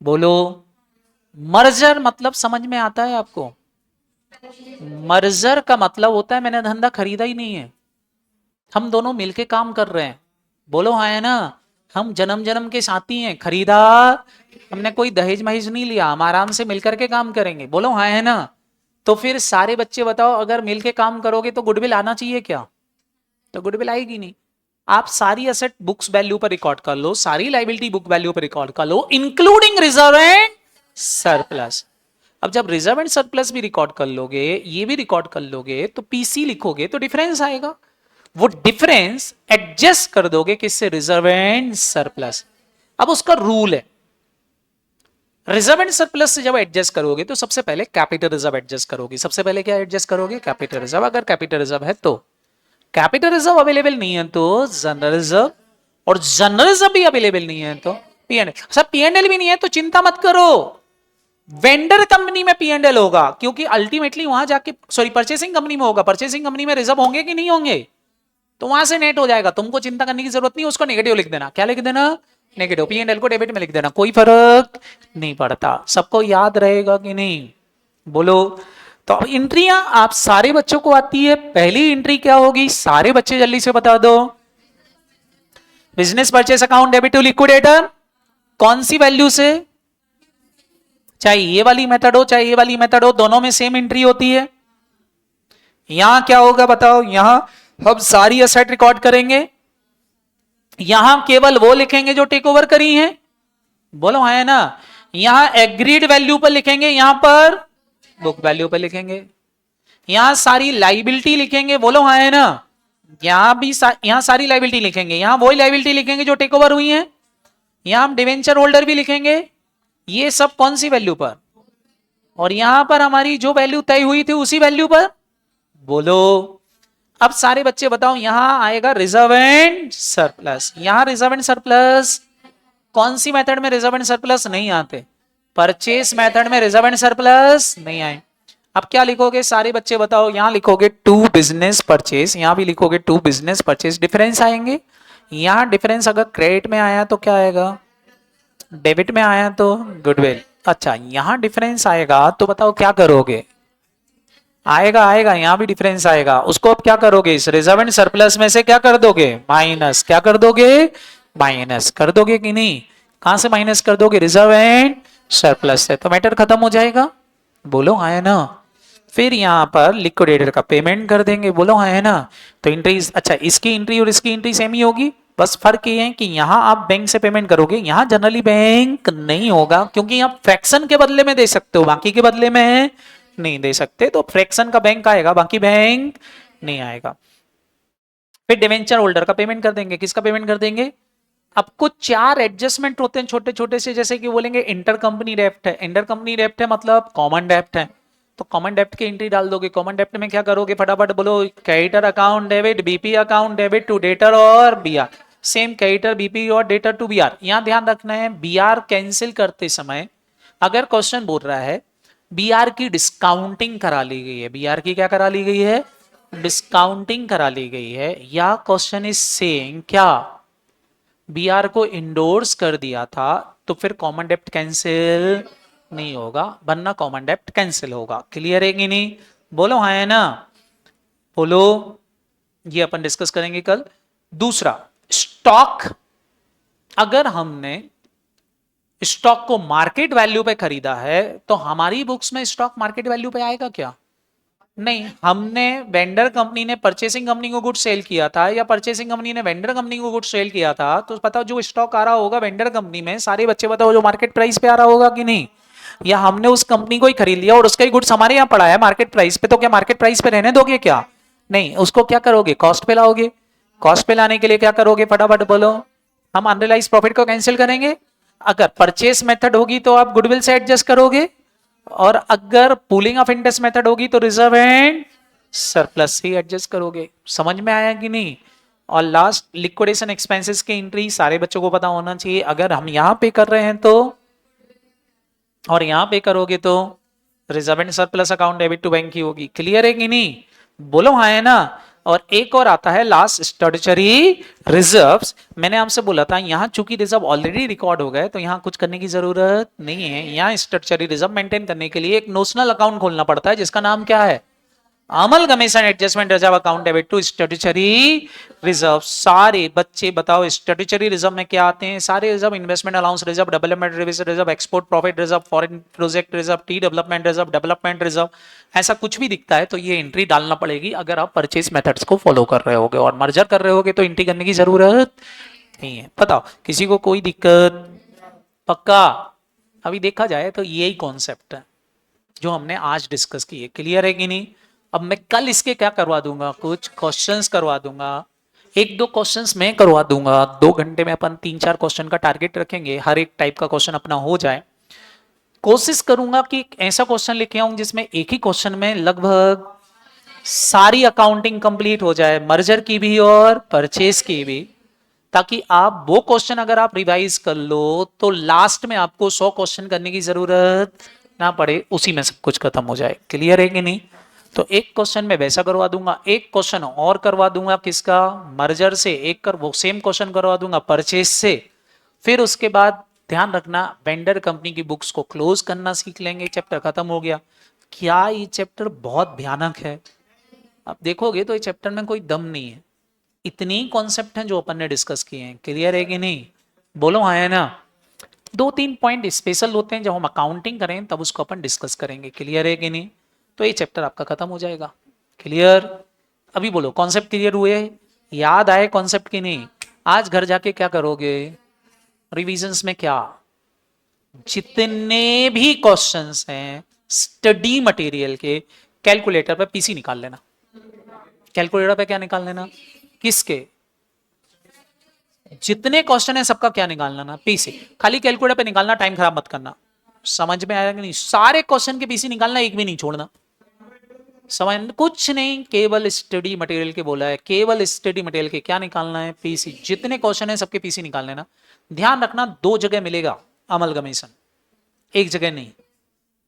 बोलो। मर्जर मतलब समझ में आता है आपको? मर्जर का मतलब होता है मैंने धंधा खरीदा ही नहीं है, हम दोनों मिलके काम कर रहे हैं। बोलो हाँ है ना? हम जन्म जन्म के साथी हैं। खरीदा, हमने कोई दहेज महेज नहीं लिया, हम आराम से मिलकर के काम करेंगे। बोलो हाँ है ना? तो फिर सारे बच्चे बताओ, अगर मिलके काम करोगे तो गुडविल आना चाहिए क्या? तो गुडविल आएगी नहीं। आप सारी एसेट बुक्स वैल्यू पर रिकॉर्ड कर लो, सारी लायबिलिटी बुक वैल्यू पर रिकॉर्ड कर लो, इंक्लूडिंग रिजर्व एंड सरप्लस। अब जब रिजर्व एंड सरप्लस भी रिकॉर्ड कर लोगे, ये भी रिकॉर्ड कर लोगे, तो पीसी लिखोगे तो डिफरेंस आएगा। वो डिफरेंस एडजस्ट कर दोगे किससे? Reserve and surplus. अब उसका रूल है, रिजर्व एंड सरप्लस से जब एडजस्ट करोगे तो सबसे पहले कैपिटल रिजर्व एडजस्ट करोगे। सबसे पहले क्या एडजस्ट करोगे? Capital reserve. अगर कैपिटल रिजर्व है तो, कैपिटल रिजर्व अवेलेबल नहीं है तो जनरल रिजर्व, और जनरल रिजर्व भी अवेलेबल नहीं है तो पीएनएल। सब पीएनएल भी नहीं है तो चिंता मत करो, वेंडर कंपनी में पीएनएल होगा, क्योंकि अल्टीमेटली वहां जाके, सॉरी परचेसिंग कंपनी में होगा। परचेसिंग कंपनी में रिजर्व होंगे कि नहीं होंगे? तो वहां से नेट हो जाएगा, तुमको चिंता करने की जरूरत नहीं। उसको नेगेटिव लिख देना। क्या लिख देना? नेगेटिव। पीएनएल को डेबिट में लिख देना, कोई फर्क नहीं पड़ता। सबको याद रहेगा कि नहीं? बोलो। तो अब एंट्रियां आप सारे बच्चों को आती है। पहली एंट्री क्या होगी? सारे बच्चे जल्दी से बता दो। Business purchase account debit to liquidator, कौन सी वैल्यू से? चाहे ये वाली मेथड हो चाहे ये वाली मेथड हो, दोनों में सेम एंट्री होती है। यहां क्या होगा बताओ, यहां हम सारी असेट रिकॉर्ड करेंगे, यहां केवल वो लिखेंगे जो टेक ओवर करी है, बोलो है ना। यहां एग्रीड वैल्यू पर लिखेंगे, यहां पर बुक वैल्यू पर लिखेंगे, यहां सारी लाइबिलिटी लिखेंगे, बोलो हाँ है ना। यहां भी यहां सारी लाइबिलिटी लिखेंगे, यहां वही लाइबिलिटी लिखेंगे जो टेक ओवर हुई है, यहां हम डिवेंचर होल्डर भी लिखेंगे, ये सब कौन सी वैल्यू पर, और यहां पर हमारी जो वैल्यू तय हुई थी उसी वैल्यू पर, बोलो। अब सारे बच्चे बताओ, यहां आएगा रिजर्व एंड सरप्लस, यहां रिजर्व एंड सरप्लस कौन सी मेथड में रिजर्व एंड सरप्लस नहीं आते, परचेस मेथड में रिजर्व एंड सरप्लस नहीं आए। अब क्या लिखोगे सारे बच्चे बताओ, यहां लिखोगे टू बिजनेस परचेस, यहां भी लिखोगे टू बिजनेस परचेस, डिफरेंस आएंगे। यहां डिफरेंस अगर क्रेडिट में आया तो क्या आएगा, डेबिट में आया तो गुडविल। अच्छा यहां डिफरेंस आएगा तो बताओ क्या करोगे, आएगा आएगा यहां भी डिफरेंस आएगा, उसको अब क्या करोगे, इस रिजर्व एंड सरप्लस में से क्या कर दोगे, माइनस, क्या कर दोगे, माइनस कर दोगे कि नहीं, कहां से माइनस कर दोगे, रिजर्व एंड सरप्लस से, तो मैटर खत्म हो जाएगा, बोलो हाँ है ना। फिर यहां पर लिक्विडेटर का पेमेंट कर देंगे, बोलो हाँ है ना। तो एंट्री, अच्छा इसकी एंट्री और इसकी एंट्री सेम ही होगी, बस फर्क ये है कि यहां आप बैंक से पेमेंट करोगे, यहां जनरली बैंक नहीं होगा, क्योंकि आप फ्रैक्शन के बदले में दे सकते हो, बाकी के बदले में नहीं दे सकते, तो फ्रैक्शन का बैंक आएगा, बाकी बैंक नहीं आएगा। फिर डिवेंचर होल्डर का पेमेंट कर देंगे, किसका पेमेंट कर देंगे, अब कुछ चार एडजस्टमेंट होते हैं छोटे छोटे से, जैसे कि बोलेंगे इंटर कंपनी डेप्ट है, इंटर कंपनी डेप्ट है मतलब कॉमन डेप्ट है, तो कॉमन डेप्ट की एंट्री डाल दोगे, कॉमन डेप्ट में क्या करोगे फटाफट बोलो, creditor account debit, BP account debit to debtor और बीआर, सेम क्रेडिटर बीपी और डेटर टू बीआर। यहां ध्यान रखना है बीआर कैंसिल करते समय अगर क्वेश्चन बोल रहा है बीआर की डिस्काउंटिंग करा ली गई है, बीआर की क्या करा ली गई है, डिस्काउंटिंग करा ली गई है, या क्वेश्चन इज सेइंग क्या बीआर को इंडोर्स कर दिया था, तो फिर कॉमन डेप्ट कैंसिल नहीं होगा, वरना कॉमन डेप्ट कैंसिल होगा। क्लियर है कि नहीं, बोलो हाँ है ना, बोलो। ये अपन डिस्कस करेंगे कल। दूसरा, स्टॉक, अगर हमने स्टॉक को मार्केट वैल्यू पे खरीदा है तो हमारी बुक्स में स्टॉक मार्केट वैल्यू पे आएगा क्या, नहीं। हमने वेंडर कंपनी ने परचेसिंग कंपनी को गुड सेल किया था, या परचेसिंग कंपनी ने वेंडर कंपनी को गुड सेल किया था, तो बताओ जो स्टॉक आ रहा होगा वेंडर कंपनी में, सारे बच्चे बताओ जो मार्केट प्राइस पे आ रहा होगा कि नहीं, या हमने उस कंपनी को ही खरीद लिया और उसका ही गुड्स हमारे यहाँ पड़ा है मार्केट प्राइस पे, तो क्या मार्केट प्राइस पे रहने दोगे क्या, नहीं, उसको क्या करोगे, कॉस्ट पे लाओगे। कॉस्ट पे लाने के लिए क्या करोगे फटाफट बोलो, हम अनरियलाइज प्रॉफिट को कैंसिल करेंगे, अगर परचेस मेथड होगी तो आप गुडविल से एडजस्ट करोगे, और अगर पूलिंग ऑफ इंटरेस्ट मेथड होगी तो रिजर्व एंड सरप्लस से एडजस्ट करोगे। समझ में आया कि नहीं। और लास्ट, लिक्विडेशन एक्सपेंसेस की एंट्री सारे बच्चों को पता होना चाहिए, अगर हम यहां पे कर रहे हैं तो, और यहां पे करोगे तो reserve and surplus account debit to bank की होगी। क्लियर है कि नहीं, बोलो हाँ है ना। और एक और आता है लास्ट, स्टैट्यूटरी रिजर्व्स। मैंने आपसे बोला था यहां चूंकि रिजर्व ऑलरेडी रिकॉर्ड हो गए तो यहां कुछ करने की जरूरत नहीं है, यहां स्टैट्यूटरी रिजर्व मेंटेन करने के लिए एक नोशनल अकाउंट खोलना पड़ता है जिसका नाम क्या है, amalgamation adjustment reserve account debit to statutory reserve. सारे बच्चे बताओ स्टैट्यूटरी रिजर्व में क्या आते हैं, सारे reserve, investment allowance reserve, development reserve, export profit reserve, foreign project reserve, T development reserve, development reserve, ऐसा कुछ भी दिखता है तो ये एंट्री डालना पड़ेगी अगर आप परचेस मेथड्स को फॉलो कर रहे होगे, और मर्जर कर रहे होगे तो एंट्री करने की जरूरत नहीं है। बताओ किसी को कोई दिक्कत, पक्का। अभी देखा जाए तो यही कॉन्सेप्ट है जो हमने आज डिस्कस की है। क्लियर है कि नहीं। अब मैं कल इसके क्या करवा दूंगा, कुछ क्वेश्चंस करवा दूंगा, एक दो क्वेश्चंस मैं करवा दूंगा, 2 घंटे में अपन 3-4 क्वेश्चन का टारगेट रखेंगे, हर एक टाइप का क्वेश्चन अपना हो जाए। कोशिश करूंगा कि ऐसा क्वेश्चन लेके आऊं जिसमें एक ही क्वेश्चन में लगभग सारी अकाउंटिंग कंप्लीट हो जाए, मर्जर की भी और परचेस की भी, ताकि आप वो क्वेश्चन अगर आप रिवाइज कर लो तो लास्ट में आपको 100 क्वेश्चन करने की जरूरत ना पड़े, उसी में सब कुछ खत्म हो जाए। क्लियर है कि नहीं। तो एक क्वेश्चन में वैसा करवा दूंगा, एक क्वेश्चन और करवा दूंगा किसका, मर्जर से, एक कर वो सेम क्वेश्चन करवा दूंगा परचेस से। फिर उसके बाद ध्यान रखना वेंडर कंपनी की बुक्स को क्लोज करना सीख लेंगे, चैप्टर खत्म हो गया। क्या ये चैप्टर बहुत भयानक है, आप देखोगे तो ये चैप्टर में कोई दम नहीं है, इतनी कॉन्सेप्ट हैं जो अपन ने डिस्कस किए हैं। क्लियर है कि नहीं, बोलो हाँ है ना। दो तीन पॉइंट स्पेशल होते हैं, जब हम अकाउंटिंग करें तब उसको अपन डिस्कस करेंगे। क्लियर है कि नहीं? तो ये चैप्टर आपका खत्म हो जाएगा। क्लियर? अभी बोलो कॉन्सेप्ट क्लियर हुए? याद आए कॉन्सेप्ट की नहीं? आज घर जाके क्या करोगे? रिविजन्स में क्या, जितने भी क्वेश्चंस हैं स्टडी मटेरियल के, कैलकुलेटर पे पीसी निकाल लेना। कैलकुलेटर पे क्या निकाल लेना? किसके? जितने क्वेश्चन है सबका क्या निकालना ना? पीसी। खाली कैलकुलेटर पे निकालना, टाइम खराब मत करना। समझ में आया कि नहीं? सारे क्वेश्चन के पीसी निकालना, एक भी नहीं छोड़ना। समझ कुछ नहीं, केवल स्टडी मटेरियल के बोला है, केवल स्टडी मटेरियल के क्या निकालना है? पीसी। जितने क्वेश्चन है सबके पीसी निकाल लेना। ध्यान रखना, दो जगह मिलेगा अमलगमेशन, एक जगह नहीं।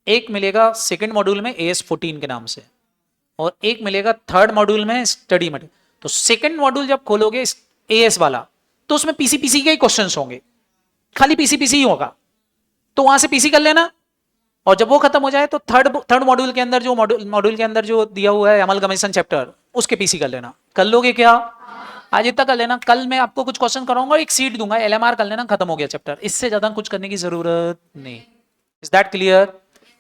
एक मिलेगा सेकंड मॉड्यूल में AS14 के नाम से, और एक मिलेगा थर्ड मॉड्यूल में स्टडी मटेरियल। तो सेकंड मॉड्यूल जब खोलोगे AS वाला, तो उसमें पीसी पीसी के ही क्वेश्चंस होंगे, खाली पीसी पीसी ही होगा, तो वहां से पीसी कर लेना। और जब वो खत्म हो जाए तो थर्ड मॉड्यूल के अंदर जो मॉड्यूल के अंदर जो दिया हुआ है अमलगमेशन चैप्टर, उसके पीसी कर लेना। कर लोगे क्या? आज इतना कर लेना। कल मैं आपको कुछ क्वेश्चन कराऊंगा, एक सीट दूंगा, LMR कर लेना, खत्म हो गया चैप्टर। इससे ज्यादा कुछ करने की जरूरत नहीं। Is that clear?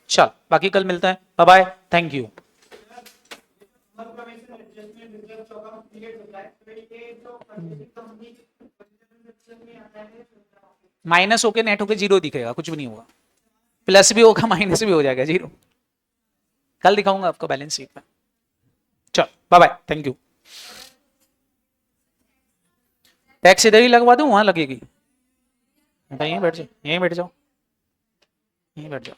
चल, बाकी कल मिलता है। Bye bye, thank you. Minus होके नेट होके जीरो दिखेगा, कुछ भी नहीं होगा। प्लस भी होगा, माइनस भी हो जाएगा, जीरो। कल दिखाऊंगा आपको बैलेंस शीट में। चल, bye bye, thank you. Tax इधर ही लगवा दूं, वहां लगेगी? यहीं बैठ जाओ, यहीं बैठ जाओ, यहीं बैठ जाओ।